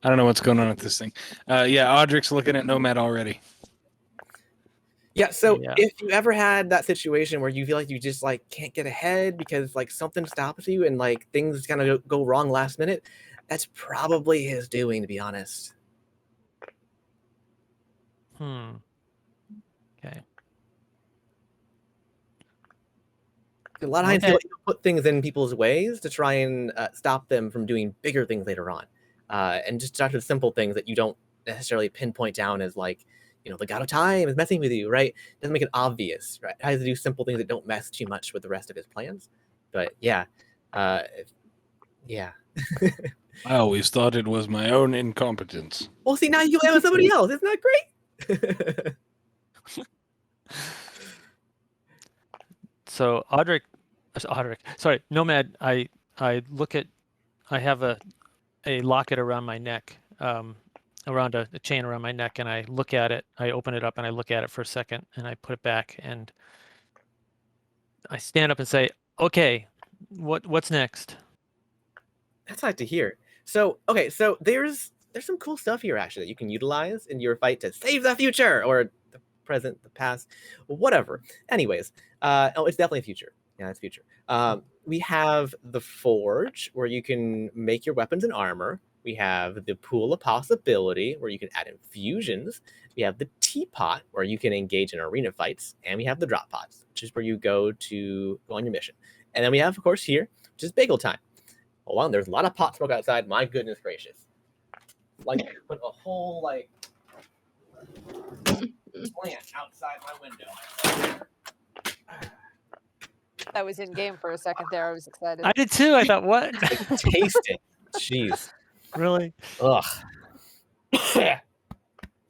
I don't know what's going on with this thing. Yeah, Audric's looking at Nomad already. Yeah, so if you ever had that situation where you feel like you just can't get ahead because something stops you and things kind of go wrong last minute, that's probably his doing, to be honest. Okay. A lot of times he'll put things in people's ways to try and stop them from doing bigger things later on. And just start with simple things that you don't necessarily pinpoint down as the god of time is messing with you, right? Doesn't make it obvious, right? Tries to do simple things that don't mess too much with the rest of his plans. But yeah. Yeah. I always thought it was my own incompetence. Well, see, now you blame somebody else. Isn't that great? So Audric, sorry, Nomad. I look at, I have a locket around my neck, around a chain around my neck, and I look at it. I open it up and I look at it for a second, and I put it back, and I stand up and say, "Okay, what's next?" That's nice to hear. So, okay, so there's some cool stuff here actually that you can utilize in your fight to save the future or the present, the past, whatever. Anyways, oh, it's definitely future. Yeah, it's future. We have the forge where you can make your weapons and armor. We have the pool of possibility where you can add infusions. We have the teapot where you can engage in arena fights, and we have the drop pods, which is where you go on your mission. And then we have, of course, here, which is bagel time. Hold on, there's a lot of pot smoke outside. My goodness gracious! Like put a whole like plant outside my window. I was in game for a second there. I was excited. I did too. I thought, what? Taste it. Jeez. Really? Ugh.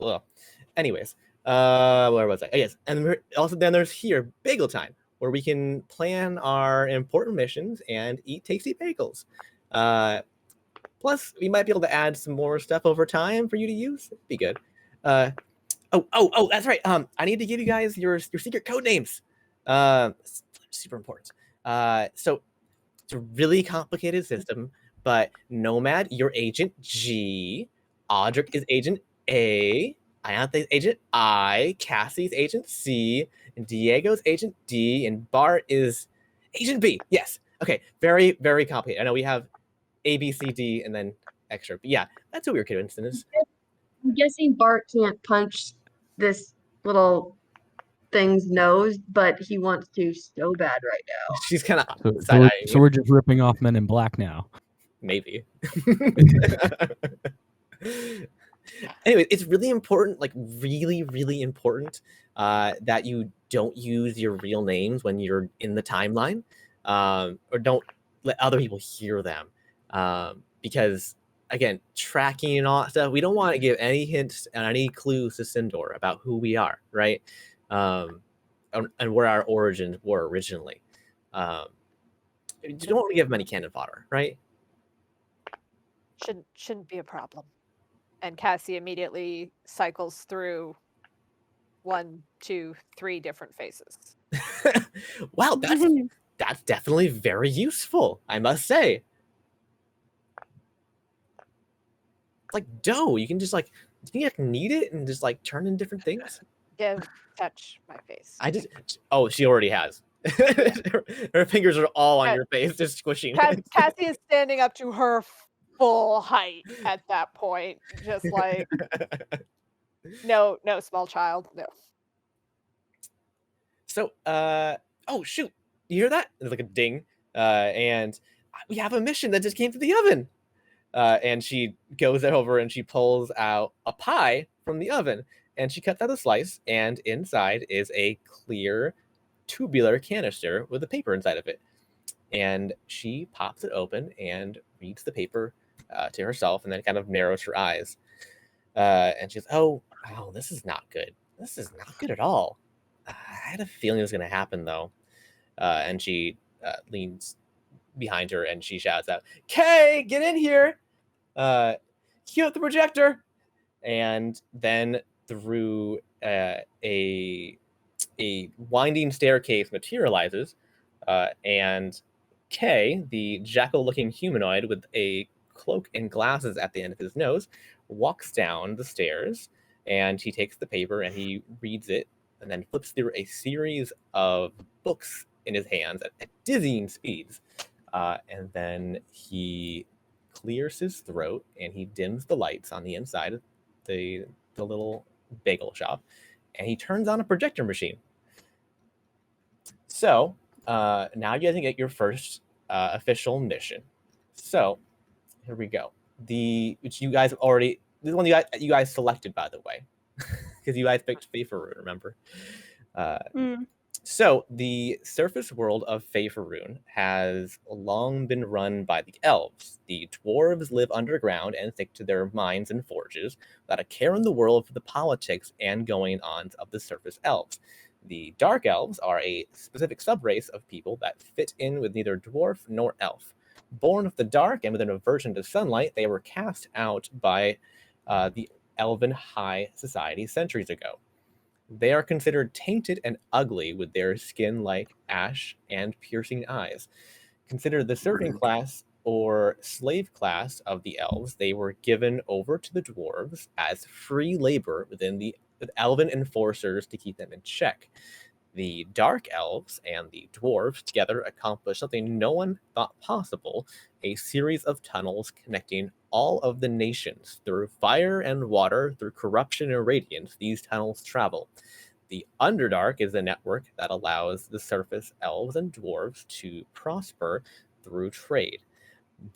Ugh. Anyways, where was I? Oh, yes, and also then there's here bagel time, where we can plan our important missions and eat tasty bagels. Plus, we might be able to add some more stuff over time for you to use. It'd be good. Oh, that's right. I need to give you guys your secret code names. Super important. So it's a really complicated system, but Nomad, you're Agent G. Audric is Agent A. Ianthe is Agent I. Cassie's Agent C. And Diego's Agent D. And Bart is Agent B. Yes. Okay. Very, very complicated. I know we have A, B, C, D, and then extra. But yeah, that's a weird coincidence. I'm guessing Bart can't punch this little thing's nose, but he wants to so bad right now. She's kind of so we're just ripping off Men in Black now. Maybe. Anyway, it's really important, like really, really important, that you don't use your real names when you're in the timeline, or don't let other people hear them, because again, tracking and all that stuff, we don't want to give any hints and any clues to Sindor about who we are, right? And where our origins were originally. You don't want to give them any cannon fodder, right? Shouldn't be a problem. And Cassie immediately cycles through 1, 2, 3 different faces. Wow, that's definitely very useful, I must say. Like dough, you can just like, you can like knead it and just like turn in different things. Touch my face. Oh, she already has. Her fingers are all on your face, just squishing. Cassie is standing up to her full height at that point, just like no small child, no. So oh shoot, you hear that? There's like a ding, and we have a mission that just came to the oven. And she goes over and she pulls out a pie from the oven, and she cuts out a slice, and inside is a clear tubular canister with a paper inside of it. And she pops it open and reads the paper to herself, and then kind of narrows her eyes. And she's, oh, this is not good. This is not good at all. I had a feeling it was going to happen, though. And she leans behind her and she shouts out, Kay, get in here! Cue up the projector! And then through a winding staircase materializes, and Kay, the jackal-looking humanoid with a cloak and glasses at the end of his nose, walks down the stairs, and he takes the paper and he reads it, and then flips through a series of books in his hands at dizzying speeds. And then he clears his throat and he dims the lights on the inside of the little bagel shop, and he turns on a projector machine. So now you guys can get your first official mission. So here we go. Which you guys already, this is one you guys selected, by the way, because you guys picked Favorite, remember? So the surface world of Faerun has long been run by the elves. The dwarves live underground and stick to their mines and forges without a care in the world for the politics and going-ons of the surface elves. The dark elves are a specific subrace of people that fit in with neither dwarf nor elf. Born of the dark and with an aversion to sunlight, they were cast out by the elven high society centuries ago. They are considered tainted and ugly with their skin like ash and piercing eyes. Considered the servant class or slave class of the elves, they were given over to the dwarves as free labor within the elven enforcers to keep them in check. The dark elves and the dwarves together accomplished something no one thought possible, a series of tunnels connecting all of the nations. Through fire and water, through corruption and radiance, these tunnels travel. The Underdark is a network that allows the surface elves and dwarves to prosper through trade.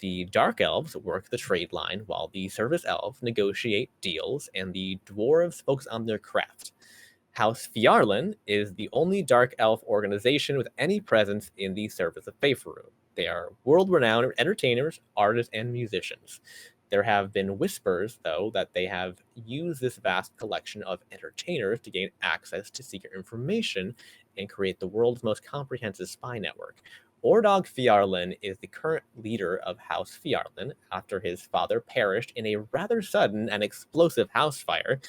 The Dark Elves work the trade line, while the surface elves negotiate deals, and the dwarves focus on their craft. House Fjarlin is the only Dark Elf organization with any presence in the surface of Faerun. They are world-renowned entertainers, artists, and musicians. There have been whispers, though, that they have used this vast collection of entertainers to gain access to secret information and create the world's most comprehensive spy network. Ordog Fjarlin is the current leader of House Fjarlin after his father perished in a rather sudden and explosive house fire,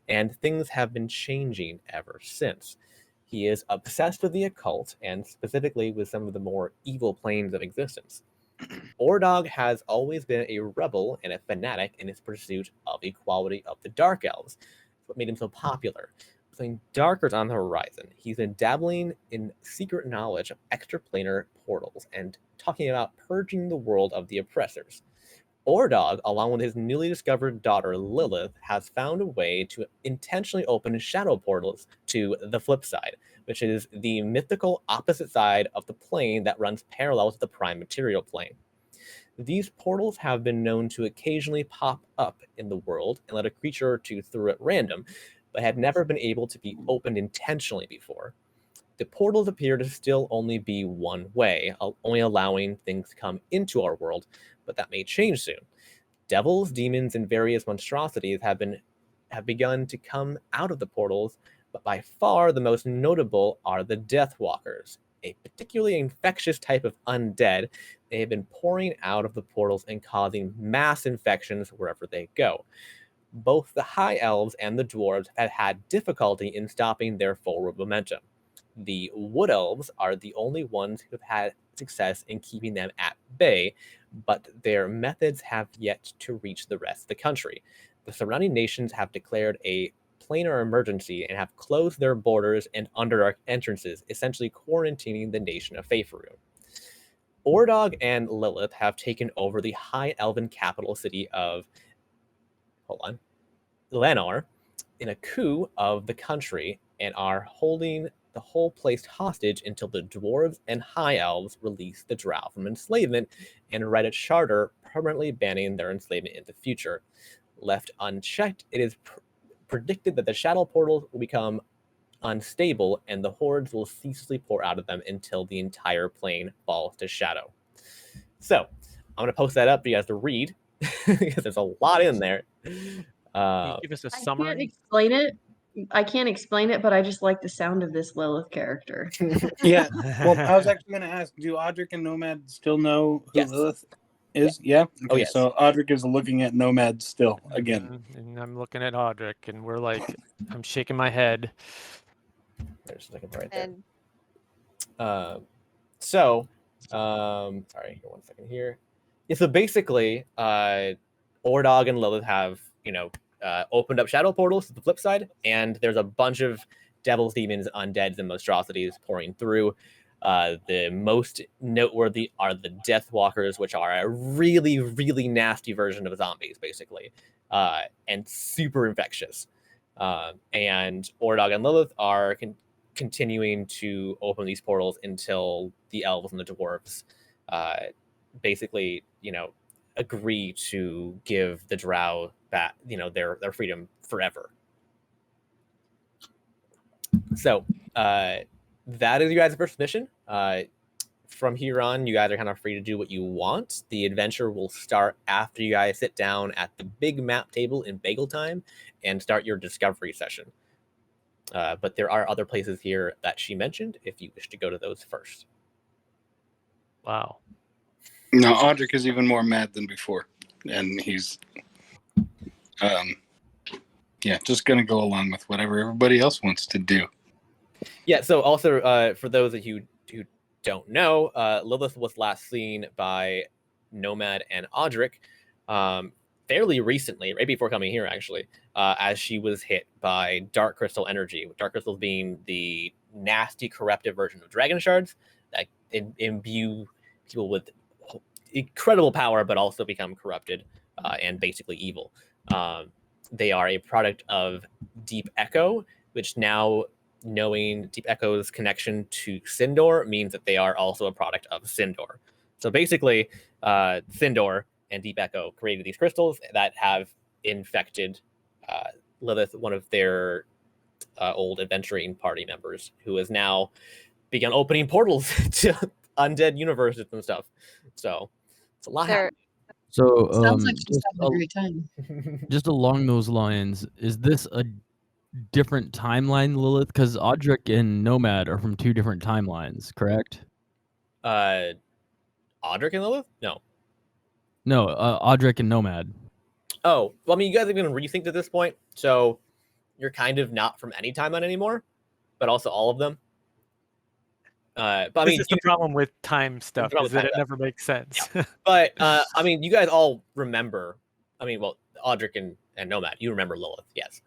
and things have been changing ever since. He is obsessed with the occult, and specifically with some of the more evil planes of existence. Ordog has always been a rebel and a fanatic in his pursuit of equality of the Dark Elves. That's what made him so popular. Something darker is on the horizon. He's been dabbling in secret knowledge of extraplanar portals and talking about purging the world of the oppressors. Ordog, along with his newly discovered daughter Lilith, has found a way to intentionally open shadow portals to the flip side, which is the mythical opposite side of the plane that runs parallel to the prime material plane. These portals have been known to occasionally pop up in the world and let a creature or two through at random, but had never been able to be opened intentionally before. The portals appear to still only be one way, only allowing things to come into our world, but that may change soon. Devils, demons, and various monstrosities have begun to come out of the portals, but by far the most notable are the Deathwalkers, a particularly infectious type of undead. They have been pouring out of the portals and causing mass infections wherever they go. Both the High Elves and the Dwarves have had difficulty in stopping their forward momentum. The Wood Elves are the only ones who have had success in keeping them at bay, but their methods have yet to reach the rest of the country. The surrounding nations have declared a planar emergency and have closed their borders and Underdark entrances, essentially quarantining the nation of Faerun. Ordog and Lilith have taken over the High Elven capital city of Lennar in a coup of the country and are holding the whole place hostage until the dwarves and high elves release the drow from enslavement and write a charter permanently banning their enslavement in the future. Left unchecked, it is predicted that the shadow portals will become unstable and the hordes will ceaselessly pour out of them until the entire plane falls to shadow. So, I'm going to post that up for you guys to read because there's a lot in there. Can you give us a summary? I can't explain it, but I just like the sound of this Lilith character. Yeah. Well, I was actually going to ask, do Audric and Nomad still know who Yes. Lilith is? Yeah? Okay, Oh, yes. so Audric is looking at Nomad still, again. And I'm looking at Audric, and we're like, I'm shaking my head. There's a second right there. And Sorry, 1 second here. Yeah, so basically, Ordog and Lilith have, opened up shadow portals to the flip side, and there's a bunch of devils, demons, undeads, and monstrosities pouring through. The most noteworthy are the Deathwalkers, which are a really, really nasty version of zombies, basically, and super infectious. And Ordog and Lilith are continuing to open these portals until the elves and the dwarves basically, agree to give the drow back, their freedom forever. So that is you guys' first mission. From here on, you guys are kind of free to do what you want. The adventure will start after you guys sit down at the big map table in bagel time and start your discovery session. But there are other places here that she mentioned if you wish to go to those first. Wow. No, Audric is even more mad than before, and he's, just gonna go along with whatever everybody else wants to do. Yeah. So also, for those of you who don't know, Lilith was last seen by Nomad and Audric fairly recently, right before coming here, actually, as she was hit by dark crystal energy. With dark crystals being the nasty, corruptive version of dragon shards that imbue people with incredible power, but also become corrupted and basically evil. They are a product of Deep Echo, which now, knowing Deep Echo's connection to Sindor, means that they are also a product of Sindor. So basically, Sindor and Deep Echo created these crystals that have infected Lilith, one of their old adventuring party members, who has now begun opening portals to undead universes and stuff. So it's a lot happening. So Sounds like she's having a great time. just along those lines, is this a different timeline, Lilith? Because Audric and Nomad are from 2 different timelines, correct? Audric and Lilith? No. No, Audric and Nomad. Oh, well, I mean, you guys are going to rethink at this point, so you're kind of not from any timeline anymore, but also all of them. But I This mean, is the problem with time stuff, problem is with that time it stuff. never makes sense. but I mean, you guys all remember. I mean, well, Audric and Nomad, you remember Lilith, yes.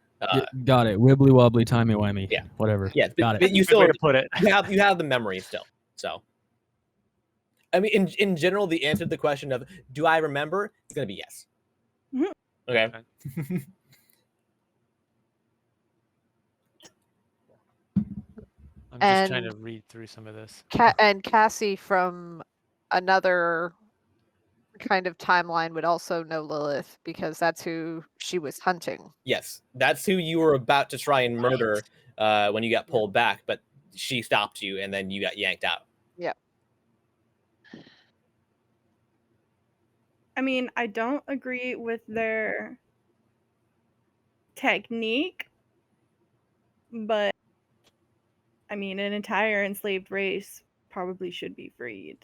Got it. Wibbly wobbly, timey wimey. Yeah. Whatever. Yes, Got but it. you Good way still to put it. you have the memory still. So, I mean, in general, the answer to the question of do I remember is going to be yes. Mhm. Okay. I'm just trying to read through some of this. And Cassie from another kind of timeline would also know Lilith because that's who she was hunting. Yes, that's who you were about to try and murder when you got pulled back, but she stopped you, and then you got yanked out. Yeah. I mean, I don't agree with their technique, but I mean, an entire enslaved race probably should be freed.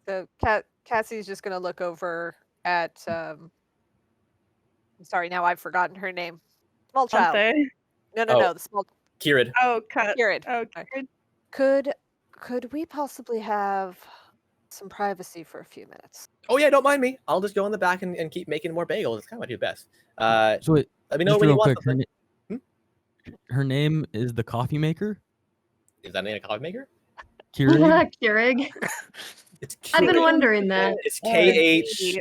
So Cassie's just going to look over at. I'm sorry, now I've forgotten her name. Small child. Ponce? No, the small. Khirad. Oh, Khirad. Oh, Khirad. Could we possibly have some privacy for a few minutes? Oh yeah, don't mind me. I'll just go in the back and keep making more bagels. It's kind of what I do best. So wait, let me know just when you real want quick, something. her name is the coffee maker? Is that name a coffee maker? Keurig? Keurig. It's I've been Khirad. wondering that. It's KH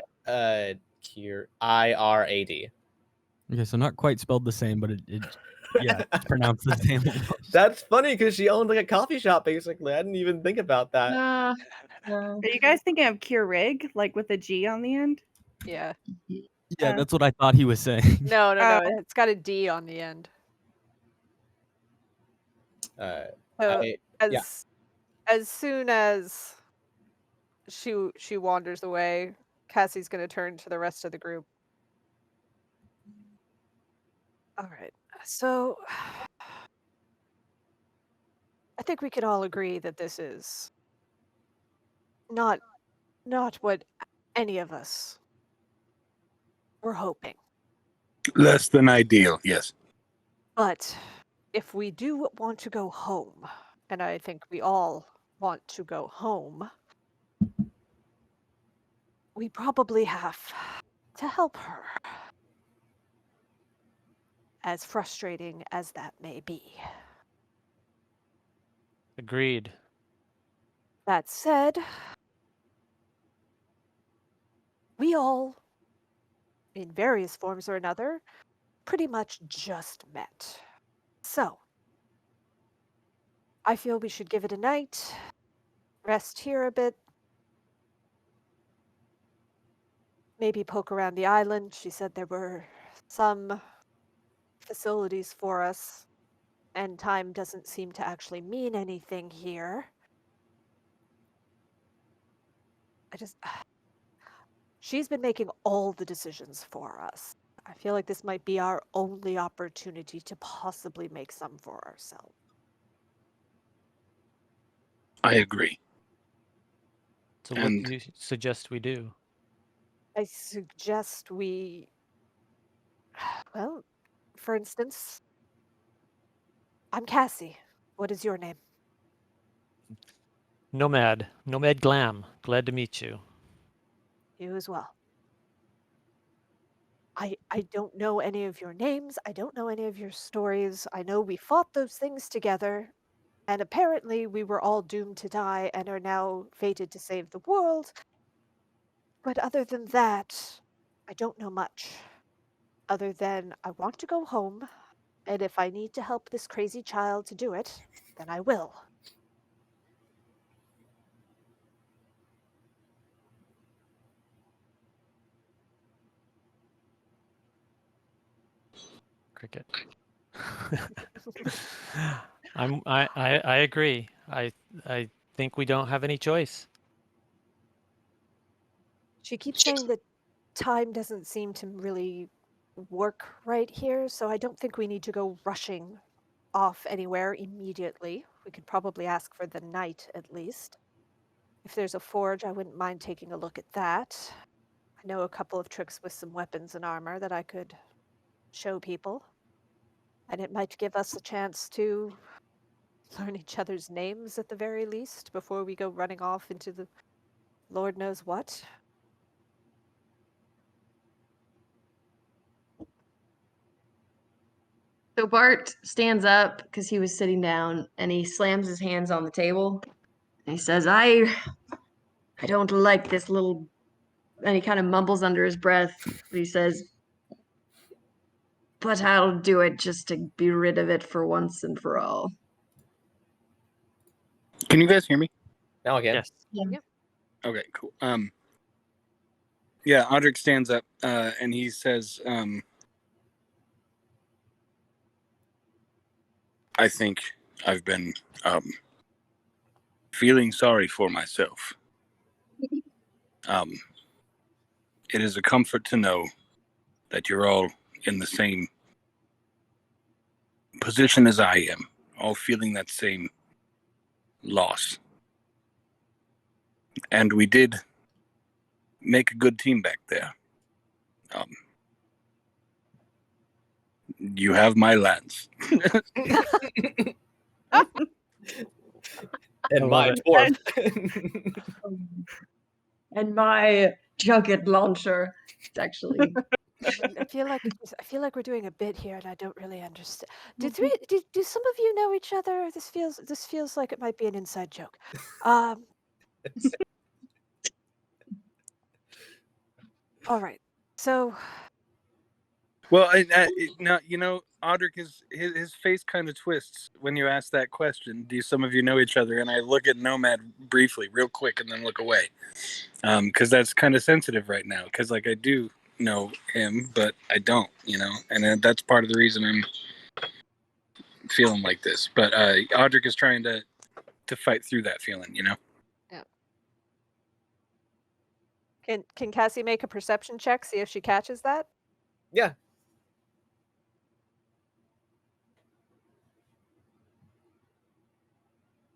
IRAD. Okay, so not quite spelled the same, but it yeah, it's pronounced the same. That's funny because she owned like a coffee shop basically. I didn't even think about that. Are you guys thinking of Keurig, like with a G on the end? Yeah. Yeah, that's what I thought he was saying. No, it's got a D on the end. As soon as she wanders away, Cassie's going to turn to the rest of the group. All right. So I think we can all agree that this is not what any of us were hoping. Less than ideal, yes. But if we do want to go home, and I think we all want to go home, we probably have to help her. As frustrating as that may be. Agreed. That said, we all, in various forms or another, pretty much just met. So, I feel we should give it a night, rest here a bit, maybe poke around the island. She said there were some facilities for us, and time doesn't seem to actually mean anything here. She's been making all the decisions for us. I feel like this might be our only opportunity to possibly make some for ourselves. I agree. So what do you suggest we do? I suggest we, well, for instance, I'm Cassie. What is your name? Nomad Glam. Glad to meet you. You as well. I don't know any of your names. I don't know any of your stories. I know we fought those things together, and apparently we were all doomed to die and are now fated to save the world. But other than that, I don't know much. Other than I want to go home, and if I need to help this crazy child to do it, then I will. Cricket. I agree. I think we don't have any choice. She keeps saying that time doesn't seem to really work right here, so I don't think we need to go rushing off anywhere immediately. We could probably ask for the night at least. If there's a forge, I wouldn't mind taking a look at that. I know a couple of tricks with some weapons and armor that I could show people. And it might give us a chance to learn each other's names at the very least before we go running off into the Lord knows what. So Bart stands up because he was sitting down and he slams his hands on the table. And he says, I don't like this little, and he kind of mumbles under his breath. He says, but I'll do it just to be rid of it for once and for all. Can you guys hear me? Now again. Yes. Yeah. Okay, cool. Yeah, Audric stands up and he says, I think I've been feeling sorry for myself. It is a comfort to know that you're all in the same position as I am, all feeling that same loss. And we did make a good team back there. You have my lance. And my dwarf. And my junket launcher. It's actually. I feel like we're doing a bit here, and I don't really understand. Do some of you know each other? This feels like it might be an inside joke. All right. So. Well, now you know, Audric is his face kind of twists when you ask that question. Do some of you know each other? And I look at Nomad briefly, real quick, and then look away, because that's kind of sensitive right now. Because like I do know him, but I don't, you know, and that's part of the reason I'm feeling like this. But Audric is trying to fight through that feeling, you know. Yeah. Can Cassie make a perception check? See if she catches that. Yeah.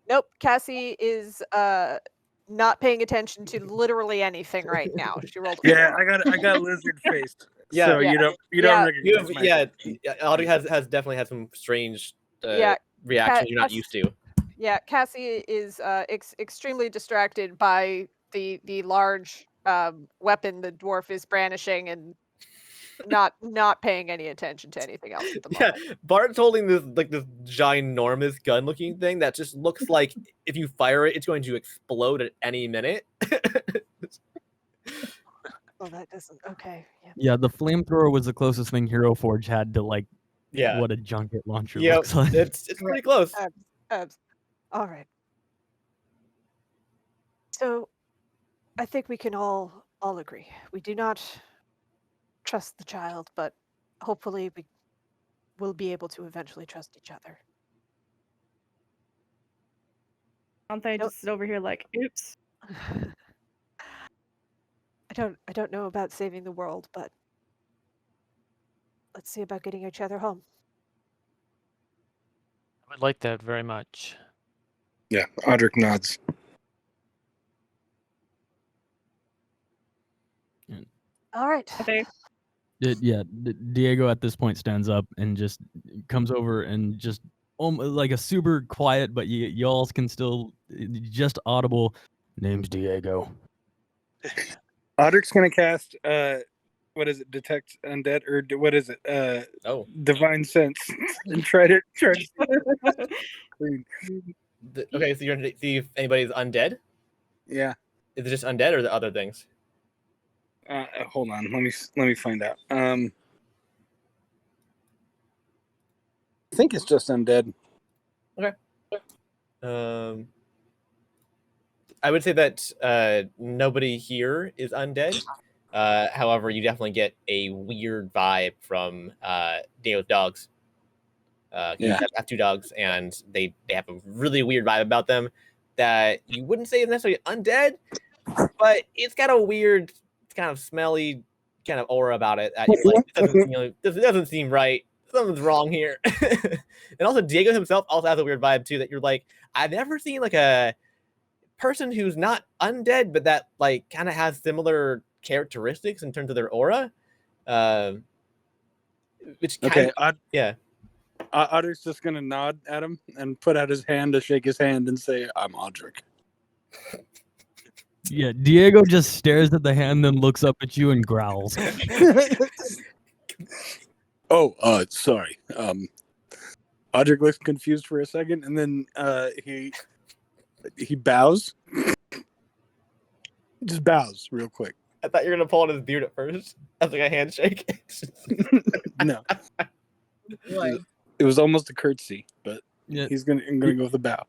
Nope. Cassie is not paying attention to literally anything right now. She rolled. Yeah, I got lizard face. Yeah. So you don't recognize my Audrey has definitely had some strange reactions you're not used to. Yeah, Cassie is extremely distracted by the large weapon the dwarf is brandishing and not paying any attention to anything else at the moment. Yeah, Bart's holding this ginormous gun-looking thing that just looks like if you fire it, it's going to explode at any minute. Well, that doesn't. Okay. Yeah, the flamethrower was the closest thing Hero Forge had to what a junket launcher looks like. It's pretty close. All right. So, I think we can all agree. We do not trust the child, but hopefully we will be able to eventually trust each other. Anthony just sit over here like, oops. I don't know about saving the world, but let's see about getting each other home. I would like that very much. Yeah, Audric nods. All right. Okay. Diego at this point stands up and just comes over and just like a super quiet, but y'all can still just audible. Name's Diego. Audric's gonna cast what is it? Detect undead or what is it? Divine sense and try to. Okay, so you're gonna see if anybody's undead. Yeah. Is it just undead or the other things? Hold on. Let me find out. I think it's just undead. Okay. I would say that nobody here is undead. However, you definitely get a weird vibe from Diego's dogs. You have 2 dogs, and they have a really weird vibe about them that you wouldn't say is necessarily undead, but it's got a weird, kind of smelly kind of aura about it. That you're like, it doesn't seem right. Something's wrong here. And also, Diego himself also has a weird vibe too. That you're like, I've never seen like a person who's not undead, but that like kind of has similar characteristics in terms of their aura. Which yeah. Audric's just gonna nod at him and put out his hand to shake his hand and say, "I'm Audric." Yeah, Diego just stares at the hand, then looks up at you and growls. Oh, sorry. Audric looks confused for a second, and then he bows. Just bows real quick. I thought you were gonna pull on his beard at first. As like a handshake. No. It was almost a curtsy, but he's gonna go with a bow.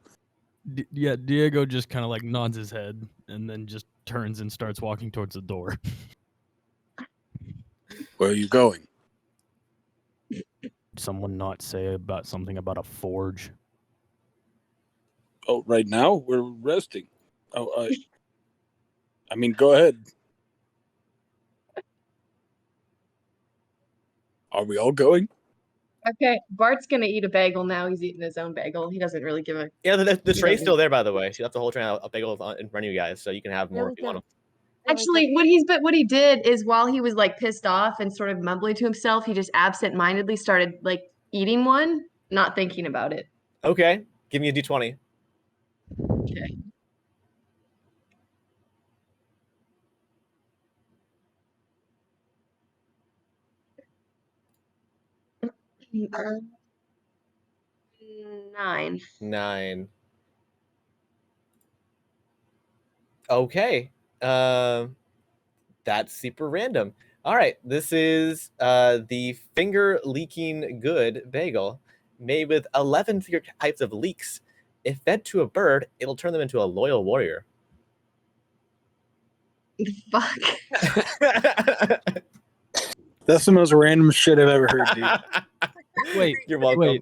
Diego just kind of like nods his head and then just turns and starts walking towards the door. Where are you going? Someone not say about something about a forge? Oh, right now we're resting. Oh, I mean, go ahead. Are we all going? Okay, Bart's gonna eat a bagel now. He's eating his own bagel. He doesn't really give a. Yeah, the tray's still there, by the way. She left the whole tray of bagels in front of you guys, so you can have more if you want them. Actually, what he did is while he was like pissed off and sort of mumbling to himself, he just absent-mindedly started like eating one, not thinking about it. Okay, give me a d20. Okay. Nine. 9. Okay. That's super random. All right, this is the finger leaking good bagel made with 11 types of leeks. If fed to a bird, it'll turn them into a loyal warrior. Fuck. That's the most random shit I've ever heard, dude. Wait, you're welcome.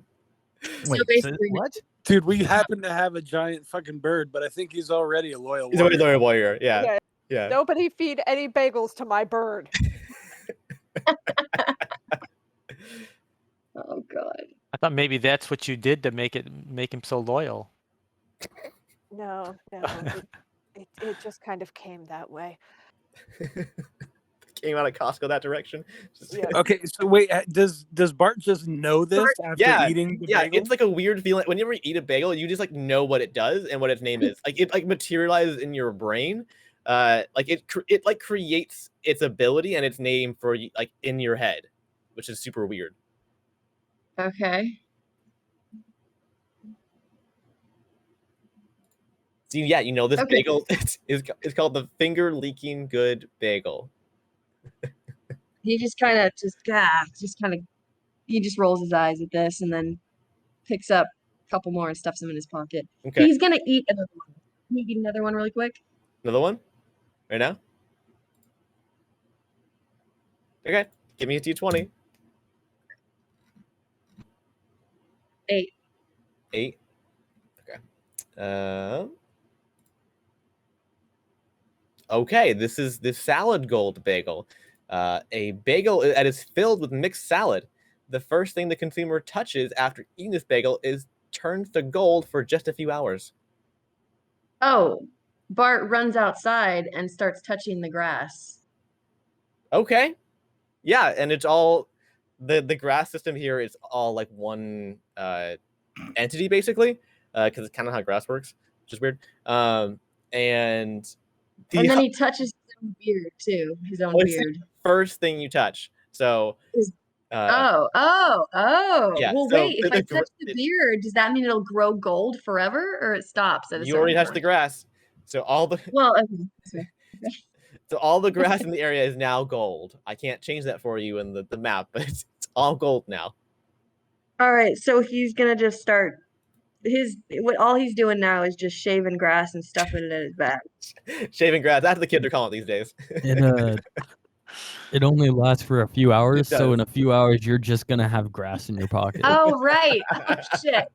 Wait, basically, what? Dude, we happen to have a giant fucking bird, but I think he's already a loyal warrior. He's already a loyal warrior. Yeah. Nobody feed any bagels to my bird. Oh god. I thought maybe that's what you did to make him so loyal. No, it just kind of came that way. Came out of Costco that direction. Yeah. Okay, so wait, does Bart just know this after eating the bagel? It's like a weird feeling. Whenever you eat a bagel, you just like know what it does and what its name is. Like it like materializes in your brain. Like it like creates its ability and its name for like in your head, which is super weird. Okay. So yeah, you know this bagel is called the finger leaking good bagel. He just kind of he just rolls his eyes at this and then picks up a couple more and stuffs them in his pocket. Okay. He's gonna eat another one. Can you eat another one really quick? Another one? Right now? Okay. Give me a d20. 8. 8. Okay. Okay, this is the salad gold bagel. A bagel that is filled with mixed salad. The first thing the consumer touches after eating this bagel is turns to gold for just a few hours. Oh, Bart runs outside and starts touching the grass. Okay. Yeah, and it's all the grass system here is all like one entity basically, because it's kind of how grass works, which is weird. And And then he touches his own beard too, his own it's the beard. first thing you touch. So Oh. yeah, Well, so wait, if I touch the beard, does that mean it'll grow gold forever, or it stops at a you already certain touched the point? grass. So all the Well, okay. so all the grass in the area is now gold. I can't change that for you in the map, but it's all gold now. All right, so he's gonna just start all he's doing now is just shaving grass and stuffing it in his bag. Shaving grass. That's what the kids are calling it these days. It only lasts for a few hours, It so does. in a few hours you're just gonna have grass in your pocket. Oh, right. Oh, shit.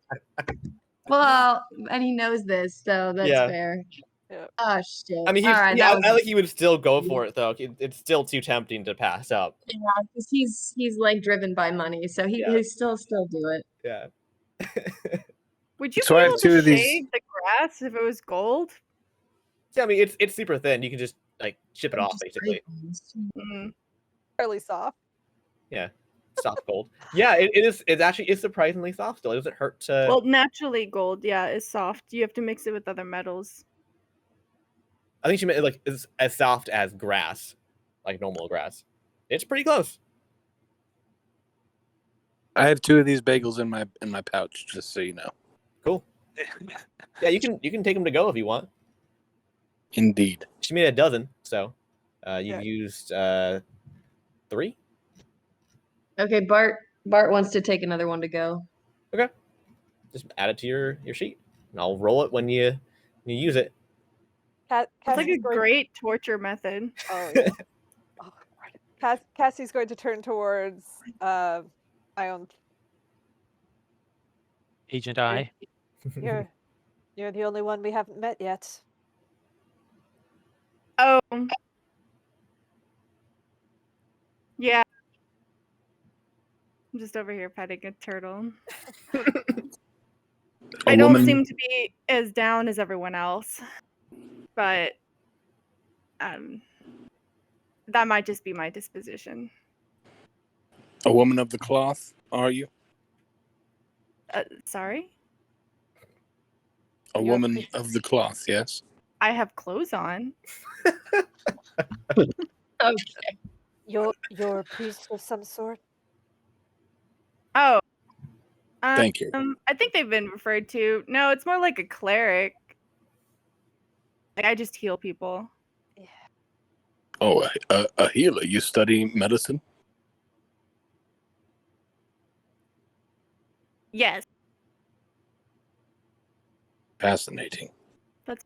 Well, and he knows this, so that's Yeah. fair. Yep. Oh, shit. I mean, All right, I think he would still go for it though. It's still too tempting to pass up. yeah, because he's like driven by money, so he still do it. Yeah. Would you So be I have able two to of these- shave the grass if it was gold? Yeah, I mean it's super thin. You can just like chip it off basically. Mm. Fairly soft. Yeah. Soft gold. Yeah, it's actually surprisingly soft still. It doesn't hurt to Well, naturally gold, yeah, is soft. You have to mix it with other metals. I think she meant like it's as soft as grass, like normal grass. It's pretty close. I have 2 of these bagels in my pouch, just so you know. Cool. Yeah, you can take them to go if you want. Indeed. She made a dozen, so you've Yeah. used 3. Okay, Bart wants to take another one to go. Okay. Just add it to your sheet, and I'll roll it when you use it. It's like a Cassie's going- great torture method. Oh, yeah. Oh, right. Cassie's going to turn towards Ion. Agent I. You're the only one we haven't met yet. Oh. Yeah. I'm just over here petting a turtle. I don't seem to be as down as everyone else, but that might just be my disposition. A woman of the cloth, are you? Sorry? A woman of the cloth, yes. I have clothes on. Okay. You're a priest of some sort? Oh. Thank you. I think they've been referred to. No, it's more like a cleric. Like I just heal people. Yeah. Oh, a healer. You study medicine? Yes. Fascinating. That's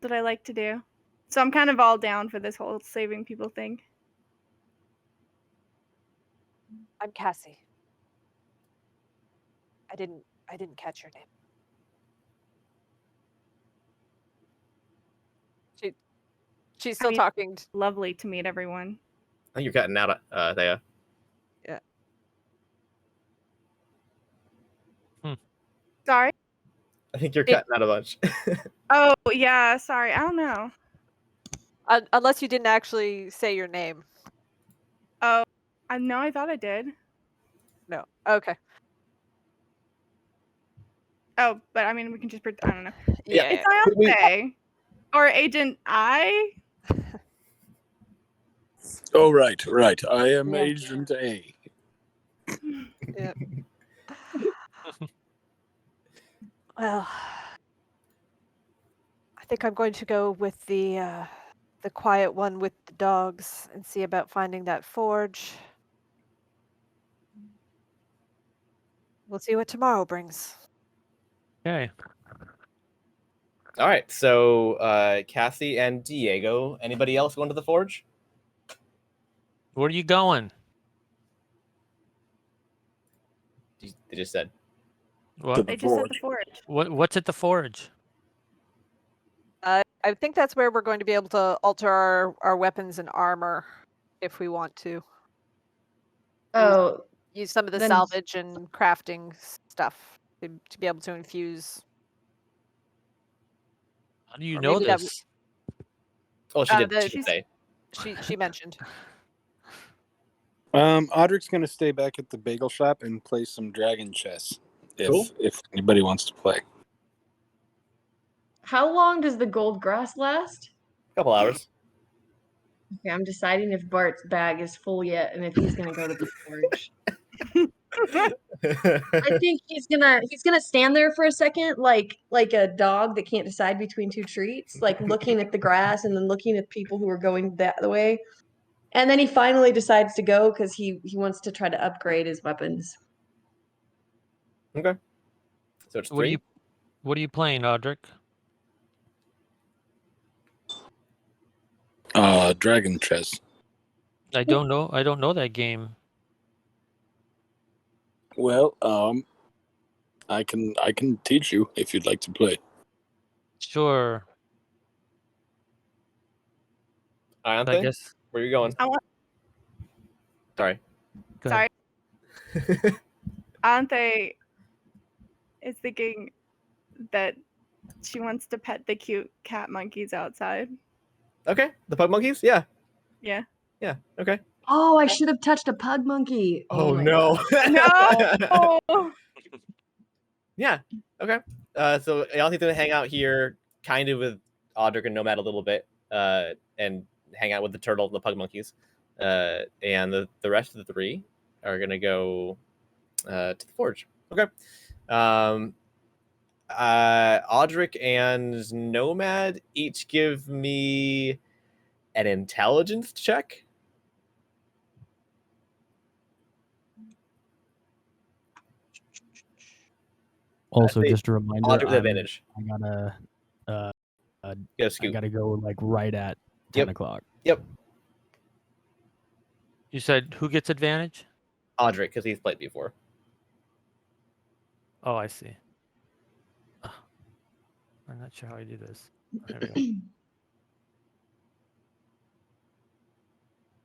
what I like to do. So I'm kind of all down for this whole saving people thing. I'm Cassie. I didn't catch your name. She's still talking. Lovely to meet everyone. I think you're cutting out, Thea. Yeah. Sorry? I think you're cutting out a bunch. Oh, yeah, sorry. I don't know. Unless you didn't actually say your name. Oh, no, I thought I did. No. Okay. Oh, but I mean, we can just I don't know. Yeah. It's Ion or Agent I. Oh, right. I am Agent A. Yeah. Well, I think I'm going to go with the quiet one with the dogs and see about finding that forge. We'll see what tomorrow brings. Okay. All right, so Cassie and Diego. Anybody else going to the forge? Where are you going? They just said. What? They just said the forge. What's at the forge? I think that's where we're going to be able to alter our weapons and armor if we want to. Oh, Use some of the then- salvage and crafting stuff to be able to infuse. How do you Or know maybe that this? Oh, she did. the- She did say. She mentioned. Audric's gonna stay back at the bagel shop and play some dragon chess. If anybody wants to play. How long does the gold grass last? Couple hours. Okay, I'm deciding if Bart's bag is full yet and if he's gonna go to the forge. I think he's gonna stand there for a second, like a dog that can't decide between two treats, like looking at the grass and then looking at people who are going that way. And then he finally decides to go because he wants to try to upgrade his weapons. Okay. So it's 3. What are you playing, Audric? Dragon chess. I don't know. I don't know that game. Well, I can teach you if you'd like to play. Sure. I Ianthe, guess. where are you going? I want- Sorry. Go ahead. Sorry. Ante is thinking that she wants to pet the cute cat monkeys outside. Okay. The pug monkeys? Yeah. Yeah. Yeah. Okay. Oh, I should have touched a pug monkey. Oh, my no. God. No. Yeah. Okay. So Ianthe's gonna hang out here, kind of with Audric and Nomad a little bit, and hang out with the turtle and the pug monkeys. And the rest of the 3 are gonna go to the forge. Okay. Audric and Nomad each give me an intelligence check. Also, say just a reminder, Audric with advantage. I gotta, Go I scoop. gotta go like right at 10 Yep. o'clock. Yep. You said who gets advantage? Audric, because he's played before. Oh, I see. I'm not sure how I do this. Oh, there we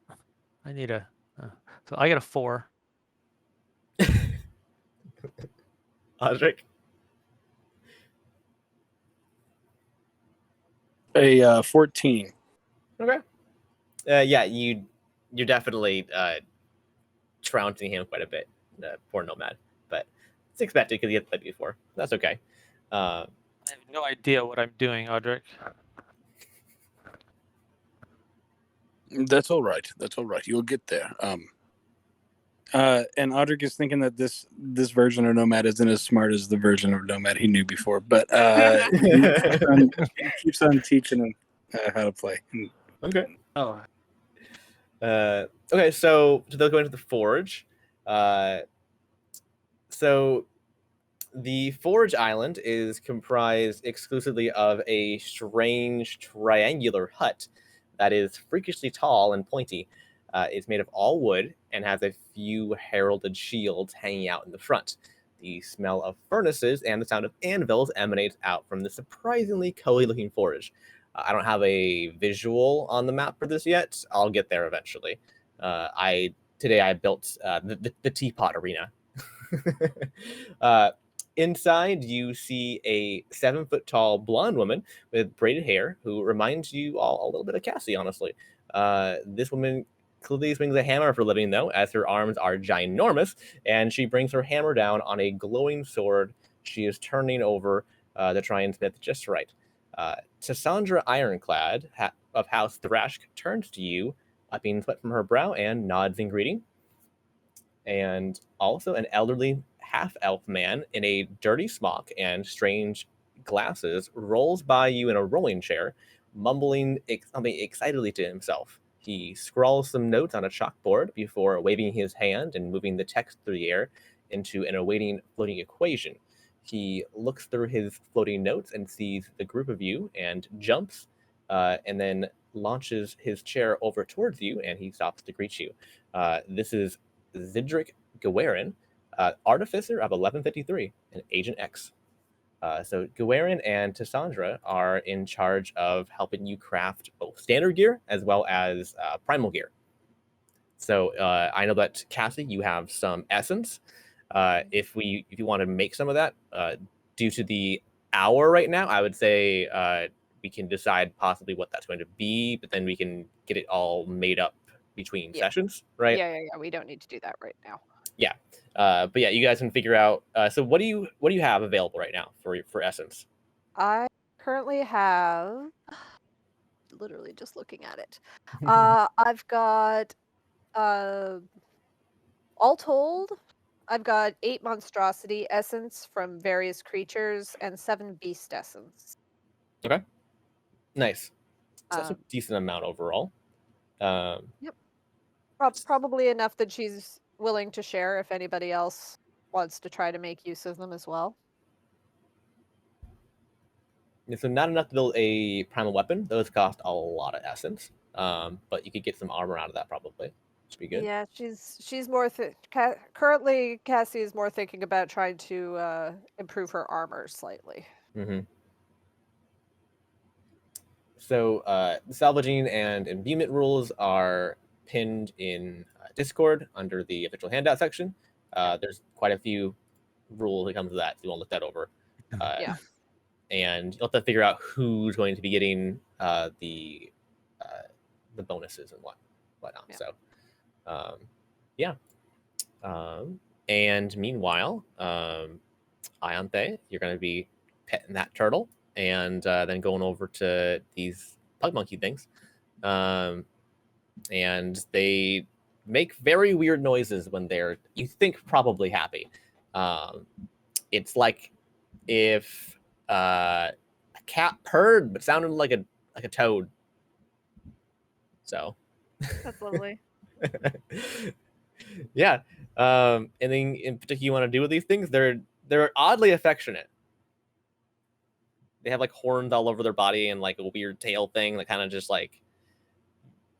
go. I need a. So I got a 4. Audric. A 14. Okay. Yeah, you're definitely trouncing him quite a bit, poor Nomad, but it's expected because he had played before. That's okay. I have no idea what I'm doing, Audric. That's all right. That's all right. You'll get there. And Audric is thinking that this version of Nomad isn't as smart as the version of Nomad he knew before, but he keeps on teaching him how to play. Okay. Oh. Okay, so they'll go into the forge. So the Forge Island is comprised exclusively of a strange triangular hut that is freakishly tall and pointy. It's made of all wood and has a few heralded shields hanging out in the front. The smell of furnaces and the sound of anvils emanates out from the surprisingly cozy-looking forge. I don't have a visual on the map for this yet. I'll get there eventually. Today I built the teapot arena. Inside, you see a 7-foot-tall blonde woman with braided hair who reminds you all a little bit of Cassie, honestly. This woman clearly swings a hammer for a living, though, as her arms are ginormous, and she brings her hammer down on a glowing sword she is turning over to try and smith just right. Cassandra Ironclad of House Thrashk turns to you, wiping sweat from her brow, and nods in greeting. And also an elderly half-elf man in a dirty smock and strange glasses rolls by you in a rolling chair, mumbling something excitedly to himself. He scrawls some notes on a chalkboard before waving his hand and moving the text through the air into an awaiting floating equation. He looks through his floating notes and sees the group of you and jumps, and then launches his chair over towards you, and he stops to greet you. This is Zidric Gawarin, Artificer of 1153, and Agent X. So Gawain and Tassandra are in charge of helping you craft both standard gear as well as primal gear. So I know that Cassie, you have some essence. If you want to make some of that, due to the hour right now, I would say we can decide possibly what that's going to be, but then we can get it all made up between sessions, right? Yeah. We don't need to do that right now. Yeah. But yeah, you guys can figure out. So what do you have available right now for essence? I currently have, literally just looking at it. I've got, all told, I've got 8 monstrosity essence from various creatures and 7 beast essence. Okay. Nice. So that's a decent amount overall. Yep. Probably enough that she's willing to share if anybody else wants to try to make use of them as well. So not enough to build a primal weapon. Those cost a lot of essence. But you could get some armor out of that probably. Should be good. Yeah, she's more currently Cassie is more thinking about trying to improve her armor slightly. Mm-hmm. So the salvaging and imbuement rules are pinned in Discord under the official handout section. There's quite a few rules that comes with that. So you want to look that over. And you'll have to figure out who's going to be getting the bonuses and whatnot. Yeah. So and meanwhile, Ianthe, you're going to be petting that turtle and then going over to these pug monkey things. And they make very weird noises when they're, you think, probably happy. It's like if a cat purred but sounded like a toad. So that's lovely. Yeah. Anything in particular you want to do with these things? They're oddly affectionate. They have like horns all over their body and like a weird tail thing that kind of just like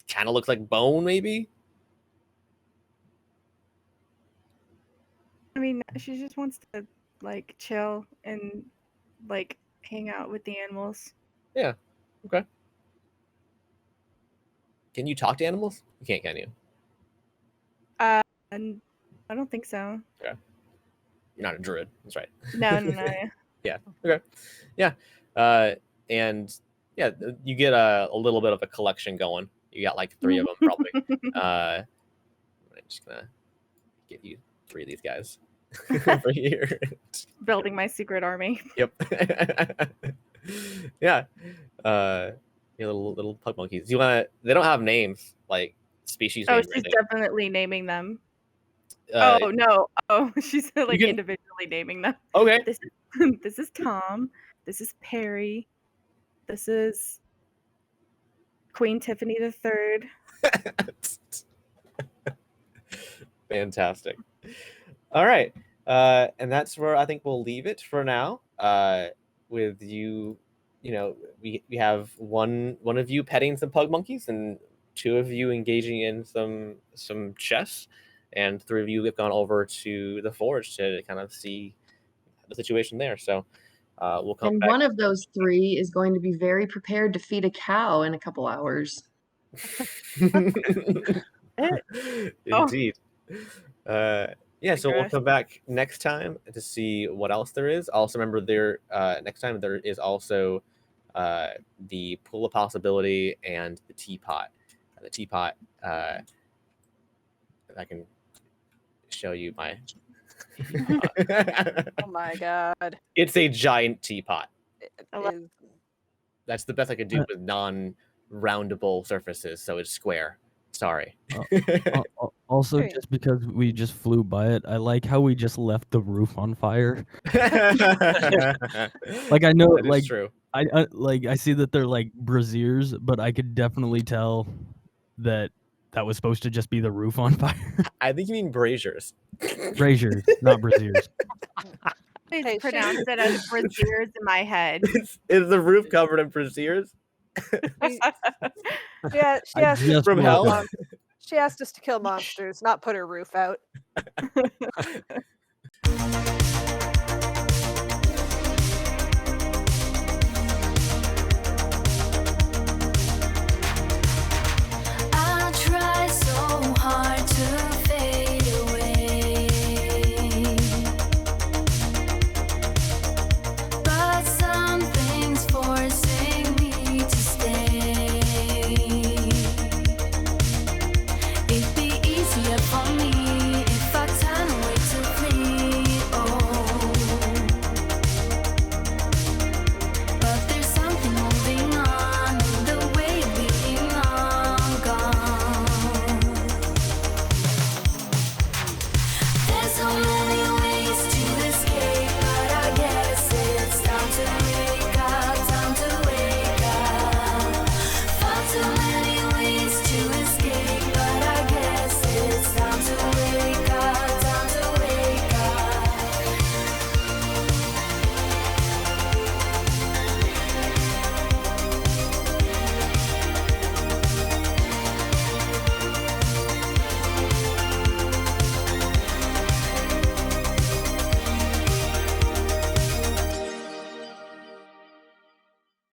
kind of looks like bone, maybe. I mean, she just wants to like chill and like hang out with the animals. Yeah. Okay. Can you talk to animals? You can't, can you? And I don't think so. Okay. You're not a druid. That's right. No. Yeah. Okay. Yeah. And yeah, you get a little bit of a collection going. You got like 3 of them probably. I'm just gonna get you 3 of these guys over here. Building my secret army. Yep. Yeah. Little pug monkeys. You want to? They don't have names like species. Oh, names she's definitely naming them. Oh no! Oh, she's like individually naming them. Okay. This is Tom. This is Perry. This is Queen Tiffany III. Fantastic. All right. And that's where I think we'll leave it for now. With you, we have one of you petting some pug monkeys and 2 of you engaging in some chess, and 3 of you have gone over to the forge to kind of see the situation there. So we'll come and back. One of those 3 is going to be very prepared to feed a cow in a couple hours. Indeed. Yeah, so we'll come back next time to see what else there is. Also remember there next time there is also the pool of possibility and the teapot. The teapot, I can show you my Oh my god. It's a giant teapot. That's the best I could do with non-roundable surfaces, so it's square. Sorry. Also, just because we just flew by it, I like how we just left the roof on fire. Like I know, that like is true. I see that they're like braziers, but I could definitely tell that was supposed to just be the roof on fire. I think you mean braziers. Braziers, not braziers. I pronounce it as braziers in my head. Is the roof covered in braziers? Yeah, she asked us from hell. She asked us to kill monsters, not put her roof out.